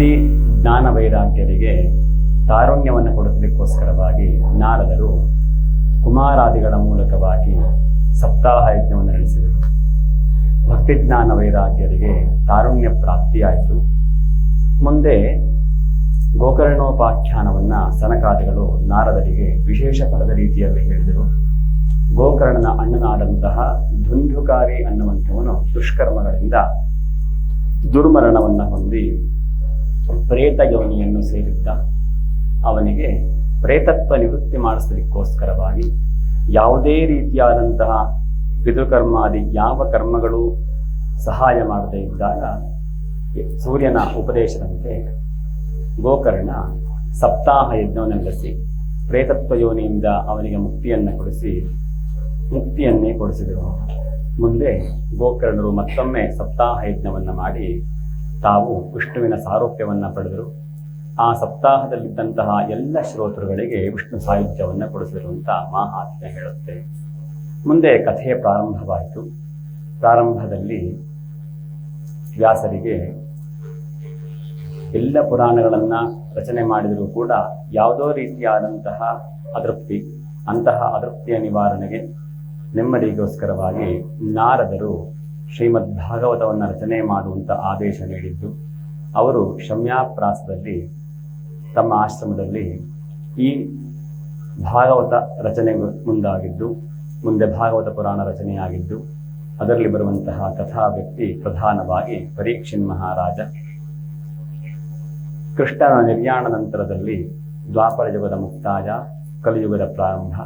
ಭಕ್ತಿ ಜ್ಞಾನ ವೈರಾಗ್ಯರಿಗೆ ತಾರುಣ್ಯವನ್ನು ಕೊಡಿಸಲಿಕ್ಕೋಸ್ಕರವಾಗಿ ನಾರದರು ಕುಮಾರಾದಿಗಳ ಮೂಲಕವಾಗಿ ಸಪ್ತಾಹ ಯಜ್ಞವನ್ನು ನಡೆಸಿದರು. ಭಕ್ತಿ ಜ್ಞಾನ ವೈರಾಗ್ಯರಿಗೆ ತಾರುಣ್ಯ ಪ್ರಾಪ್ತಿಯಾಯಿತು. ಮುಂದೆ ಗೋಕರ್ಣೋಪಾಖ್ಯಾನವನ್ನ ಸನಕಾದಿಗಳು ನಾರದರಿಗೆ ವಿಶೇಷ ಪದದ ರೀತಿಯಲ್ಲಿ ಹೇಳಿದರು. ಗೋಕರ್ಣನ ಅಣ್ಣನಾದಂತಹ ಧುಂಧುಕಾರಿ ಅನ್ನುವಂಥವನು ದುಷ್ಕರ್ಮಗಳಿಂದ ದುರ್ಮರಣವನ್ನು ಹೊಂದಿ ಪ್ರೇತ ಯೋನಿಯನ್ನು ಸೇರಿದ್ದ. ಅವನಿಗೆ ಪ್ರೇತತ್ವ ನಿವೃತ್ತಿ ಮಾಡಿಸಲಿಕ್ಕೋಸ್ಕರವಾಗಿ ಯಾವುದೇ ರೀತಿಯಾದಂತಹ ಪಿತೃಕರ್ಮಾದಿ ಯಾವ ಕರ್ಮಗಳು ಸಹಾಯ ಮಾಡದೇ ಇದ್ದಾಗ ಸೂರ್ಯನ ಉಪದೇಶದಂತೆ ಗೋಕರ್ಣ ಸಪ್ತಾಹ ಯಜ್ಞವನ್ನು ನಡೆಸಿ ಪ್ರೇತತ್ವ ಯೋನಿಯಿಂದ ಅವನಿಗೆ ಮುಕ್ತಿಯನ್ನೇ ಕೊಡಿಸಿದರು. ಮುಂದೆ ಗೋಕರ್ಣರು ಮತ್ತೊಮ್ಮೆ ಸಪ್ತಾಹ ಯಜ್ಞವನ್ನು ಮಾಡಿ ತಾವು ವಿಷ್ಣುವಿನ ಸಾರೂಪ್ಯವನ್ನು ಪಡೆದರು. ಆ ಸಪ್ತಾಹದಲ್ಲಿದ್ದಂತಹ ಎಲ್ಲ ಶ್ರೋತೃಗಳಿಗೆ ವಿಷ್ಣು ಸಾಯುಜ್ಯವನ್ನು ಕೊಡಿಸಿದರು ಅಂತ ಮಹಾತ್ಮೆ ಹೇಳುತ್ತೆ. ಮುಂದೆ ಕಥೆಯ ಪ್ರಾರಂಭವಾಯಿತು. ಪ್ರಾರಂಭದಲ್ಲಿ ವ್ಯಾಸರಿಗೆ ಎಲ್ಲ ಪುರಾಣಗಳನ್ನ ರಚನೆ ಮಾಡಿದರೂ ಕೂಡ ಯಾವುದೋ ರೀತಿಯಾದಂತಹ ಅದೃಪ್ತಿ, ಅಂತಹ ಅದೃಪ್ತಿಯ ನಿವಾರಣೆಗೆ ನೆಮ್ಮದಿಗೋಸ್ಕರವಾಗಿ ನಾರದರು ಶ್ರೀಮದ್ ಭಾಗವತವನ್ನು ರಚನೆ ಮಾಡುವಂತ ಆದೇಶ ನೀಡಿದ್ದು, ಅವರು ಶಮ್ಯಾಪ್ರಾಸದಲ್ಲಿ ತಮ್ಮ ಆಶ್ರಮದಲ್ಲಿ ಈ ಭಾಗವತ ರಚನೆ ಮುಂದಾಗಿದ್ದು, ಮುಂದೆ ಭಾಗವತ ಪುರಾಣ ರಚನೆಯಾಗಿದ್ದು, ಅದರಲ್ಲಿ ಬರುವಂತಹ ಕಥಾ ವ್ಯಕ್ತಿ ಪ್ರಧಾನವಾಗಿ ಪರೀಕ್ಷಿನ್ ಮಹಾರಾಜ. ಕೃಷ್ಣನ ನಿರ್ಯಾಣ ನಂತರದಲ್ಲಿ ದ್ವಾಪರ ಯುಗದ ಮುಕ್ತಾಯ, ಕಲಿಯುಗದ ಪ್ರಾರಂಭ,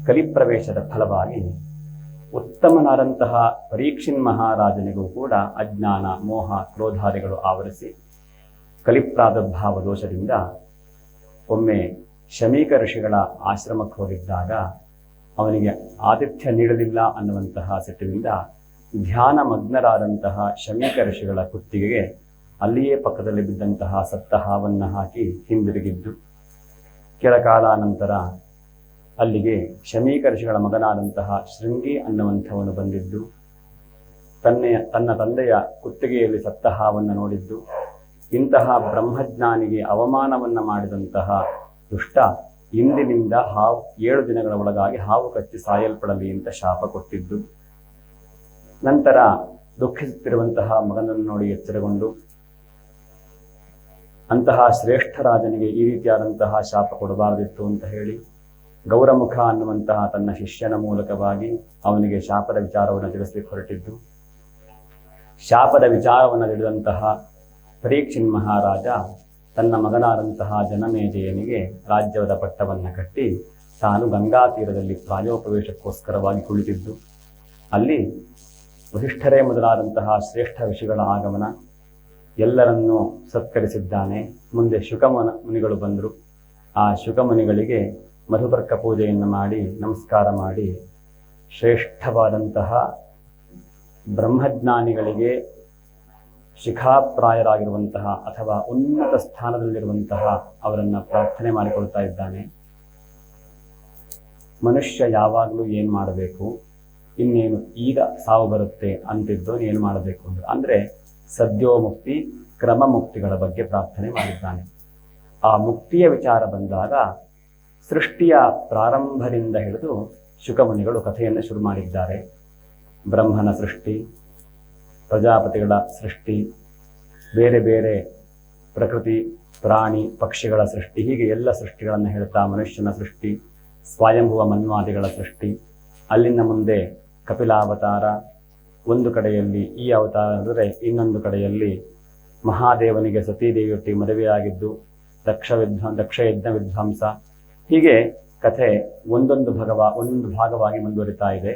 ಕಲಿಪ್ರವೇಶದ ಫಲವಾಗಿ ಉತ್ತಮನಾದಂತಹ ಪರೀಕ್ಷಿನ್ ಮಹಾರಾಜನಿಗೂ ಕೂಡ ಅಜ್ಞಾನ, ಮೋಹ, ಕ್ರೋಧಾದಿಗಳು ಆವರಿಸಿ ಕಲಿಪ್ರಾದುರ್ಭಾವ ದೋಷದಿಂದ ಒಮ್ಮೆ ಶಮೀಕ ಋಷಿಗಳ ಆಶ್ರಮಕ್ಕೆ ಹೋಗಿದ್ದಾಗ ಅವನಿಗೆ ಆತಿಥ್ಯ ನೀಡಲಿಲ್ಲ ಅನ್ನುವಂತಹ ಸಿಟ್ಟಿನಿಂದ ಧ್ಯಾನ ಮಗ್ನರಾದಂತಹ ಶಮೀಕ ಋಷಿಗಳ ಕುತ್ತಿಗೆಗೆ ಅಲ್ಲಿಯೇ ಪಕ್ಕದಲ್ಲಿ ಬಿದ್ದಂತಹ ಸತ್ತ ಹಾವನ್ನು ಹಾಕಿ ಹಿಂದಿರುಗಿದ್ದು, ಕೆಲಕಾಲ ನಂತರ ಅಲ್ಲಿಗೆ ಶಮೀಕ ಋಷಿಗಳ ಮಗನಾದಂತಹ ಶೃಂಗಿ ಅನ್ನುವಂಥವನು ಬಂದಿದ್ದು, ತನ್ನ ತಂದೆಯ ಕುತ್ತಿಗೆಯಲ್ಲಿ ಸತ್ತ ಹಾವನ್ನು ನೋಡಿದ್ದು, ಇಂತಹ ಬ್ರಹ್ಮಜ್ಞಾನಿಗೆ ಅವಮಾನವನ್ನು ಮಾಡಿದಂತಹ ದುಷ್ಟ ಇಂದಿನಿಂದ 7 ದಿನಗಳ ಒಳಗಾಗಿ ಹಾವು ಕಚ್ಚಿ ಸಾಯಲ್ಪಡಲಿ ಅಂತ ಶಾಪ ಕೊಟ್ಟಿದ್ದು. ನಂತರ ದುಃಖಿಸುತ್ತಿರುವಂತಹ ಮಗನನ್ನು ನೋಡಿ ಎಚ್ಚರಗೊಂಡು ಅಂತಹ ಶ್ರೇಷ್ಠ ರಾಜನಿಗೆ ಈ ರೀತಿಯಾದಂತಹ ಶಾಪ ಕೊಡಬಾರದಿತ್ತು ಅಂತ ಹೇಳಿ ಗೌರಮುಖ ಅನ್ನುವಂತಹ ತನ್ನ ಶಿಷ್ಯನ ಮೂಲಕವಾಗಿ ಅವನಿಗೆ ಶಾಪದ ವಿಚಾರವನ್ನು ತಿಳಿಸಲಿಕ್ಕೆ ಹೊರಟಿದ್ದು, ಶಾಪದ ವಿಚಾರವನ್ನು ತಿಳಿದಂತಹ ಪರೀಕ್ಷಿನ್ ಮಹಾರಾಜ ತನ್ನ ಮಗನಾದಂತಹ ಜನಮೇಜಯನಿಗೆ ರಾಜ್ಯದ ಪಟ್ಟವನ್ನು ಕಟ್ಟಿ ತಾನು ಗಂಗಾ ತೀರದಲ್ಲಿ ಪ್ರಾಯೋಪವೇಶಕ್ಕೋಸ್ಕರವಾಗಿ ಕುಳಿತಿದ್ದು, ಅಲ್ಲಿ ವಸಿಷ್ಠರೇ ಮೊದಲಾದಂತಹ ಶ್ರೇಷ್ಠ ಋಷಿಗಳ ಆಗಮನ, ಎಲ್ಲರನ್ನೂ ಸತ್ಕರಿಸಿದ್ದಾನೆ. ಮುಂದೆ ಮುನಿಗಳು ಬಂದರು. ಆ ಮುನಿಗಳಿಗೆ ಮಧುಪರ್ಕ ಪೂಜೆಯನ್ನು ಮಾಡಿ ನಮಸ್ಕಾರ ಮಾಡಿ ಶ್ರೇಷ್ಠವಾದಂತಹ ಬ್ರಹ್ಮಜ್ಞಾನಿಗಳಿಗೆ ಶಿಖಾಪ್ರಾಯರಾಗಿರುವಂತಹ ಅಥವಾ ಉನ್ನತ ಸ್ಥಾನದಲ್ಲಿರುವಂತಹ ಅವರನ್ನು ಪ್ರಾರ್ಥನೆ ಮಾಡಿಕೊಳ್ತಾ ಇದ್ದಾನೆ. ಮನುಷ್ಯ ಯಾವಾಗಲೂ ಏನು ಮಾಡಬೇಕು, ಇನ್ನೇನು ಈಗ ಸಾವು ಬರುತ್ತೆ ಅಂತಿದ್ದವನು ಏನು ಮಾಡಬೇಕು ಅಂದರೆ ಸದ್ಯೋಮುಕ್ತಿ, ಕ್ರಮ ಮುಕ್ತಿಗಳ ಬಗ್ಗೆ ಪ್ರಾರ್ಥನೆ ಮಾಡಿದ್ದಾನೆ. ಆ ಮುಕ್ತಿಯ ವಿಚಾರ ಬಂದಾಗ ಸೃಷ್ಟಿಯ ಪ್ರಾರಂಭದಿಂದ ಹಿಡಿದು ಶುಕಮುನಿಗಳು ಕಥೆಯನ್ನು ಶುರು ಮಾಡಿದ್ದಾರೆ. ಬ್ರಹ್ಮನ ಸೃಷ್ಟಿ, ಪ್ರಜಾಪತಿಗಳ ಸೃಷ್ಟಿ, ಬೇರೆ ಬೇರೆ ಪ್ರಕೃತಿ, ಪ್ರಾಣಿ, ಪಕ್ಷಿಗಳ ಸೃಷ್ಟಿ, ಹೀಗೆ ಎಲ್ಲ ಸೃಷ್ಟಿಗಳನ್ನು ಹೇಳ್ತಾ ಮನುಷ್ಯನ ಸೃಷ್ಟಿ, ಸ್ವಯಂಭುವ ಮನ್ವಾದಿಗಳ ಸೃಷ್ಟಿ, ಅಲ್ಲಿನ ಮುಂದೆ ಕಪಿಲಾವತಾರ, ಒಂದು ಕಡೆಯಲ್ಲಿ ಈ ಅವತಾರ ಅಂದರೆ ಇನ್ನೊಂದು ಕಡೆಯಲ್ಲಿ ಮಹಾದೇವನಿಗೆ ಸತೀದೇವಿಯೊಟ್ಟಿಗೆ ಮದುವೆಯಾಗಿದ್ದು ದಕ್ಷಯಜ್ಞ ವಿಧ್ವಂಸ, ಹೀಗೆ ಕಥೆ ಒಂದೊಂದು ಭಾಗವಾಗಿ ಮುಂದುವರಿತಾ ಇದೆ.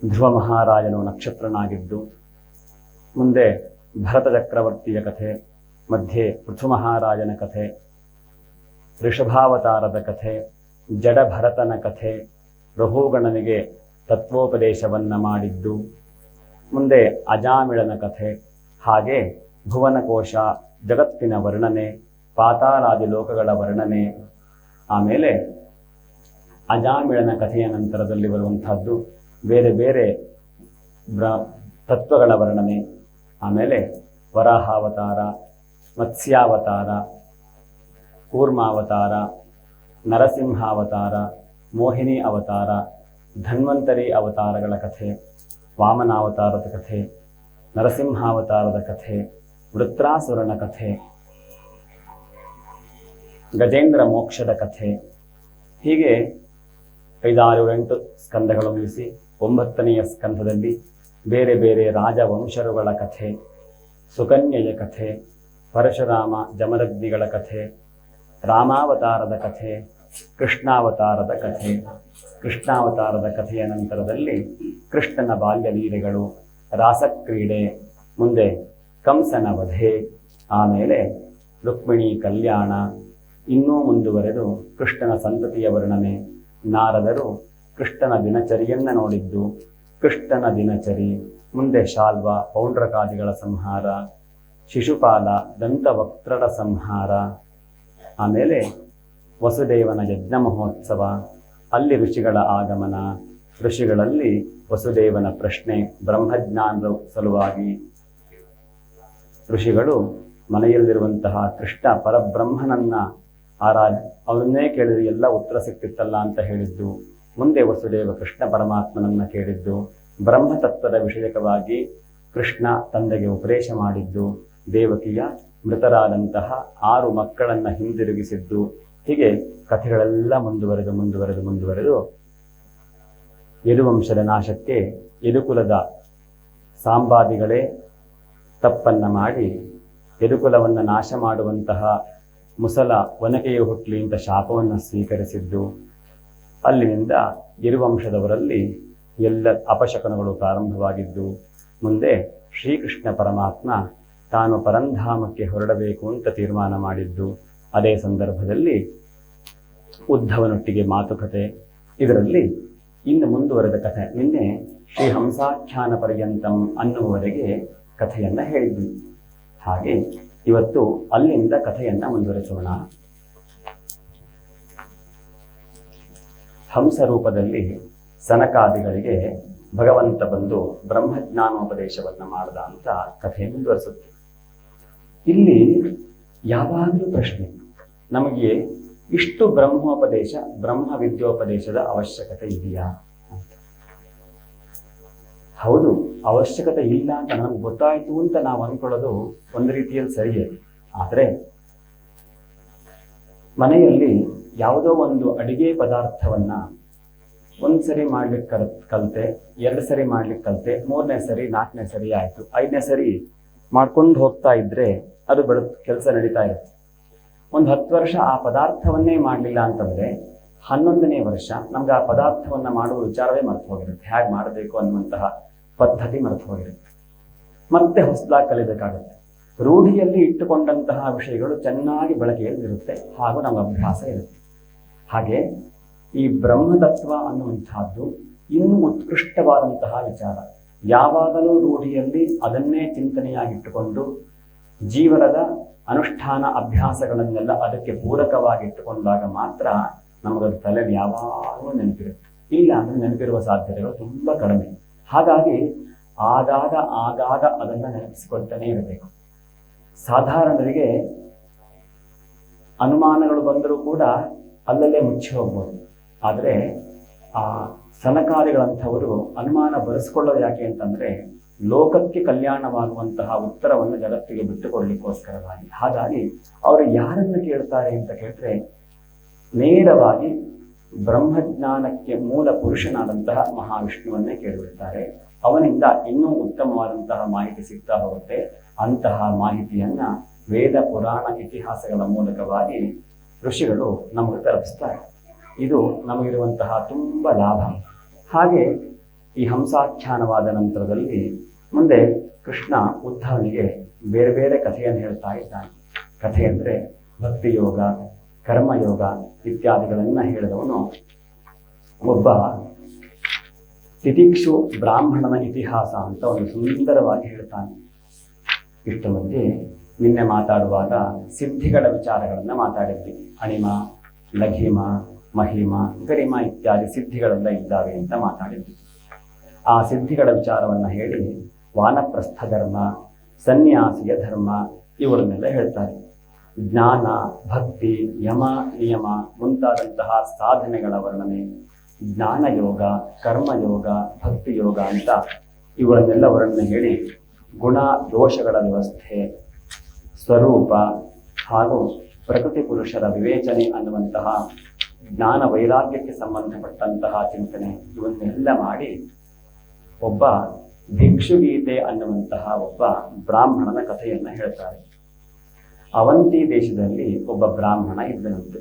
ಧ್ರುವ ಮಹಾರಾಜನು ನಕ್ಷತ್ರನಾಗಿದ್ದು, ಮುಂದೆ ಭರತ ಚಕ್ರವರ್ತಿಯ ಕಥೆ, ಮಧ್ಯೆ ಪೃಥು ಮಹಾರಾಜನ ಕಥೆ, ಋಷಭಾವತಾರದ ಕಥೆ, ಜಡ ಭರತನ ಕಥೆ, ರಘುಗಣನಿಗೆ ತತ್ವೋಪದೇಶವನ್ನ ಮಾಡಿದ್ದು, ಮುಂದೆ ಅಜಾಮಿಳನ ಕಥೆ, ಹಾಗೆ ಭುವನಕೋಶ, ಜಗತ್ತಿನ ವರ್ಣನೆ, ಪಾತಾಲಾದಿ ಲೋಕಗಳ ವರ್ಣನೆ, ಆಮೇಲೆ ಅಜಾಮಿಳನ ಕಥೆಯ ನಂತರದಲ್ಲಿ ಬರುವಂತಹದ್ದು ಬೇರೆ ಬೇರೆ ತತ್ವಗಳ ವರ್ಣನೆ, ಆಮೇಲೆ ವರಾಹಾವತಾರ, ಮತ್ಸ್ಯಾವತಾರ, ಕೂರ್ಮಾವತಾರ, ನರಸಿಂಹಾವತಾರ, ಮೋಹಿನಿ ಅವತಾರ, ಧನ್ವಂತರಿ ಅವತಾರಗಳ ಕಥೆ, ವಾಮನಾವತಾರದ ಕಥೆ, ನರಸಿಂಹಾವತಾರದ ಕಥೆ, ವೃತ್ರಾಸುರನ ಕಥೆ, ಗಜೇಂದ್ರ ಮೋಕ್ಷದ ಕಥೆ, ಹೀಗೆ 5-6-8 ಸ್ಕಂದಗಳು ಮುಗಿಸಿ 9ನೆಯ ಸ್ಕಂದದಲ್ಲಿ ಬೇರೆ ಬೇರೆ ರಾಜವಂಶರುಗಳ ಕಥೆ, ಸುಕನ್ಯೆಯ ಕಥೆ, ಪರಶುರಾಮ ಜಮದಗ್ನಿಗಳ ಕಥೆ, ರಾಮಾವತಾರದ ಕಥೆ, ಕೃಷ್ಣಾವತಾರದ ಕಥೆ. ಕೃಷ್ಣಾವತಾರದ ಕಥೆಯ ನಂತರದಲ್ಲಿ ಕೃಷ್ಣನ ಬಾಲ್ಯ ಲೀಲೆಗಳು, ರಾಸಕ್ರೀಡೆ, ಮುಂದೆ ಕಂಸನ ವಧೆ, ಆಮೇಲೆ ರುಕ್ಮಿಣಿ ಕಲ್ಯಾಣ, ಇನ್ನೂ ಮುಂದುವರೆದು ಕೃಷ್ಣನ ಸಂತತಿಯ ವರ್ಣನೆ, ನಾರದರು ಕೃಷ್ಣನ ದಿನಚರಿಯನ್ನು ನೋಡಿದ್ದು, ಕೃಷ್ಣನ ದಿನಚರಿ, ಮುಂದೆ ಶಾಲ್ವ ಪೌಂಡ್ರಕಾದಿಗಳ ಸಂಹಾರ, ಶಿಶುಪಾಲ ದಂತವಕ್ತ್ರರ ಸಂಹಾರ, ಆಮೇಲೆ ವಸುದೇವನ ಯಜ್ಞ ಮಹೋತ್ಸವ, ಅಲ್ಲಿ ಋಷಿಗಳ ಆಗಮನ, ಋಷಿಗಳಲ್ಲಿ ವಸುದೇವನ ಪ್ರಶ್ನೆ, ಬ್ರಹ್ಮಜ್ಞಾನದ ಸಲುವಾಗಿ ಋಷಿಗಳು ಮನೆಯಲ್ಲಿರುವಂತಹ ಕೃಷ್ಣ ಪರಬ್ರಹ್ಮನನ್ನ ಅವನನ್ನೇ ಕೇಳಿದ್ರೆ ಎಲ್ಲ ಉತ್ತರ ಸಿಕ್ತಿತ್ತಲ್ಲ ಅಂತ ಹೇಳಿದ್ದು, ಮುಂದೆ ವಸುದೇವ ಕೃಷ್ಣ ಪರಮಾತ್ಮನನ್ನ ಕೇಳಿದ್ದು, ಬ್ರಹ್ಮತತ್ವದ ವಿಷಯಕವಾಗಿ ಕೃಷ್ಣ ತಂದೆಗೆ ಉಪದೇಶ ಮಾಡಿದ್ದು, ದೇವಕಿಯ ಮೃತರಾದಂತಹ 6 ಮಕ್ಕಳನ್ನ ಹಿಂದಿರುಗಿಸಿದ್ದು, ಹೀಗೆ ಕಥೆಗಳೆಲ್ಲ ಮುಂದುವರೆದು ಯದುವಂಶದ ನಾಶಕ್ಕೆ ಯದುಕುಲದ ಸಾಂಬಾದಿಗಳೇ ತಪ್ಪನ್ನ ಮಾಡಿ ಯದುಕುಲವನ್ನು ನಾಶ ಮಾಡುವಂತಹ ಮುಸಲ ಒನಕೆಯು ಹುಟ್ಲಿ ಅಂತ ಶಾಪವನ್ನು ಸ್ವೀಕರಿಸಿದ್ದು, ಅಲ್ಲಿನಿಂದ ಯದುವಂಶದವರಲ್ಲಿ ಎಲ್ಲ ಅಪಶಕನಗಳು ಪ್ರಾರಂಭವಾಗಿದ್ದು, ಮುಂದೆ ಶ್ರೀಕೃಷ್ಣ ಪರಮಾತ್ಮ ತಾನು ಪರಂಧಾಮಕ್ಕೆ ಹೊರಡಬೇಕು ಅಂತ ತೀರ್ಮಾನ ಮಾಡಿದ್ದು, ಅದೇ ಸಂದರ್ಭದಲ್ಲಿ ಉದ್ಧವನೊಟ್ಟಿಗೆ ಮಾತುಕತೆ, ಇದರಲ್ಲಿ ಇನ್ನು ಮುಂದುವರೆದ ಕಥೆ. ನಿನ್ನೆ ಶ್ರೀ ಹಂಸಾಖ್ಯಾನ ಪರ್ಯಂತಂ ಅನ್ನುವವರೆಗೆ ಕಥೆಯನ್ನು ಹೇಳಿದ್ವಿ. ಹಾಗೆ ಇವತ್ತು ಅಲ್ಲಿಂದ ಕಥೆಯನ್ನು ಮುಂದುವರಿಸೋಣ. ಹಂಸ ರೂಪದಲ್ಲಿ ಸನಕಾದಿಗಳಿಗೆ ಭಗವಂತ ಬಂದು ಬ್ರಹ್ಮಜ್ಞಾನೋಪದೇಶವನ್ನು ಮಾಡ್ದ ಅಂತ ಕಥೆ ಮುಂದುವರಿಸುತ್ತೆ. ಇಲ್ಲಿ ಯಾವಾಗಲೂ ಪ್ರಶ್ನೆ, ನಮಗೆ ಇಷ್ಟು ಬ್ರಹ್ಮೋಪದೇಶ ಬ್ರಹ್ಮ ವಿದ್ಯೋಪದೇಶದ ಅವಶ್ಯಕತೆ ಇದೆಯಾ ಅಂತ. ಹೌದು, ಅವಶ್ಯಕತೆ ಇಲ್ಲ ಅಂತ ನನಗೆ ಗೊತ್ತಾಯ್ತು ಅಂತ ನಾವು ಅಂದ್ಕೊಳ್ಳೋದು ಒಂದು ರೀತಿಯಲ್ಲಿ ಸರಿಯೇ. ಆದರೆ ಮನೆಯಲ್ಲಿ ಯಾವುದೋ ಒಂದು ಅಡಿಗೆ ಪದಾರ್ಥವನ್ನ 1 ಸರಿ ಮಾಡ್ಲಿಕ್ಕೆ ಕಲಿತೆ, 2 ಸರಿ ಮಾಡ್ಲಿಕ್ಕೆ ಕಲಿತೆ, 3ನೇ ಸರಿ 4ನೇ ಸರಿ ಆಯ್ತು, 5ನೇ ಸರಿ ಮಾಡ್ಕೊಂಡು ಹೋಗ್ತಾ ಇದ್ರೆ ಅದು ಕೆಲಸ ನಡೀತಾ ಇರುತ್ತೆ. ಒಂದು 10 ವರ್ಷ ಆ ಪದಾರ್ಥವನ್ನೇ ಮಾಡಲಿಲ್ಲ ಅಂತಂದ್ರೆ 11ನೇ ವರ್ಷ ನಮ್ಗೆ ಆ ಪದಾರ್ಥವನ್ನ ಮಾಡುವ ವಿಚಾರವೇ ಮರೆತು ಹೋಗಿರುತ್ತೆ. ಹೇಗೆ ಮಾಡಬೇಕು ಅನ್ನುವಂತಹ ಪದ್ಧತಿ ಮರೆತು ಹೋಗಿರುತ್ತೆ. ಮತ್ತೆ ಹೊಸದಾಗಿ ಕಲಿಬೇಕಾಗುತ್ತೆ. ರೂಢಿಯಲ್ಲಿ ಇಟ್ಟುಕೊಂಡಂತಹ ವಿಷಯಗಳು ಚೆನ್ನಾಗಿ ಬಳಕೆಯಲ್ಲಿರುತ್ತೆ, ಹಾಗೂ ನಮ್ಮ ಅಭ್ಯಾಸ ಇರುತ್ತೆ. ಹಾಗೆ ಈ ಬ್ರಹ್ಮತತ್ವ ಅನ್ನುವಂತಹದ್ದು ಇನ್ನೂ ಉತ್ಕೃಷ್ಟವಾದಂತಹ ವಿಚಾರ. ಯಾವಾಗಲೂ ರೂಢಿಯಲ್ಲಿ ಅದನ್ನೇ ಚಿಂತನೆಯಾಗಿಟ್ಟುಕೊಂಡು ಜೀವನದ ಅನುಷ್ಠಾನ ಅಭ್ಯಾಸಗಳನ್ನೆಲ್ಲ ಅದಕ್ಕೆ ಪೂರಕವಾಗಿಟ್ಟುಕೊಂಡಾಗ ಮಾತ್ರ ನಮಗದು ತಲೆಯಲ್ಲಿ ಯಾವಾಗಲೂ ನೆನಪಿರುತ್ತೆ. ಇಲ್ಲ ಅಂದರೆ ನೆನಪಿರುವ ಸಾಧ್ಯತೆಗಳು ತುಂಬ ಕಡಿಮೆ. ಹಾಗಾಗಿ ಆಗಾಗ ಅದನ್ನು ನೆನಪಿಸಿಕೊಳ್ತಾನೆ ಇರಬೇಕು. ಸಾಧಾರಣರಿಗೆ ಅನುಮಾನಗಳು ಬಂದರೂ ಕೂಡ ಅಲ್ಲಲ್ಲೇ ಮುಚ್ಚಿ ಹೋಗ್ಬೋದು. ಆದರೆ ಆ ಸನಕಾದಿಗಳಂಥವರು ಅನುಮಾನ ಬರೆಸ್ಕೊಳ್ಳೋದು ಯಾಕೆ ಅಂತಂದರೆ ಲೋಕಕ್ಕೆ ಕಲ್ಯಾಣವಾಗುವಂತಹ ಉತ್ತರವನ್ನು ಜಗತ್ತಿಗೆ ಬಿಟ್ಟುಕೊಡ್ಲಿಕ್ಕೋಸ್ಕರವಾಗಿ. ಹಾಗಾಗಿ ಅವರು ಯಾರನ್ನು ಕೇಳ್ತಾರೆ ಅಂತ ಕೇಳಿದ್ರೆ ನೇರವಾಗಿ ಬ್ರಹ್ಮಜ್ಞಾನಕ್ಕೆ ಮೂಲ ಪುರುಷನಾದಂತಹ ಮಹಾವಿಷ್ಣುವನ್ನೇ ಕೇಳಿಬಿಡ್ತಾರೆ. ಅವನಿಂದ ಇನ್ನೂ ಉತ್ತಮವಾದಂತಹ ಮಾಹಿತಿ ಸಿಗ್ತಾ ಹೋಗುತ್ತೆ. ಅಂತಹ ಮಾಹಿತಿಯನ್ನ ವೇದ ಪುರಾಣ ಇತಿಹಾಸಗಳ ಮೂಲಕವಾಗಿ ಋಷಿಗಳು ನಮಗೆ ತಲುಪಿಸ್ತಾರೆ. ಇದು ನಮಗಿರುವಂತಹ ತುಂಬ ಲಾಭ. ಹಾಗೆ ಈ ಹಂಸಾಖ್ಯಾನವಾದ ನಂತರದಲ್ಲಿ ಮುಂದೆ ಕೃಷ್ಣ ಉದ್ಧವನಿಗೆ ಬೇರೆ ಬೇರೆ ಕಥೆಯನ್ನು ಹೇಳ್ತಾ ಇದ್ದಾನೆ. ಕಥೆ ಅಂದರೆ ಭಕ್ತಿಯೋಗ, ಕರ್ಮಯೋಗ ಇತ್ಯಾದಿಗಳನ್ನು ಹೇಳಿದವನು ಒಬ್ಬ ತಿತಿಕ್ಷು ಬ್ರಾಹ್ಮಣನ ಇತಿಹಾಸ ಅಂತ ಒಂದು ಸುಂದರವಾಗಿ ಹೇಳ್ತಾನೆ. ಇಷ್ಟು ಮಧ್ಯೆ ನಿನ್ನೆ ಮಾತಾಡುವಾಗ ಸಿದ್ಧಿಗಳ ವಿಚಾರಗಳನ್ನು ಮಾತಾಡಿದ್ವಿ. ಅಣಿಮ, ಲಘಿಮ, ಮಹಿಮ, ಗರಿಮ ಇತ್ಯಾದಿ ಸಿದ್ಧಿಗಳೆಲ್ಲ ಇದ್ದಾವೆ ಅಂತ ಮಾತಾಡಿದ್ವಿ. ಆ ಸಿದ್ಧಿಗಳ ವಿಚಾರವನ್ನು ಹೇಳಿ ವಾನಪ್ರಸ್ಥ ಧರ್ಮ, ಸನ್ಯಾಸಿಯ ಧರ್ಮ, ಇವುಗಳನ್ನೆಲ್ಲ ಹೇಳ್ತಾರೆ. ಜ್ಞಾನ, ಭಕ್ತಿ, ಯಮ, ನಿಯಮ ಮುಂತಾದಂತಹ ಸಾಧನೆಗಳ ವರ್ಣನೆ, ಜ್ಞಾನಯೋಗ, ಕರ್ಮಯೋಗ, ಭಕ್ತಿ ಯೋಗ ಅಂತ ಇವುಗಳನ್ನೆಲ್ಲ ವರ್ಣನೆ ಹೇಳಿ ಗುಣ ದೋಷಗಳ ವ್ಯವಸ್ಥೆ, ಸ್ವರೂಪ ಹಾಗೂ ಪ್ರಕೃತಿ ಪುರುಷರ ವಿವೇಚನೆ ಅನ್ನುವಂತಹ ಜ್ಞಾನ ವೈರಾಗ್ಯಕ್ಕೆ ಸಂಬಂಧಪಟ್ಟಂತಹ ಚಿಂತನೆ ಇವನ್ನೆಲ್ಲ ಮಾಡಿ ಒಬ್ಬ ಭಿಕ್ಷುಗೀತೆ ಅನ್ನುವಂತಹ ಒಬ್ಬ ಬ್ರಾಹ್ಮಣನ ಕಥೆಯನ್ನ ಹೇಳ್ತಾರೆ. ಅವಂತಿ ದೇಶದಲ್ಲಿ ಒಬ್ಬ ಬ್ರಾಹ್ಮಣ ಇದ್ದನಂತೆ.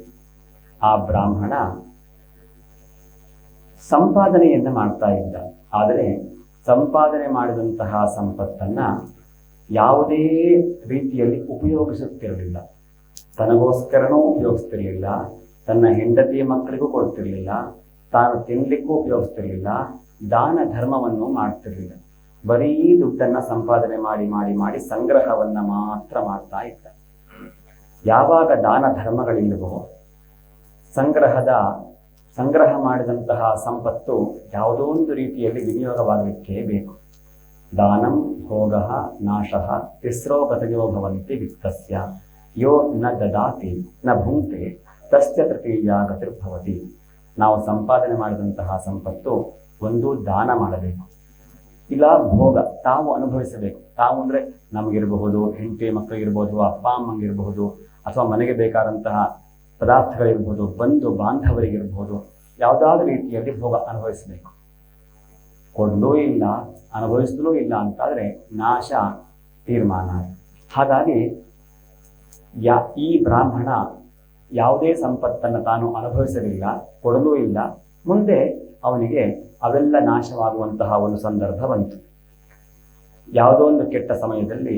ಆ ಬ್ರಾಹ್ಮಣ ಸಂಪಾದನೆಯನ್ನ ಮಾಡ್ತಾ ಇದ್ದ. ಆದರೆ ಸಂಪಾದನೆ ಮಾಡಿದಂತಹ ಸಂಪತ್ತನ್ನ ಯಾವುದೇ ರೀತಿಯಲ್ಲಿ ಉಪಯೋಗಿಸುತ್ತಿರಲಿಲ್ಲ. ತನಗೋಸ್ಕರನೂ ಉಪಯೋಗಿಸ್ತಿರ್ಲಿಲ್ಲ, ತನ್ನ ಹೆಂಡತಿಯ ಮಕ್ಕಳಿಗೂ ಕೊಡ್ತಿರ್ಲಿಲ್ಲ, ತಾನು ತಿನ್ಲಿಕ್ಕೂ ಉಪಯೋಗಿಸ್ತಿರ್ಲಿಲ್ಲ, ದಾನ ಧರ್ಮವನ್ನು ಮಾಡ್ತಿರ್ಲಿಲ್ಲ. ಬರೀ ದುಡ್ಡನ್ನ ಸಂಪಾದನೆ ಮಾಡಿ ಮಾಡಿ ಮಾಡಿ ಸಂಗ್ರಹವನ್ನ ಮಾತ್ರ ಮಾಡ್ತಾ ಇದ್ದ. ಯಾವಾಗ ದಾನ ಧರ್ಮಗಳಿಲ್ಲವೋ, ಸಂಗ್ರಹ ಮಾಡಿದಂತಹ ಸಂಪತ್ತು ಯಾವುದೋ ಒಂದು ರೀತಿಯಲ್ಲಿ ವಿನಿಯೋಗವಾಗಲಿಕ್ಕೆ ಬೇಕು. ದಾನಂ ಭೋಗ ನಾಶ ತಿಸ್ರೋ ಗತಯೋ ಭವಂತಿ ವಿತ್ತಸ್ಯ ಯೋ ನ ದದಾತಿ ನ ಭುಂಕ್ತೆ ತಸ್ಯ ತೃತೀಯ ಗತಿರ್ಭವತಿ. ನಾವು ಸಂಪಾದನೆ ಮಾಡಿದಂತಹ ಸಂಪತ್ತು ಒಂದು ದಾನ ಮಾಡಬೇಕು, ಇಲ್ಲ ಭೋಗ ತಾವು ಅನುಭವಿಸಬೇಕು. ತಾವು ಅಂದರೆ ನಮಗಿರಬಹುದು, ಹೆಂಡತಿ ಮಕ್ಕಳಿಗಿರ್ಬೋದು, ಅಪ್ಪ ಅಮ್ಮಂಗಿರಬಹುದು, ಅಥವಾ ಮನೆಗೆ ಬೇಕಾದಂತಹ ಪದಾರ್ಥಗಳಿರ್ಬೋದು, ಬಂಧು ಬಾಂಧವರಿಗಿರ್ಬೋದು, ಯಾವುದಾದ್ರೂ ರೀತಿಯಲ್ಲಿ ಭೋಗ ಅನುಭವಿಸಬೇಕು. ಕೊಡಲೂ ಇಲ್ಲ, ಅನುಭವಿಸಲೂ ಇಲ್ಲ ಅಂತಾದರೆ ನಾಶ ತೀರ್ಮಾನ. ಹಾಗಾಗಿ ಈ ಬ್ರಾಹ್ಮಣ ಯಾವುದೇ ಸಂಪತ್ತನ್ನು ತಾನು ಅನುಭವಿಸಲಿಲ್ಲ, ಕೊಡಲೂ ಇಲ್ಲ. ಮುಂದೆ ಅವನಿಗೆ ಅವೆಲ್ಲ ನಾಶವಾಗುವಂತಹ ಒಂದು ಸಂದರ್ಭ ಬಂತು. ಯಾವುದೋ ಒಂದು ಕೆಟ್ಟ ಸಮಯದಲ್ಲಿ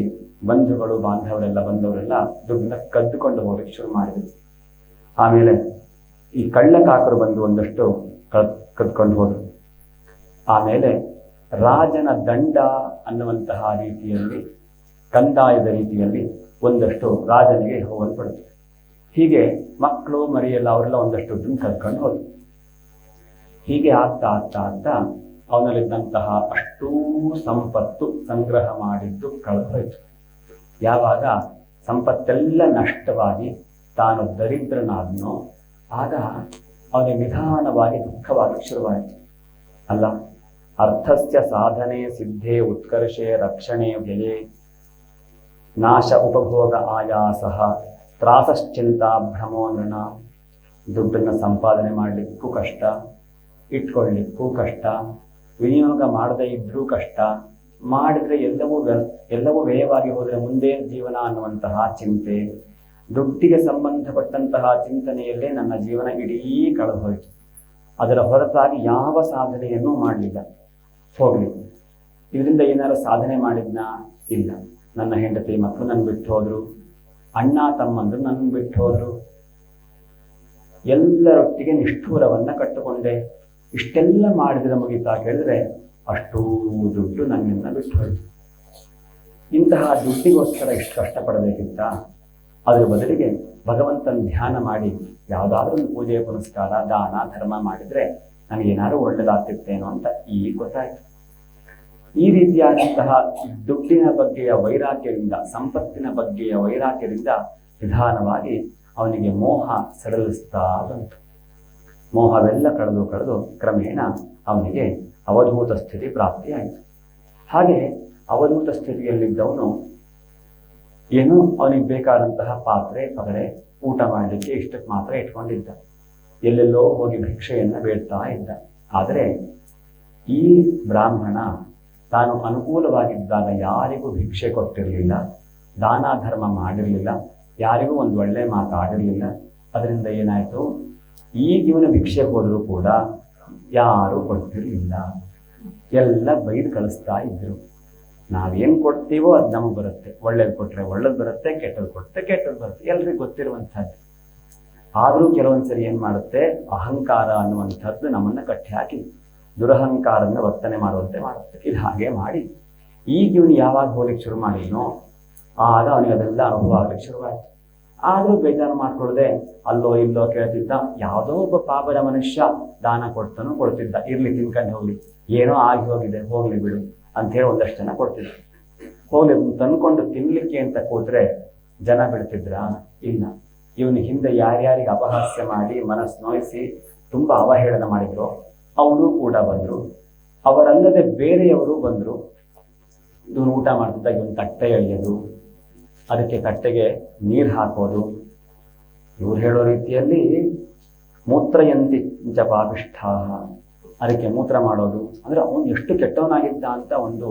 ಬಂಧುಗಳು ಬಾಂಧವರೆಲ್ಲ ಬಂದವರೆಲ್ಲ ದುಡ್ಡನ್ನ ಕದ್ದುಕೊಂಡು ಹೋಗಲಿಕ್ಕೆ ಶುರು ಮಾಡಿದರು. ಆಮೇಲೆ ಈ ಕಳ್ಳಕಾಕರು ಬಂದು ಒಂದಷ್ಟು ಕದ್ಕೊಂಡು ಹೋದರು. ಆಮೇಲೆ ರಾಜನ ದಂಡ ಅನ್ನುವಂತಹ ರೀತಿಯಲ್ಲಿ, ಕಂದಾಯದ ರೀತಿಯಲ್ಲಿ ಒಂದಷ್ಟು ರಾಜನಿಗೆ ಹೋಗಲ್ಪಡುತ್ತೆ. ಹೀಗೆ ಮಕ್ಕಳು ಮರಿಯೆಲ್ಲ ಅವರೆಲ್ಲ ಒಂದಷ್ಟು ದುಡ್ಡು ಕದ್ಕೊಂಡು ಹೋದರು. ಹೀಗೆ ಆಗ್ತಾ ಆಗ್ತಾ ಆಗ್ತಾ ಅವನಲ್ಲಿದ್ದಂತಹ ಅಷ್ಟೂ ಸಂಪತ್ತು ಸಂಗ್ರಹ ಮಾಡಿದ್ದು ಕಳೆದು ಹೋಯಿತು. ಯಾವಾಗ ಸಂಪತ್ತೆಲ್ಲ ನಷ್ಟವಾಗಿ ತಾನು ದರಿದ್ರನಾದನೋ ಆಗ ಅವನಿಗೆ ನಿಧಾನವಾಗಿ ದುಃಖವಾಗಿ ಶುರುವಾಯಿತು. ಅಲ್ಲ, ಅರ್ಥಸ್ಯ ಸಾಧನೆ ಸಿದ್ಧೇ ಉತ್ಕರ್ಷೆ ರಕ್ಷಣೆ ವ್ಯಯೇ ನಾಶ ಉಪಭೋಗ ಆಯಾಸಃ ತ್ರಾಸಶ್ಚಿಂತಾ ಭ್ರಮೋ ನೃಣ. ದುಡ್ಡನ್ನು ಸಂಪಾದನೆ ಮಾಡಲಿಕ್ಕೂ ಕಷ್ಟ, ಇಟ್ಕೊಳ್ಳಿಕ್ಕೂ ಕಷ್ಟ, ವಿನಿಯೋಗ ಮಾಡದೇ ಇದ್ರೂ ಕಷ್ಟ, ಮಾಡಿದರೆ ಎಲ್ಲವೂ ವ್ಯಯವಾಗಿ ಹೋದರೆ ಮುಂದೆ ಜೀವನ ಅನ್ನುವಂತಹ ಚಿಂತೆ, ದುಡ್ಡಿಗೆ ಸಂಬಂಧಪಟ್ಟಂತಹ ಚಿಂತನೆಯಲ್ಲೇ ನನ್ನ ಜೀವನ ಇಡೀ ಕಳೆದು ಹೋಯಿತು. ಅದರ ಹೊರತಾಗಿ ಯಾವ ಸಾಧನೆಯನ್ನೂ ಮಾಡಲಿಲ್ಲ. ಹೋಗಲಿ, ಇದರಿಂದ ಏನಾದ್ರು ಸಾಧನೆ ಮಾಡಿದ್ನಾ? ಇಲ್ಲ. ನನ್ನ ಹೆಂಡತಿ ಮಕ್ಕಳು ನನ್ನ ಬಿಟ್ಟು ಹೋದ್ರು, ಅಣ್ಣ ತಮ್ಮಂದ್ರು ನನ್ನ ಬಿಟ್ಟು ಹೋದ್ರು, ಎಲ್ಲರೊಟ್ಟಿಗೆ ನಿಷ್ಠೂರವನ್ನ ಕಟ್ಟಿಕೊಂಡೆ. ಇಷ್ಟೆಲ್ಲ ಮಾಡಿದ್ರೆ ಮುಗಿತಾ ಕೇಳಿದ್ರೆ ಅಷ್ಟೂ ದುಡ್ಡು ನನ್ನಿಂದ ಬಿಟ್ಟು ಹೋಯಿತು. ಇಂತಹ ದುಡ್ಡಿಗೋಸ್ಕರ ಇಷ್ಟು ಕಷ್ಟಪಡಬೇಕಿತ್ತ? ಅದರ ಬದಲಿಗೆ ಭಗವಂತನ ಧ್ಯಾನ ಮಾಡಿ ಯಾವುದಾದ್ರೂ ಒಂದು ಪೂಜೆ ಪುನಸ್ಕಾರ ದಾನ ಧರ್ಮ ಮಾಡಿದ್ರೆ ನನಗೇನಾದ್ರು ಒಳ್ಳೆದಾಗ್ತಿರ್ತೇನೋ ಅಂತ ಈಗ ಗೊತ್ತಾಯ್ತು. ಈ ರೀತಿಯಾದಂತಹ ದುಡ್ಡಿನ ಬಗ್ಗೆಯ ವೈರಾಗ್ಯದಿಂದ, ಸಂಪತ್ತಿನ ಬಗ್ಗೆಯ ವೈರಾಗ್ಯದಿಂದ ನಿಧಾನವಾಗಿ ಅವನಿಗೆ ಮೋಹ ಸಡಲಿಸ್ತಾ ಬಂತು. ಮೋಹವೆಲ್ಲ ಕಳೆದು ಕ್ರಮೇಣ ಅವನಿಗೆ ಅವಧೂತ ಸ್ಥಿತಿ ಪ್ರಾಪ್ತಿಯಾಯಿತು. ಹಾಗೆ ಅವಧೂತ ಸ್ಥಿತಿಯಲ್ಲಿದ್ದವನು ಏನೋ ಅವನಿಗೆ ಬೇಕಾದಂತಹ ಪಾತ್ರೆ ಪಗಡೆ ಊಟ ಮಾಡಲಿಕ್ಕೆ ಇಷ್ಟಕ್ಕೆ ಮಾತ್ರ ಇಟ್ಕೊಂಡಿದ್ದ. ಎಲ್ಲೆಲ್ಲೋ ಹೋಗಿ ಭಿಕ್ಷೆಯನ್ನು ಬೇಡ್ತಾ ಇದ್ದ. ಆದರೆ ಈ ಬ್ರಾಹ್ಮಣ ತಾನು ಅನುಕೂಲವಾಗಿದ್ದಾಗ ಯಾರಿಗೂ ಭಿಕ್ಷೆ ಕೊಟ್ಟಿರಲಿಲ್ಲ, ದಾನ ಧರ್ಮ ಮಾಡಿರಲಿಲ್ಲ, ಯಾರಿಗೂ ಒಂದು ಒಳ್ಳೆ ಮಾತಾಡಿರಲಿಲ್ಲ. ಅದರಿಂದ ಏನಾಯಿತು, ಈಗ ಇವನು ಭಿಕ್ಷೆ ಹೋದರೂ ಕೂಡ ಯಾರೂ ಕೊಟ್ಟಿರಲಿಲ್ಲ. ಎಲ್ಲ ಬೈದು ಕಳಿಸ್ತಾ ಇದ್ರು. ನಾವೇನು ಕೊಡ್ತೀವೋ ಅದು ನಮಗೆ ಬರುತ್ತೆ. ಒಳ್ಳೇದು ಕೊಟ್ಟರೆ ಒಳ್ಳೇದು ಬರುತ್ತೆ, ಕೆಟ್ಟದ್ದು ಕೊಟ್ಟರೆ ಕೆಟ್ಟದ್ದು ಬರುತ್ತೆ, ಎಲ್ರಿಗೂ ಗೊತ್ತಿರುವಂಥದ್ದು. ಆದರೂ ಕೆಲವೊಂದ್ಸರಿ ಏನು ಮಾಡುತ್ತೆ, ಅಹಂಕಾರ ಅನ್ನುವಂಥದ್ದು ನಮ್ಮನ್ನು ಕಟ್ಟಿ ಹಾಕಿ ದುರಹಂಕಾರದಿಂದ ವರ್ತನೆ ಮಾಡುವಂತೆ ಮಾಡುತ್ತೆ. ಇದು ಹಾಗೆ ಮಾಡಿ ಈಗ ಇವನು ಯಾವಾಗ ಹೋಗ್ಲಿಕ್ಕೆ ಶುರು ಮಾಡಿದ್ನೋ ಆಗ ಅವನಿಗೆ ಅದೆಲ್ಲ ಅನುಭವ ಆಗ್ಲಿಕ್ಕೆ ಶುರುವಾಯಿತು. ಆದರೂ ಬೇಜಾರು ಮಾಡ್ಕೊಳ್ಳದೆ ಅಲ್ಲೋ ಇಲ್ಲೋ ಕೇಳ್ತಿದ್ದ. ಯಾವುದೋ ಒಬ್ಬ ಪಾಪದ ಮನುಷ್ಯ ದಾನ ಕೊಡ್ತಿದ್ದ, ಇರ್ಲಿ ತಿನ್ಕೊಂಡು ಹೋಗ್ಲಿ, ಏನೋ ಆಗಿ ಹೋಗಿದೆ ಹೋಗ್ಲಿ ಬಿಡು ಅಂಥೇಳಿ ಒಂದಷ್ಟು ಜನ ಕೊಡ್ತಿದ್ರು. ಹೋಗ್ಲಿ ತಂದ್ಕೊಂಡು ತಿನ್ಲಿಕ್ಕೆ ಅಂತ ಕೂತ್ರೆ ಜನ ಬಿಡ್ತಿದ್ರ? ಇಲ್ಲ. ಇವನ ಹಿಂದೆ ಯಾರ್ಯಾರಿಗೆ ಅಪಹಾಸ್ಯ ಮಾಡಿ ಮನಸ್ಸು ನೋಯಿಸಿ ತುಂಬಾ ಅವಹೇಳನ ಮಾಡಿದ್ರು ಅವರು ಕೂಡ ಬಂದ್ರು. ಅವರಲ್ಲದೆ ಬೇರೆಯವರು ಬಂದ್ರು. ಇವನು ಊಟ ಮಾಡ್ತಿದ್ದಾಗ ಇವನು ತಟ್ಟೆ ಎಳೆಯೋದು, ಅದಕ್ಕೆ ತಟ್ಟೆಗೆ ನೀರು ಹಾಕೋದು, ಇವ್ರು ಹೇಳೋ ರೀತಿಯಲ್ಲಿ ಮೂತ್ರಯಂತಿ ಚ ಪಾಪಿಷ್ಠ, ಅದಕ್ಕೆ ಮೂತ್ರ ಮಾಡೋದು. ಅಂದ್ರೆ ಅವನು ಎಷ್ಟು ಕೆಟ್ಟವನಾಗಿದ್ದ ಅಂತ ಒಂದು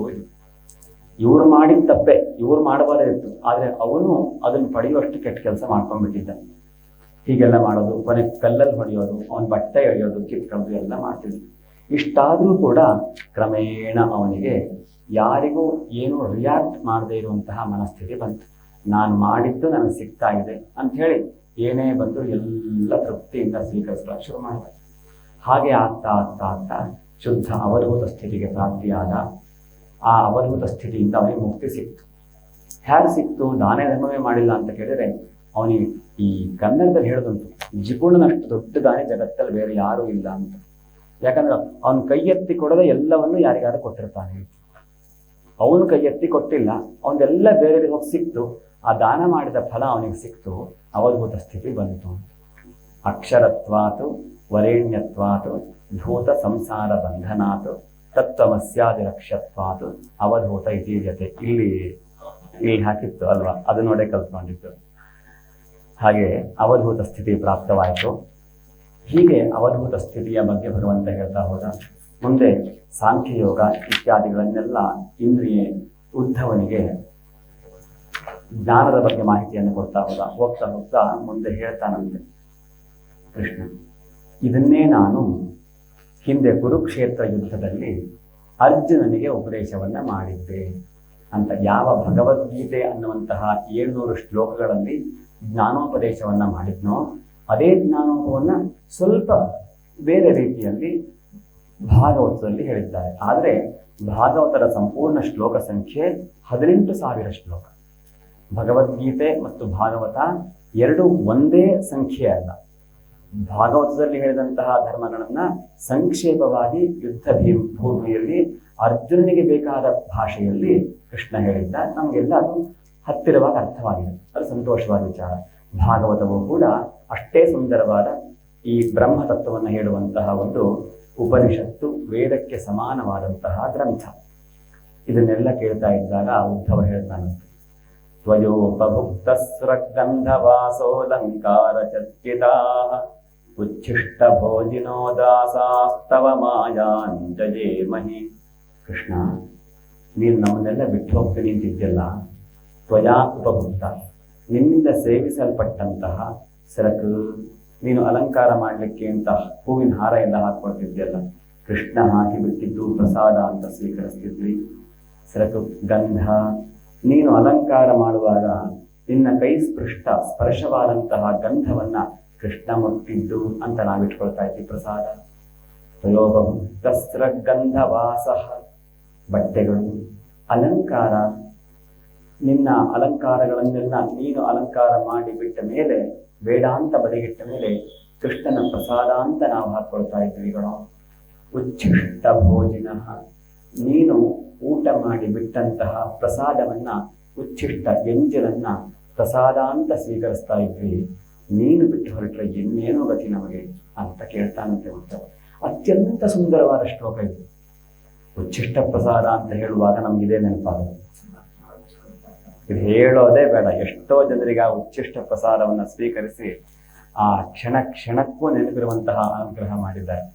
ಇವ್ರು ಮಾಡಿದ ತಪ್ಪೆ, ಇವ್ರು ಮಾಡಬಾರದಿತ್ತು, ಆದ್ರೆ ಅವನು ಅದನ್ನು ಪಡೆಯುವಷ್ಟು ಕೆಟ್ಟ ಕೆಲಸ ಮಾಡ್ಕೊಂಡ್ಬಿಟ್ಟಿದ್ದ. ಹೀಗೆಲ್ಲ ಮಾಡೋದು, ಕೊನೆ ಕಲ್ಲಲ್ಲಿ ಹೊಡೆಯೋದು, ಅವನ ಬಟ್ಟೆ ಎಳೆಯೋದು, ಕಿತ್ಕೊಳ್ಳೋದು ಎಲ್ಲ ಮಾಡ್ತಿದ್ದ. ಇಷ್ಟಾದ್ರೂ ಕೂಡ ಕ್ರಮೇಣ ಅವನಿಗೆ ಯಾರಿಗೂ ಏನು ರಿಯಾಕ್ಟ್ ಮಾಡದೇ ಇರುವಂತಹ ಮನಸ್ಥಿತಿ ಬಂತು. ನಾನು ಮಾಡಿದ್ದು ನನಗೆ ಸಿಗ್ತಾ ಇದೆ ಅಂತ ಹೇಳಿ ಏನೇ ಬಂದರೂ ಎಲ್ಲ ತೃಪ್ತಿಯಿಂದ ಸ್ವೀಕರಿಸಲು ಶುರು ಮಾಡಿದ. ಹಾಗೆ ಆಗ್ತಾ ಆಗ್ತಾ ಆಗ್ತಾ ಶುದ್ಧ ಅವಧೂತ ಸ್ಥಿತಿಗೆ ಪ್ರಾಪ್ತಿಯಾದ. ಆ ಅವಧೂತ ಸ್ಥಿತಿಯಿಂದ ಅವನಿಗೆ ಮುಕ್ತಿ ಸಿಕ್ತು. ಹೇಗೆ ಸಿಕ್ತು? ದಾನ ಧರ್ಮವೇ ಮಾಡಿಲ್ಲ ಅಂತ ಕೇಳಿದ್ರೆ ಅವನಿಗೆ ಈ ಕನ್ನಡದಲ್ಲಿ ಹೇಳೋದುಂಟು, ಜಿಪುಣನಷ್ಟು ದೊಡ್ಡ ದಾನಿ ಜಗತ್ತಲ್ಲಿ ಬೇರೆ ಯಾರೂ ಇಲ್ಲ ಅಂತ. ಯಾಕಂದ್ರೆ ಅವನು ಕೈ ಎತ್ತಿ ಕೊಡದೆ ಎಲ್ಲವನ್ನು ಯಾರಿಗಾದ್ರೂ ಕೊಟ್ಟಿರ್ತಾನೆ. ಅವನು ಕೈ ಎತ್ತಿ ಕೊಟ್ಟಿಲ್ಲ, ಅವನ್ನೆಲ್ಲ ಬೇರೆ ಹೋಗಿ ಸಿಕ್ತು. ಆ ದಾನ ಮಾಡಿದ ಫಲ ಅವನಿಗೆ ಸಿಕ್ತು, ಅವಧೂತ ಸ್ಥಿತಿ ಬಂತು. ಅಕ್ಷರತ್ವಾತು ವರೇಣ್ಯತ್ವಾತು ಧೂತ ಸಂಸಾರ ಬಂಧನಾತು ತತ್ವಮಸ್ಯಾದಿ ರಕ್ಷತ್ವಾತು ಅವಧೂತ ಇತೀರ್ಯತೆ. ಇಲ್ಲಿ ಹಾಕಿತ್ತು ಅಲ್ವಾ, ಅದು ನೋಡೇ ಕಲ್ತ್ಕೊಂಡಿತ್ತು. ಹಾಗೆ ಅವಧೂತ ಸ್ಥಿತಿ ಪ್ರಾಪ್ತವಾಯಿತು. ಹೀಗೆ ಅವಧೂತ ಸ್ಥಿತಿಯ ಬಗ್ಗೆ ಭಗವಂತ ಹೇಳ್ತಾ ಹೋದ. ಮುಂದೆ ಸಾಂಖ್ಯಯೋಗ ಇತ್ಯಾದಿಗಳನ್ನೆಲ್ಲ ಇಂದ್ರಿಯ ಉದ್ಧವನಿಗೆ ಜ್ಞಾನದ ಬಗ್ಗೆ ಮಾಹಿತಿಯನ್ನು ಕೊಡ್ತಾ ಹೋದ. ಹೋಗ್ತಾ ಹೋಗ್ತಾ ಮುಂದೆ ಹೇಳ್ತಾನಂತೆ ಕೃಷ್ಣ, ಇದನ್ನೇ ನಾನು ಹಿಂದೆ ಕುರುಕ್ಷೇತ್ರ ಯುದ್ಧದಲ್ಲಿ ಅರ್ಜುನನಿಗೆ ಉಪದೇಶವನ್ನ ಮಾಡಿದ್ದೆ ಅಂತ. ಯಾವ ಭಗವದ್ಗೀತೆ ಅನ್ನುವಂತಹ 700 ಶ್ಲೋಕಗಳಲ್ಲಿ ಜ್ಞಾನೋಪದೇಶವನ್ನ ಮಾಡಿದ್ನೋ ಅದೇ ಜ್ಞಾನೋಪವನ್ನ ಸ್ವಲ್ಪ ಬೇರೆ ರೀತಿಯಲ್ಲಿ ಭಾಗವತದಲ್ಲಿ ಹೇಳಿದ್ದಾರೆ. ಆದರೆ ಭಾಗವತರ ಸಂಪೂರ್ಣ ಶ್ಲೋಕ ಸಂಖ್ಯೆ 18,000 ಶ್ಲೋಕ. ಭಗವದ್ಗೀತೆ ಮತ್ತು ಭಾಗವತ ಎರಡು ಒಂದೇ ಸಂಖ್ಯೆ ಅಲ್ಲ. ಭಾಗವತದಲ್ಲಿ ಹೇಳಿದಂತಹ ಧರ್ಮಗಳನ್ನ ಸಂಕ್ಷೇಪವಾಗಿ ಯುದ್ಧ ಭೂಮಿಯಲ್ಲಿ ಅರ್ಜುನನಿಗೆ ಬೇಕಾದ ಭಾಷೆಯಲ್ಲಿ ಕೃಷ್ಣ ಹೇಳಿದ್ದ. ನಮಗೆಲ್ಲ ಅದು ಹತ್ತಿರವಾಗಿ ಅರ್ಥವಾಗಿದೆ, ಅದು ಸಂತೋಷವಾದ ವಿಚಾರ. ಭಾಗವತವೂ ಕೂಡ ಅಷ್ಟೇ ಸುಂದರವಾದ ಈ ಬ್ರಹ್ಮ ತತ್ವವನ್ನು ಹೇಳುವಂತಹ ಒಂದು ಉಪನಿಷತ್ತು, ವೇದಕ್ಕೆ ಸಮಾನವಾದಂತಹ ಗ್ರಂಥ. ಇದನ್ನೆಲ್ಲ ಕೇಳ್ತಾ ಇದ್ದಾಗ ಉದ್ಧವ ಹೇಳ್ತಾನಂತೆ, ತ್ವಯೋಪಭುಕ್ತ ಸ್ರಗಂಧವಾಸೋಲಂಕಾರ ಚರ್ಚಿತಾ ಉಚ್ಛಿಷ್ಟ ಭೋಜಿನೋ ದಾಸಾಸ್ತವ ಮಾಯಾಂಜಯೇ ಮಹಿ. ಕೃಷ್ಣ, ನೀನು ನಮ್ಮನ್ನೆಲ್ಲ ಬಿಟ್ಟು ಹೋಗ್ತೀನಿ ಅಂತಿದ್ದೆಲ್ಲ. ತ್ವಯಾ ಉಪಭುಕ್ತ, ನಿನ್ನಿಂದ ಸೇವಿಸಲ್ಪಟ್ಟಂತಹ ಸರಕು, ನೀನು ಅಲಂಕಾರ ಮಾಡಲಿಕ್ಕೆ ಅಂತ ಹೂವಿನ ಹಾರ ಎಲ್ಲ ಹಾಕೊಳ್ತಿದ್ದೆಲ್ಲ, ಕೃಷ್ಣ ಹಾಕಿ ಬಿಟ್ಟಿದ್ದು ಪ್ರಸಾದ ಅಂತ ಸ್ವೀಕರಿಸ್ತಿದ್ವಿ. ಸರಕು ಗಂಧ, ನೀನು ಅಲಂಕಾರ ಮಾಡುವಾಗ ನಿನ್ನ ಕೈ ಸ್ಪರ್ಶವಾದಂತಹ ಗಂಧವನ್ನ ಕೃಷ್ಣ ಮುಟ್ಟಿದ್ದು ಅಂತ ನಾವಿಟ್ಕೊಳ್ತಾ ಇದ್ವಿ ಪ್ರಸಾದ. ತ್ರಯೋಭುಕ್ತಸ್ತ್ರ ಗಂಧವಾಸ, ಬಟ್ಟೆಗಳು, ಅಲಂಕಾರ, ನಿನ್ನ ಅಲಂಕಾರಗಳನ್ನೆಲ್ಲ ನೀನು ಅಲಂಕಾರ ಮಾಡಿ ಬಿಟ್ಟ ಮೇಲೆ, ಬೇಡ ಅಂತ ಬದಿಗಿಟ್ಟ ಮೇಲೆ ಕೃಷ್ಣನ ಪ್ರಸಾದ ಅಂತ ನಾವು ಹಾಕೊಳ್ತಾ ಇದ್ವಿಗಳು. ಉಚ್ಛಿಷ್ಟ ಭೋಜಿನ, ನೀನು ಊಟ ಮಾಡಿ ಬಿಟ್ಟಂತಹ ಪ್ರಸಾದವನ್ನ, ಉಚ್ಛಿಷ್ಟ ಎಂಜಲನ್ನ ಪ್ರಸಾದ ಅಂತ ಸ್ವೀಕರಿಸ್ತಾ ಇದ್ವಿ. ನೀನು ಬಿಟ್ಟು ಹೊರಟ್ರೆ ಇನ್ನೇನೋ ಗತಿ ನಮಗೆ ಅಂತ ಕೇಳ್ತಾನಂತೆ ಉದ್ಧವ. ಅತ್ಯಂತ ಸುಂದರವಾದ ಶ್ಲೋಕ ಇದು. ಉಚ್ಛಿಷ್ಟ ಪ್ರಸಾದ ಅಂತ ಹೇಳುವಾಗ ನಮ್ಗಿದೇ ನೆನಪಾಗುತ್ತೆ. ಇದು ಹೇಳೋದೇ ಬೇಡ. ಎಷ್ಟೋ ಜನರಿಗೆ ಆ ಉಚ್ಛಿಷ್ಟ ಪ್ರಸಾದವನ್ನು ಸ್ವೀಕರಿಸಿ ಆ ಕ್ಷಣಕ್ಕೂ ನೆನಪಿರುವಂತಹ ಅನುಗ್ರಹ ಮಾಡಿದ್ದಾರೆ.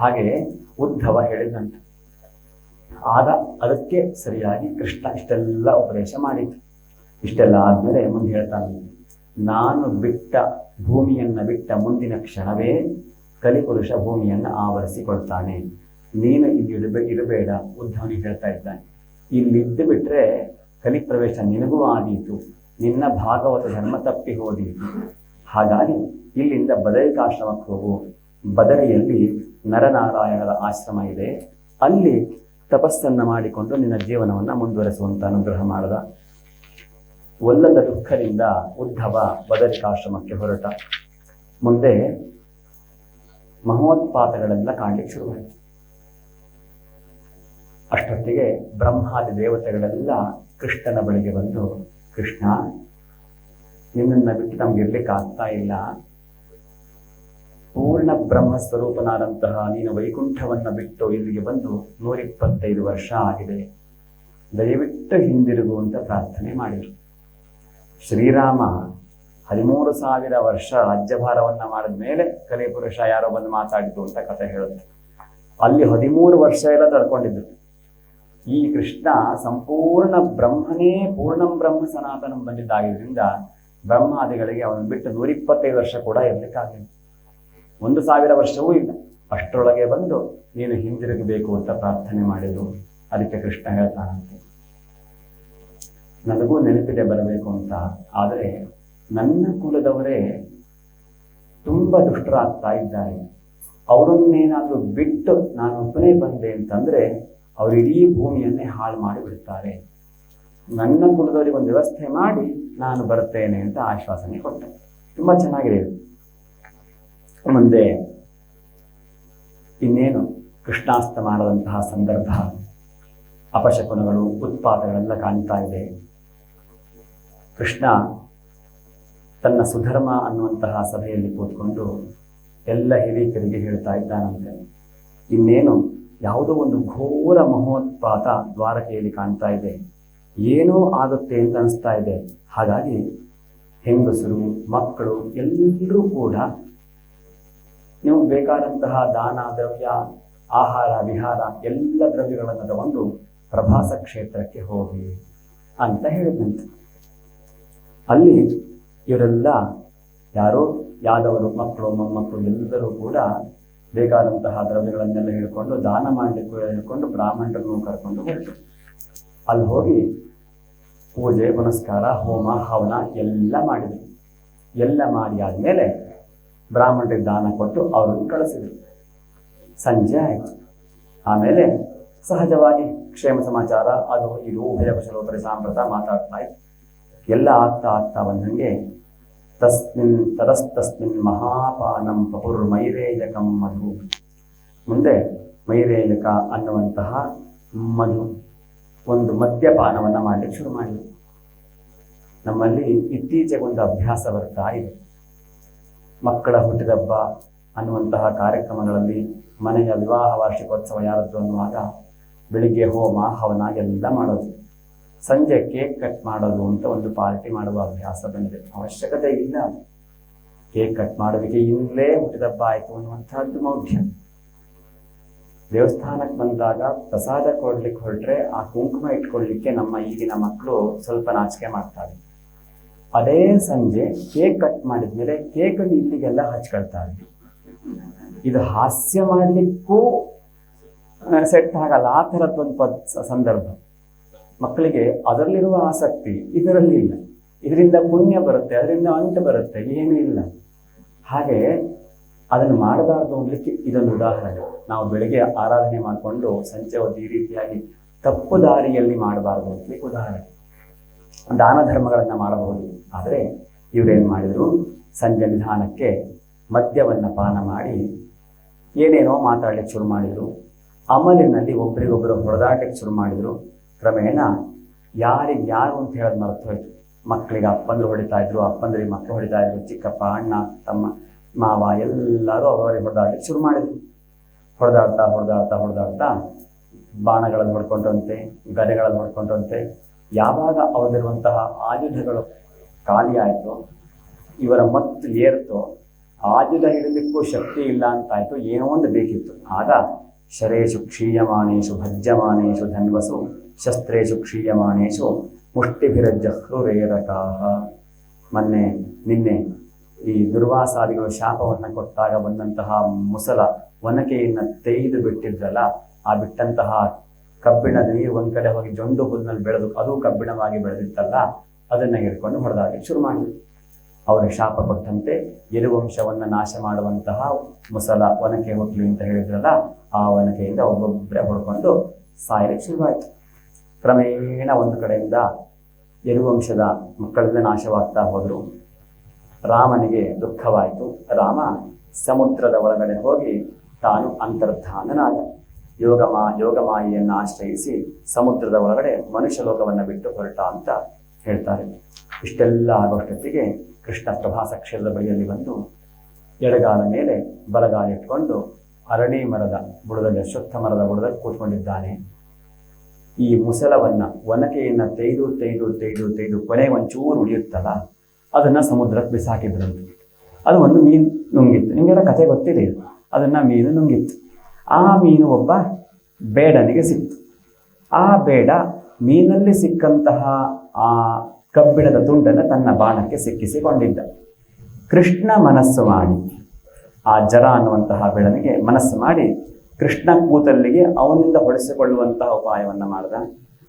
ಹಾಗೆ ಉದ್ಧವ ಹೇಳಿದಂತೆ. ಆಗ ಅದಕ್ಕೆ ಸರಿಯಾಗಿ ಕೃಷ್ಣ ಇಷ್ಟೆಲ್ಲ ಉಪದೇಶ ಮಾಡಿದ್ದು. ಇಷ್ಟೆಲ್ಲ ಆದ್ಮೇಲೆ ಮುಂದೆ ಹೇಳ್ತಾನೆ, ನಾನು ಬಿಟ್ಟ ಭೂಮಿಯನ್ನ ಬಿಟ್ಟ ಮುಂದಿನ ಕ್ಷಣವೇ ಕಲಿಪುರುಷ ಭೂಮಿಯನ್ನ ಆವರಿಸಿಕೊಳ್ತಾನೆ. ನೀನು ಇಲ್ಲಿ ಇರಬೇಡ ಉದ್ಧವನಿಗೆ ಹೇಳ್ತಾ ಇದ್ದಾನೆ. ಇಲ್ಲಿದ್ದು ಬಿಟ್ರೆ ಕಲಿಪ್ರವೇಶ ನಿನಗೂ ಆದೀತು, ನಿನ್ನ ಭಾಗವತ ಧರ್ಮ ತಪ್ಪಿ ಹೋದೀತು. ಹಾಗಾಗಿ ಇಲ್ಲಿಂದ ಬದರಿಕಾಶ್ರಮಕ್ಕೆ ಹೋಗು. ಬದರಿಯಲ್ಲಿ ನರನಾರಾಯಣರ ಆಶ್ರಮ ಇದೆ, ಅಲ್ಲಿ ತಪಸ್ಸನ್ನ ಮಾಡಿಕೊಂಡು ನಿನ್ನ ಜೀವನವನ್ನ ಮುಂದುವರೆಸುವಂತ ಅನುಗ್ರಹ ಮಾಡದ. ಒಲ್ಲದ ದುಃಖದಿಂದ ಉದ್ಧವ ಬದರಿಕಾಶ್ರಮಕ್ಕೆ ಹೊರಟ. ಮುಂದೆ ಮಹೋತ್ಪಾತಗಳೆಲ್ಲ ಕಾಣಲಿಕ್ಕೆ ಶುರುವಾಯಿತು. ಅಷ್ಟೊತ್ತಿಗೆ ಬ್ರಹ್ಮಾದಿ ದೇವತೆಗಳೆಲ್ಲ ಕೃಷ್ಣನ ಬಳಿಗೆ ಬಂದು, ಕೃಷ್ಣ, ನಿನ್ನನ್ನು ಬಿಟ್ಟು ನಮ್ಗೆ ಇರ್ಲಿಕ್ಕೆ ಆಗ್ತಾ ಇಲ್ಲ. ಪೂರ್ಣ ಬ್ರಹ್ಮ ಸ್ವರೂಪನಾದಂತಹ ನೀನು ವೈಕುಂಠವನ್ನ ಬಿಟ್ಟು ಇಲ್ಲಿಗೆ ಬಂದು 125 ವರ್ಷ ಆಗಿದೆ. ದಯವಿಟ್ಟು ಹಿಂದಿರುಗು ಅಂತ ಪ್ರಾರ್ಥನೆ ಮಾಡಿದರು. ಶ್ರೀರಾಮ 13,000 ವರ್ಷ ರಾಜ್ಯಭಾರವನ್ನ ಮಾಡಿದ ಮೇಲೆ ಕಲಿಪುರುಷ ಯಾರೋ ಬಂದು ಮಾತಾಡಿತು ಅಂತ ಕಥೆ ಹೇಳುತ್ತೆ. ಅಲ್ಲಿ 13 ವರ್ಷ ಎಲ್ಲ ತಡ್ಕೊಂಡಿದ್ರು. ಈ ಕೃಷ್ಣ ಸಂಪೂರ್ಣ ಬ್ರಹ್ಮನೇ, ಪೂರ್ಣಂ ಬ್ರಹ್ಮ ಸನಾತನಂ ಬಂದಿದ್ದಾಗಿದ್ದರಿಂದ ಬ್ರಹ್ಮಾದಿಗಳಿಗೆ ಅವನು ಬಿಟ್ಟು 125 ವರ್ಷ ಕೂಡ ಇರಲಿಕ್ಕಾಗಲಿಲ್ಲ. 1,000 ವರ್ಷವೂ ಇಲ್ಲ. ಅಷ್ಟರೊಳಗೆ ಬಂದು ನೀನು ಹಿಂದಿರುಗಬೇಕು ಅಂತ ಪ್ರಾರ್ಥನೆ ಮಾಡಿದ್ರು. ಅದಕ್ಕೆ ಕೃಷ್ಣ ಹೇಳ್ತಾನಂತೆ, ನನಗೂ ನೆನಪಿದೆ ಬರಬೇಕು ಅಂತ, ಆದರೆ ನನ್ನ ಕುಲದವರೇ ತುಂಬ ದುಷ್ಟರಾಗ್ತಾ ಇದ್ದಾರೆ. ಅವರನ್ನೇನಾದರೂ ಬಿಟ್ಟು ನಾನು ಒಬ್ಬನೇ ಬಂದೆ ಅಂತಂದ್ರೆ ಅವರು ಇಡೀ ಭೂಮಿಯನ್ನೇ ಹಾಳು ಮಾಡಿ ಬಿಡ್ತಾರೆ. ನನ್ನ ಕುಲದವರಿಗೆ ಒಂದು ವ್ಯವಸ್ಥೆ ಮಾಡಿ ನಾನು ಬರ್ತೇನೆ ಅಂತ ಆಶ್ವಾಸನೆ ಕೊಟ್ಟೆ. ತುಂಬ ಚೆನ್ನಾಗಿದೆ. ಮುಂದೆ ಇನ್ನೇನು ಕೃಷ್ಣಾಸ್ತ ಮಾಡದಂತಹ ಸಂದರ್ಭ, ಅಪಶಕುನಗಳು, ಉತ್ಪಾತಗಳೆಲ್ಲ ಕಾಣ್ತಾ ಇದೆ. ಕೃಷ್ಣ ತನ್ನ ಸುಧರ್ಮ ಅನ್ನುವಂತಹ ಸಭೆಯಲ್ಲಿ ಕೂತ್ಕೊಂಡು ಎಲ್ಲ ಹಿರೀಕರಿಗೆ ಹೇಳ್ತಾ ಇದ್ದಾನಂತೆ, ಇನ್ನೇನು ಯಾವುದೋ ಒಂದು ಘೋರ ಮಹೋತ್ಪಾತ ದ್ವಾರಕೆಯಲ್ಲಿ ಕಾಣ್ತಾ ಇದೆ, ಏನೋ ಆಗುತ್ತೆ ಅಂತ ಅನಿಸ್ತಾ ಇದೆ. ಹಾಗಾಗಿ ಹೆಂಗಸರು, ಮಕ್ಕಳು ಎಲ್ಲರೂ ಕೂಡ ನೀವು ಬೇಕಾದಂತಹ ದಾನ, ದ್ರವ್ಯ, ಆಹಾರ, ವಿಹಾರ ಎಲ್ಲ ದ್ರವ್ಯಗಳನ್ನು ತಗೊಂಡು ಪ್ರಭಾಸ ಕ್ಷೇತ್ರಕ್ಕೆ ಹೋಗಿ ಅಂತ ಹೇಳಿದಂತೆ. ಅಲ್ಲಿ ಇವರೆಲ್ಲ ಯಾರೋ ಯಾದವರು, ಮಕ್ಕಳು, ಮೊಮ್ಮಕ್ಕಳು ಎಲ್ಲರೂ ಕೂಡ ಬೇಕಾದಂತಹ ದ್ರವ್ಯಗಳನ್ನೆಲ್ಲ ಹಿಡ್ಕೊಂಡು ದಾನ ಮಾಡಲಿಕ್ಕೂ ಹಿಡ್ಕೊಂಡು ಬ್ರಾಹ್ಮಣರನ್ನು ಕರ್ಕೊಂಡು ಹೊರಟು ಅಲ್ಲಿ ಹೋಗಿ ಪೂಜೆ, ಪುನಸ್ಕಾರ, ಹೋಮ, ಹವನ ಎಲ್ಲ ಮಾಡಿದರು. ಎಲ್ಲ ಮಾಡಿ ಆದಮೇಲೆ ಬ್ರಾಹ್ಮಣರಿಗೆ ದಾನ ಕೊಟ್ಟು ಅವರನ್ನು ಕಳಿಸಿದರು. ಸಂಜೆ ಆಯಿತು. ಆಮೇಲೆ ಸಹಜವಾಗಿ ಕ್ಷೇಮ ಸಮಾಚಾರ, ಅದು ಇದು ಉಭಯ ಕುಶಲೋಪರಿ ಸಾಂಪ್ರತ ಮಾತಾಡ್ತಾ ಇತ್ತು. ಎಲ್ಲ ಆಗ್ತಾ ಬಂದಂಗೆ ತದಸ್ತಸ್ಮಿನ್ ಮಹಾಪಾನಂ ಪಪುರ್ಮೈರೇಯಕಂ ಮಧು. ಮುಂದೆ ಮೈರೇಯಕ ಅನ್ನುವಂತಹ ಮಧು ಒಂದು ಮದ್ಯಪಾನವನ್ನು ಮಾಡಲಿಕ್ಕೆ ಶುರು ಮಾಡಿದರು. ನಮ್ಮಲ್ಲಿ ಇತ್ತೀಚೆಗೆ ಒಂದು ಅಭ್ಯಾಸ ಬರ್ತಾ ಇದೆ. ಮಕ್ಕಳ ಹುಟ್ಟಿದಬ್ಬ ಅನ್ನುವಂತಹ ಕಾರ್ಯಕ್ರಮಗಳಲ್ಲಿ ಮನೆಯ ವಿವಾಹ ವಾರ್ಷಿಕೋತ್ಸವ ಯಾರದ್ದು ಅನ್ನುವಾಗ ಬೆಳಿಗ್ಗೆ ಹೋಮ, ಹವನ ಎಲ್ಲ ಮಾಡೋದು, ಸಂಜೆ ಕೇಕ್ ಕಟ್ ಮಾಡೋದು ಅಂತ ಒಂದು ಪಾರ್ಟಿ ಮಾಡುವ ಅಭ್ಯಾಸ ಬಂದಿದೆ. ಅವಶ್ಯಕತೆ ಇಲ್ಲ. ಕೇಕ್ ಕಟ್ ಮಾಡೋದಕ್ಕೆ ಇಲ್ಲೇ ಹುಟ್ಟಿದಬ್ಬ ಆಯಿತು ಅನ್ನುವಂಥದ್ದು ಮೌಢ್ಯ. ದೇವಸ್ಥಾನಕ್ಕೆ ಬಂದಾಗ ಪ್ರಸಾದ ಕೊಡ್ಲಿಕ್ಕೆ ಹೊರಟ್ರೆ ಆ ಕುಂಕುಮ ಇಟ್ಕೊಳ್ಳಿಕ್ಕೆ ನಮ್ಮ ಈಗಿನ ಮಕ್ಕಳು ಸ್ವಲ್ಪ ನಾಚಿಕೆ ಮಾಡ್ತಾರೆ. ಅದೇ ಸಂಜೆ ಕೇಕ್ ಕಟ್ ಮಾಡಿದ್ಮೇಲೆ ಕೇಕನ್ನು ಇಲ್ಲಿಗೆಲ್ಲ ಹಚ್ಕೊಳ್ತಾರೆ. ಇದು ಹಾಸ್ಯ ಮಾಡಲಿಕ್ಕೂ ಸೆಟ್ ಆಗಲ್ಲ. ಆ ಥರದ್ದೊಂದು ಸಂದರ್ಭ. ಮಕ್ಕಳಿಗೆ ಅದರಲ್ಲಿರುವ ಆಸಕ್ತಿ ಇದರಲ್ಲಿ ಇಲ್ಲ. ಇದರಿಂದ ಪುಣ್ಯ ಬರುತ್ತೆ, ಅದರಿಂದ ಅಂಟು ಬರುತ್ತೆ, ಏನೂ ಇಲ್ಲ. ಹಾಗೆ ಅದನ್ನು ಮಾಡಬಾರ್ದು ಅನ್ನಲಿಕ್ಕೆ ಇದೊಂದು ಉದಾಹರಣೆ. ನಾವು ಬೆಳಿಗ್ಗೆ ಆರಾಧನೆ ಮಾಡಿಕೊಂಡು ಸಂಜೆ ಹೊತ್ತು ಈ ರೀತಿಯಾಗಿ ತಪ್ಪು ದಾರಿಯಲ್ಲಿ ಮಾಡಬಾರ್ದು ಅಂತಲಿಕ್ಕೆ ಉದಾಹರಣೆ. ದಾನ ಧರ್ಮಗಳನ್ನು ಮಾಡಬಹುದು. ಆದರೆ ಇವರೇನು ಮಾಡಿದರು, ಸಂಜೆ ನಿಧಾನಕ್ಕೆ ಮದ್ಯವನ್ನು ಪಾನ ಮಾಡಿ ಏನೇನೋ ಮಾತಾಡ್ಲಿಕ್ಕೆ ಶುರು ಮಾಡಿದರು. ಅಮಲಿನಲ್ಲಿ ಒಬ್ಬರಿಗೊಬ್ಬರು ಹೊಡೆದಾಟಕ್ಕೆ ಶುರು ಮಾಡಿದರು. ಕ್ರಮೇಣ ಯಾರಿಗೆ ಯಾರು ಅಂತ ಹೇಳೋದು ಮರೆತು ಹೋಯ್ತು. ಮಕ್ಕಳಿಗೆ ಅಪ್ಪಂದ್ರು ಹೊಡಿತಾ ಇದ್ರು, ಅಪ್ಪಂದ್ರಿಗೆ ಮಕ್ಕಳು ಹೊಡಿತಾ ಇದ್ರು, ಚಿಕ್ಕಪ್ಪ, ಅಣ್ಣ, ತಮ್ಮ, ಮಾವ ಎಲ್ಲರೂ ಅವರಿಗೆ ಹೊಡೆದಾಡಲಿಕ್ಕೆ ಶುರು ಮಾಡಿದರು. ಹೊಡೆದಾಡ್ತಾ ಬಾಣಗಳನ್ನು ಹೊಡ್ಕೊಂಡ್ರಂತೆ, ಗದೆಗಳನ್ನು ಹೊಡ್ಕೊಂಡ್ರಂತೆ. ಯಾವಾಗ ಅವರಿರುವಂತಹ ಆಯುಧಗಳು ಖಾಲಿ ಆಯಿತು, ಇವರ ಮತ್ತು ಏರ್ತೋ, ಆಯುಧ ಹಿಡಲಿಕ್ಕೂ ಶಕ್ತಿ ಇಲ್ಲ ಅಂತಾಯಿತು, ಏನೋ ಒಂದು ಬೇಕಿತ್ತು. ಆಗ ಶರೇಶು ಕ್ಷೀಯಮಾನೇಶು ಭಜ್ಯಮಾನೇಶು ಧನ್ವಸು ಶಸ್ತ್ರೇಶು ಕ್ಷೀಯಮಾನೇಶು ಮುಷ್ಟಿಭಿರಜ್ಜಹ್ರುರೇರಕಾಹ. ನಿನ್ನೆ ಈ ದುರ್ವಾಸಾದಿಗಳು ಶಾಪವನ್ನು ಕೊಟ್ಟಾಗ ಬಂದಂತಹ ಮುಸಲ ಒನಕೆಯನ್ನು ತೆಗೆದು ಬಿಟ್ಟಿದ್ರಲ್ಲ, ಆ ಬಿಟ್ಟಂತಹ ಕಬ್ಬಿಣದ ನೀರು ಒಂದ್ ಕಡೆ ಹೋಗಿ ಜೊಂಡು ಹುಲ್ಲಿನಲ್ಲಿ ಬೆಳೆದು ಅದು ಕಬ್ಬಿಣವಾಗಿ ಬೆಳೆದಿತ್ತಲ್ಲ, ಅದನ್ನ ಹಿಡ್ಕೊಂಡು ಹೊಡೆದಾಡಲಿಕ್ಕೆ ಶುರು ಮಾಡಿದ್ರು. ಅವರಿಗೆ ಶಾಪ ಕೊಟ್ಟಂತೆ ಯದುವಂಶವನ್ನು ನಾಶ ಮಾಡುವಂತಹ ಮುಸಲ ಒನಕೆ ಹುಟ್ಲಿ ಅಂತ ಹೇಳಿದ್ರಲ್ಲ, ಆ ಒನಕೆಯಿಂದ ಒಬ್ಬೊಬ್ಬರೇ ಹೊಡ್ಕೊಂಡು ಸಾಯಲಿಕ್ಕೆ ಶುರುವಾಯಿತು. ಕ್ರಮೇಣ ಒಂದು ಕಡೆಯಿಂದ ಯದುವಂಶದ ಮಕ್ಕಳೆಲ್ಲ ನಾಶವಾಗ್ತಾ ಹೋದರು. ರಾಮನಿಗೆ ದುಃಖವಾಯಿತು. ರಾಮ ಸಮುದ್ರದ ಒಳಗಡೆ ಹೋಗಿ ತಾನು ಅಂತರ್ಧಾನನಾದ. ಯೋಗಮಾಯೆಯನ್ನು ಆಶ್ರಯಿಸಿ ಸಮುದ್ರದ ಒಳಗಡೆ ಮನುಷ್ಯ ಲೋಕವನ್ನು ಬಿಟ್ಟು ಹೊರಟ ಅಂತ ಹೇಳ್ತಾರೆ. ಇಷ್ಟೆಲ್ಲ ಆಗೋಷ್ಟೊತ್ತಿಗೆ ಕೃಷ್ಣ ಪ್ರಭಾಸ ಕ್ಷೇತ್ರದ ಬಳಿಯಲ್ಲಿ ಬಂದು ಎಡಗಾಲ ಮೇಲೆ ಬಲಗಾಲ ಇಟ್ಕೊಂಡು ಅರಣಿ ಮರದ ಬುಡದಲ್ಲಿ, ಅಶ್ವತ್ಥ ಮರದ ಬುಡದಲ್ಲಿ ಕೂತ್ಕೊಂಡಿದ್ದಾನೆ. ಈ ಮುಸಲವನ್ನ, ಒನಕೆಯನ್ನು ತೆಗೆದು ತೆಗೆದು ತೆಗೆದು ತೆಗೆದು ಕೊನೆ ಒಂಚೂರು ಉಳಿಯುತ್ತಲ್ಲ, ಅದನ್ನ ಸಮುದ್ರಕ್ಕೆ ಬಿಸಾಕಿದ್ರಂತೆ. ಅದು ಒಂದು ಮೀನು ನುಂಗಿತ್ತು. ನಿಮಗೆಲ್ಲ ಕಥೆ ಗೊತ್ತಿದೆ. ಅದನ್ನ ಮೀನು ನುಂಗಿತ್ತು. ಆ ಮೀನು ಒಬ್ಬ ಬೇಡನಿಗೆ ಸಿಕ್ತು. ಆ ಬೇಡ ಮೀನಲ್ಲಿ ಸಿಕ್ಕಂತಹ ಆ ಕಬ್ಬಿಣದ ತುಂಡನ್ನು ತನ್ನ ಬಾಣಕ್ಕೆ ಸಿಕ್ಕಿಸಿಕೊಂಡಿದ್ದ. ಕೃಷ್ಣ ಮನಸ್ಸು ಮಾಡಿ, ಆ ಜರ ಅನ್ನುವಂತಹ ಬೇಡನಿಗೆ ಮನಸ್ಸು ಮಾಡಿ ಕೃಷ್ಣ ಕೂತಲ್ಲಿಗೆ ಅವನಿಂದ ಹೊಡೆಸಿಕೊಳ್ಳುವಂತಹ ಉಪಾಯವನ್ನು ಮಾಡಿದ.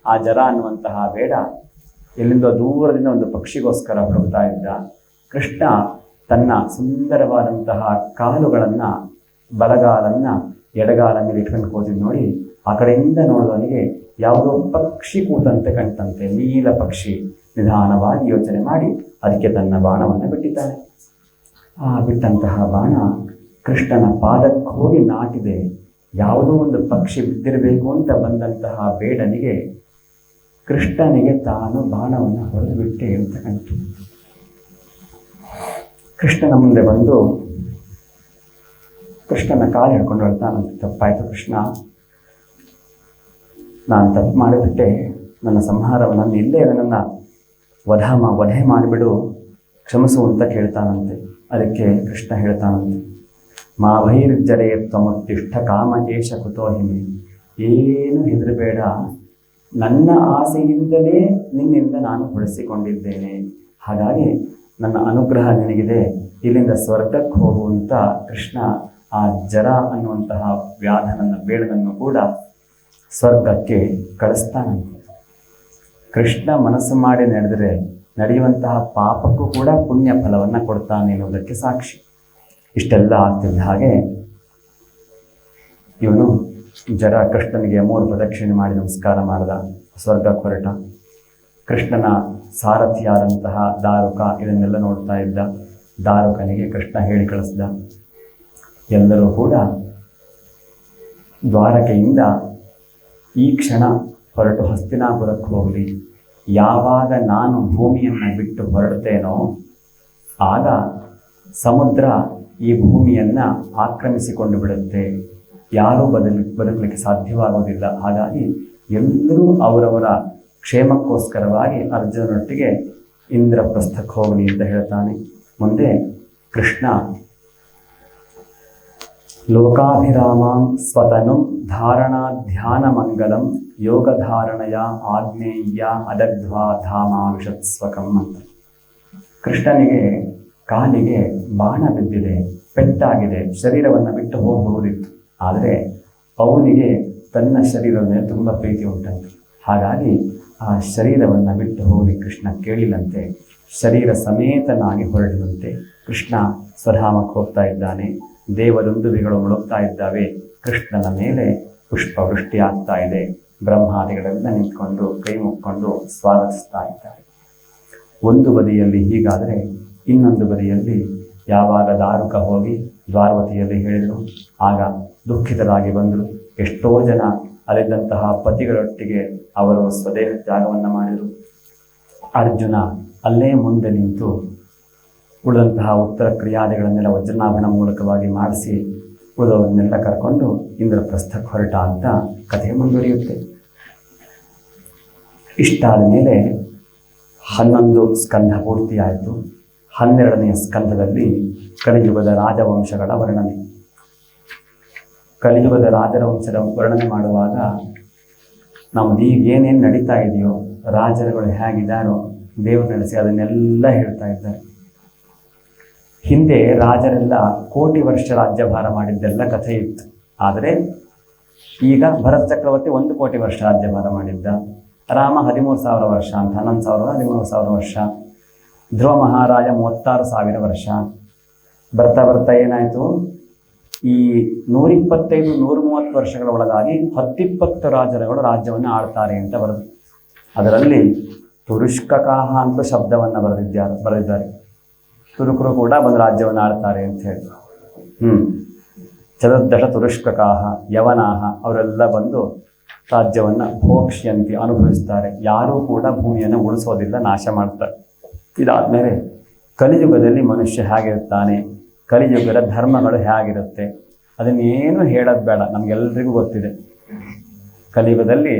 ಆ ಜರ ಅನ್ನುವಂತಹ ಬೇಡ ಎಲ್ಲಿಂದ ದೂರದಿಂದ ಒಂದು ಪಕ್ಷಿಗೋಸ್ಕರ ಹುಡುಕ್ತಾ ಇದ್ದ. ಕೃಷ್ಣ ತನ್ನ ಸುಂದರವಾದಂತಹ ಕಾಲುಗಳನ್ನು, ಬಲಗಾಲನ್ನ ಎಡಗಾಲ ಮೇಲೆ ಇಟ್ಕೊಂಡು ಕೂತಿದ್ದು ನೋಡಿ, ಆ ಕಡೆಯಿಂದ ನೋಡುವವನಿಗೆ ಯಾವುದೋ ಪಕ್ಷಿ ಕೂತಂತೆ ಕಂಡಂತೆ, ನೀಲ ಪಕ್ಷಿ. ನಿಧಾನವಾಗಿ ಯೋಚನೆ ಮಾಡಿ ಅದಕ್ಕೆ ತನ್ನ ಬಾಣವನ್ನು ಬಿಟ್ಟಿದ್ದಾನೆ. ಆ ಬಿಟ್ಟಂತಹ ಬಾಣ ಕೃಷ್ಣನ ಪಾದಕ್ಕೆ ಹೋಗಿ ನಾಟಿದೆ. ಯಾವುದೋ ಒಂದು ಪಕ್ಷಿ ಬಿದ್ದಿರಬೇಕು ಅಂತ ಬಂದಂತಹ ಬೇಡನಿಗೆ ಕೃಷ್ಣನಿಗೆ ತಾನು ಬಾಣವನ್ನು ಹೊಡೆದು ಬಿಟ್ಟೆ ಅಂತ ಕಂಡು ಕೃಷ್ಣನ ಮುಂದೆ ಬಂದು ಕೃಷ್ಣನ ಕಾಲು ಹಿಡ್ಕೊಂಡು ಹೇಳ್ತಾನಂತೆ, ತಪ್ಪಾಯಿತು ಕೃಷ್ಣ, ನಾನು ತಪ್ಪು ಮಾಡಿಬಿಟ್ಟೆ, ನನ್ನ ಸಂಹಾರವನ್ನು ಇಲ್ಲೇ ನನ್ನ ವಧೆ ಮಾಡಿಬಿಡು, ಕ್ಷಮಿಸು ಅಂತ ಕೇಳ್ತಾನಂತೆ. ಅದಕ್ಕೆ ಕೃಷ್ಣ ಹೇಳ್ತಾನಂತೆ, ಮಾ ಭೈರ್ಜರೇ ತ್ವಮುತ್ತಿಷ್ಠ ಕಾಮಜೇಶ ಕುತೋಹಿಮೆ. ಏನು ಹೆದರಬೇಡ, ನನ್ನ ಆಸೆಯಿಂದಲೇ ನಿನ್ನಿಂದ ನಾನು ಹೊಡೆಸಿಕೊಂಡಿದ್ದೇನೆ, ಹಾಗಾಗಿ ನನ್ನ ಅನುಗ್ರಹ ನಿನಗಿದೆ, ಇಲ್ಲಿಂದ ಸ್ವರ್ಗಕ್ಕೆ ಹೋಗುವಂತ ಕೃಷ್ಣ ಆ ಜರ ಅನ್ನುವಂತಹ ವ್ಯಾಧನನ್ನು, ಬೇಡನನ್ನು ಕೂಡ ಸ್ವರ್ಗಕ್ಕೆ ಕಳಿಸ್ತಾನಂತೆ. ಕೃಷ್ಣ ಮನಸ್ಸು ಮಾಡಿ ನಡೆಯುವಂತಹ ಪಾಪಕ್ಕೂ ಕೂಡ ಪುಣ್ಯ ಫಲವನ್ನು ಕೊಡ್ತಾನೆ ಎನ್ನುವುದಕ್ಕೆ ಸಾಕ್ಷಿ. ಇಷ್ಟೆಲ್ಲ ಆಗ್ತಿದ್ದ ಹಾಗೆ ಇವನು ಜರ ಕೃಷ್ಣನಿಗೆ 3 ಪ್ರದಕ್ಷಿಣೆ ಮಾಡಿ ನಮಸ್ಕಾರ ಮಾಡಿದ, ಸ್ವರ್ಗಕ್ಕೆ ಹೊರಟ. ಕೃಷ್ಣನ ಸಾರಥಿಯಾದಂತಹ ದಾರುಕ ಇದನ್ನೆಲ್ಲ ನೋಡ್ತಾ ಇದ್ದ. ದಾರುಕನಿಗೆ ಕೃಷ್ಣ ಹೇಳಿ ಕಳಿಸ್ದ, ಎಲ್ಲರೂ ಕೂಡ ದ್ವಾರಕೆಯಿಂದ ಈ ಕ್ಷಣ ಹೊರಟು ಹಸ್ತಿನಾಪುರಕ್ಕೆ ಹೋಗಲಿ. ಯಾವಾಗ ನಾನು ಭೂಮಿಯನ್ನು ಬಿಟ್ಟು ಹೊರಡ್ತೇನೋ ಆಗ ಸಮುದ್ರ ಈ ಭೂಮಿಯನ್ನು ಆಕ್ರಮಿಸಿಕೊಂಡು ಬಿಡುತ್ತೆ, ಯಾರೂ ಬದುಕಲಿಕ್ಕೆ ಸಾಧ್ಯವಾಗೋದಿಲ್ಲ. ಹಾಗಾಗಿ ಎಲ್ಲರೂ ಅವರವರ ಕ್ಷೇಮಕ್ಕೋಸ್ಕರವಾಗಿ ಅರ್ಜುನನೊಟ್ಟಿಗೆ ಇಂದ್ರಪ್ರಸ್ಥಕ್ಕೆ ಹೋಗಲಿ ಅಂತ ಹೇಳ್ತಾನೆ. ಮುಂದೆ ಕೃಷ್ಣ ಲೋಕಾಭಿರಾಮಾಂ ಸ್ವತನು ಧಾರಣಾ ಧ್ಯಾನ ಮಂಗಲಂ ಯೋಗಧಾರಣಯ ಆಗ್ನೇಯ ಅದಗ್ಧ್ವಾ ಧಾಮ ವಿಷತ್ಸ್ವಕಂ ಅಂತ. ಕೃಷ್ಣನಿಗೆ ಕಾಲಿಗೆ ಬಾಣ ಬಿದ್ದಿದೆ, ಪೆಟ್ಟಾಗಿದೆ, ಶರೀರವನ್ನು ಬಿಟ್ಟು ಹೋಗಬಹುದಿತ್ತು. ಆದರೆ ಅವನಿಗೆ ತನ್ನ ಶರೀರದ ಮೇಲೆ ತುಂಬ ಪ್ರೀತಿ ಉಂಟಂತೆ. ಹಾಗಾಗಿ ಆ ಶರೀರವನ್ನು ಬಿಟ್ಟು ಹೋಗಿ ಕೃಷ್ಣ ಕೇಳಿಲ್ಲಂತೆ. ಶರೀರ ಸಮೇತನಾಗಿ ಹೊರಡುವಂತೆ ಕೃಷ್ಣ ಸ್ವಧಾಮಕ್ಕೆ ಹೋಗ್ತಾ ಇದ್ದಾನೆ. ದೇವದುಂದುಭಿಗಳು ಮುಳುಗ್ತಾ ಇದ್ದಾವೆ. ಕೃಷ್ಣನ ಮೇಲೆ ಪುಷ್ಪವೃಷ್ಟಿ ಆಗ್ತಾ ಇದೆ. ಬ್ರಹ್ಮಾದಿಗಳೆಲ್ಲ ನಿಂತ್ಕೊಂಡು ಕೈ ಮುಕ್ಕೊಂಡು ಸ್ವಾಗತಿಸ್ತಾ ಇದ್ದಾರೆ. ಒಂದು ಬದಿಯಲ್ಲಿ ಹೀಗಾದರೆ ಇನ್ನೊಂದು ಬದಿಯಲ್ಲಿ ಯಾವಾಗ ದಾರುಕ ಹೋಗಿ ದ್ವಾರವತಿಯಲ್ಲಿ ಹೇಳಿದರು, ಆಗ ದುಃಖಿತರಾಗಿ ಬಂದರು. ಎಷ್ಟೋ ಜನ ಅಲ್ಲಿದ್ದಂತಹ ಪತಿಗಳೊಟ್ಟಿಗೆ ಅವರು ಸ್ವದೇಹ ತ್ಯಾಗವನ್ನು ಮಾಡಿದರು. ಅರ್ಜುನ ಅಲ್ಲೇ ಮುಂದೆ ನಿಂತು ಉಳಿದಂತಹ ಉತ್ತರ ಕ್ರಿಯಾದಿಗಳನ್ನೆಲ್ಲ ವಜ್ರನಾಭನ ಮೂಲಕವಾಗಿ ಮಾಡಿಸಿ ಉಳಿದವನ್ನೆಲ್ಲ ಕರ್ಕೊಂಡು ಇಂದ್ರಪ್ರಸ್ಥಕ್ಕೆ ಹೊರಟ ಅಂತ ಕಥೆ ಮುಂದುವರಿಯುತ್ತೆ. ಇಷ್ಟಾದ ಮೇಲೆ 11 ಸ್ಕಂಧ ಪೂರ್ತಿಯಾಯಿತು. 12ನೆಯ ಸ್ಕಂಧದಲ್ಲಿ ಕಲಿಯುಗದ ರಾಜವಂಶಗಳ ವರ್ಣನೆ. ಕಲಿಯುಗದ ರಾಜವಂಶದ ವರ್ಣನೆ ಮಾಡುವಾಗ ನಮ್ದು ಈಗ ಏನೇನು ನಡೀತಾ ಇದೆಯೋ, ರಾಜರುಗಳು ಹೇಗಿದ್ದಾರೋ ದೇವರು ನಡೆಸಿ ಅದನ್ನೆಲ್ಲ ಹೇಳ್ತಾ ಇದ್ದಾರೆ. ಹಿಂದೆ ರಾಜರೆಲ್ಲ ಕೋಟಿ ವರ್ಷ ರಾಜ್ಯಭಾರ ಮಾಡಿದ್ದೆಲ್ಲ ಕಥೆ ಇತ್ತು. ಆದರೆ ಈಗ ಭರತ ಚಕ್ರವರ್ತಿ 1 ಕೋಟಿ ವರ್ಷ ರಾಜ್ಯಭಾರ ಮಾಡಿದ್ದ. ರಾಮ 13,000 ವರ್ಷ ಅಂತ, 11,000 13,000 ವರ್ಷ. ಧ್ರುವ ಮಹಾರಾಜ 36,000 ವರ್ಷ. ಬರ್ತಾ ಬರ್ತಾ ಏನಾಯಿತು, ಈ 125-130 ವರ್ಷಗಳ ಒಳಗಾಗಿ 10-20 ರಾಜರುಗಳು ರಾಜ್ಯವನ್ನು ಆಳ್ತಾರೆ ಅಂತ ಬರೆದು, ಅದರಲ್ಲಿ ತುರುಷ್ಕಕಾಹ ಅಂತ ಶಬ್ದವನ್ನು ಬರೆದಿದ್ದಾರೆ. ತುರುಕರು ಕೂಡ ಬಂದು ರಾಜ್ಯವನ್ನು ಆಳ್ತಾರೆ ಅಂತ ಹೇಳಿ. ಚತುರ್ದಶ ತುರುಷ್ಕಕಾಹ ಯವನಾಹ ಅವರೆಲ್ಲ ಬಂದು ರಾಜ್ಯವನ್ನು ಭೋಕ್ಷ್ಯಂತಿ ಅನುಭವಿಸ್ತಾರೆ. ಯಾರೂ ಕೂಡ ಭೂಮಿಯನ್ನು ಉಳಿಸೋದಿಲ್ಲ, ನಾಶ ಮಾಡ್ತಾರೆ. ಇದಾದಮೇಲೆ ಕಲಿಯುಗದಲ್ಲಿ ಮನುಷ್ಯ ಹೇಗಿರ್ತಾನೆ, ಕಲಿಯುಗದ ಧರ್ಮಗಳು ಹೇಗಿರುತ್ತೆ ಅದನ್ನೇನು ಹೇಳೋದು ಬೇಡ, ನಮಗೆಲ್ಲರಿಗೂ ಗೊತ್ತಿದೆ. ಕಲಿಯುಗದಲ್ಲಿ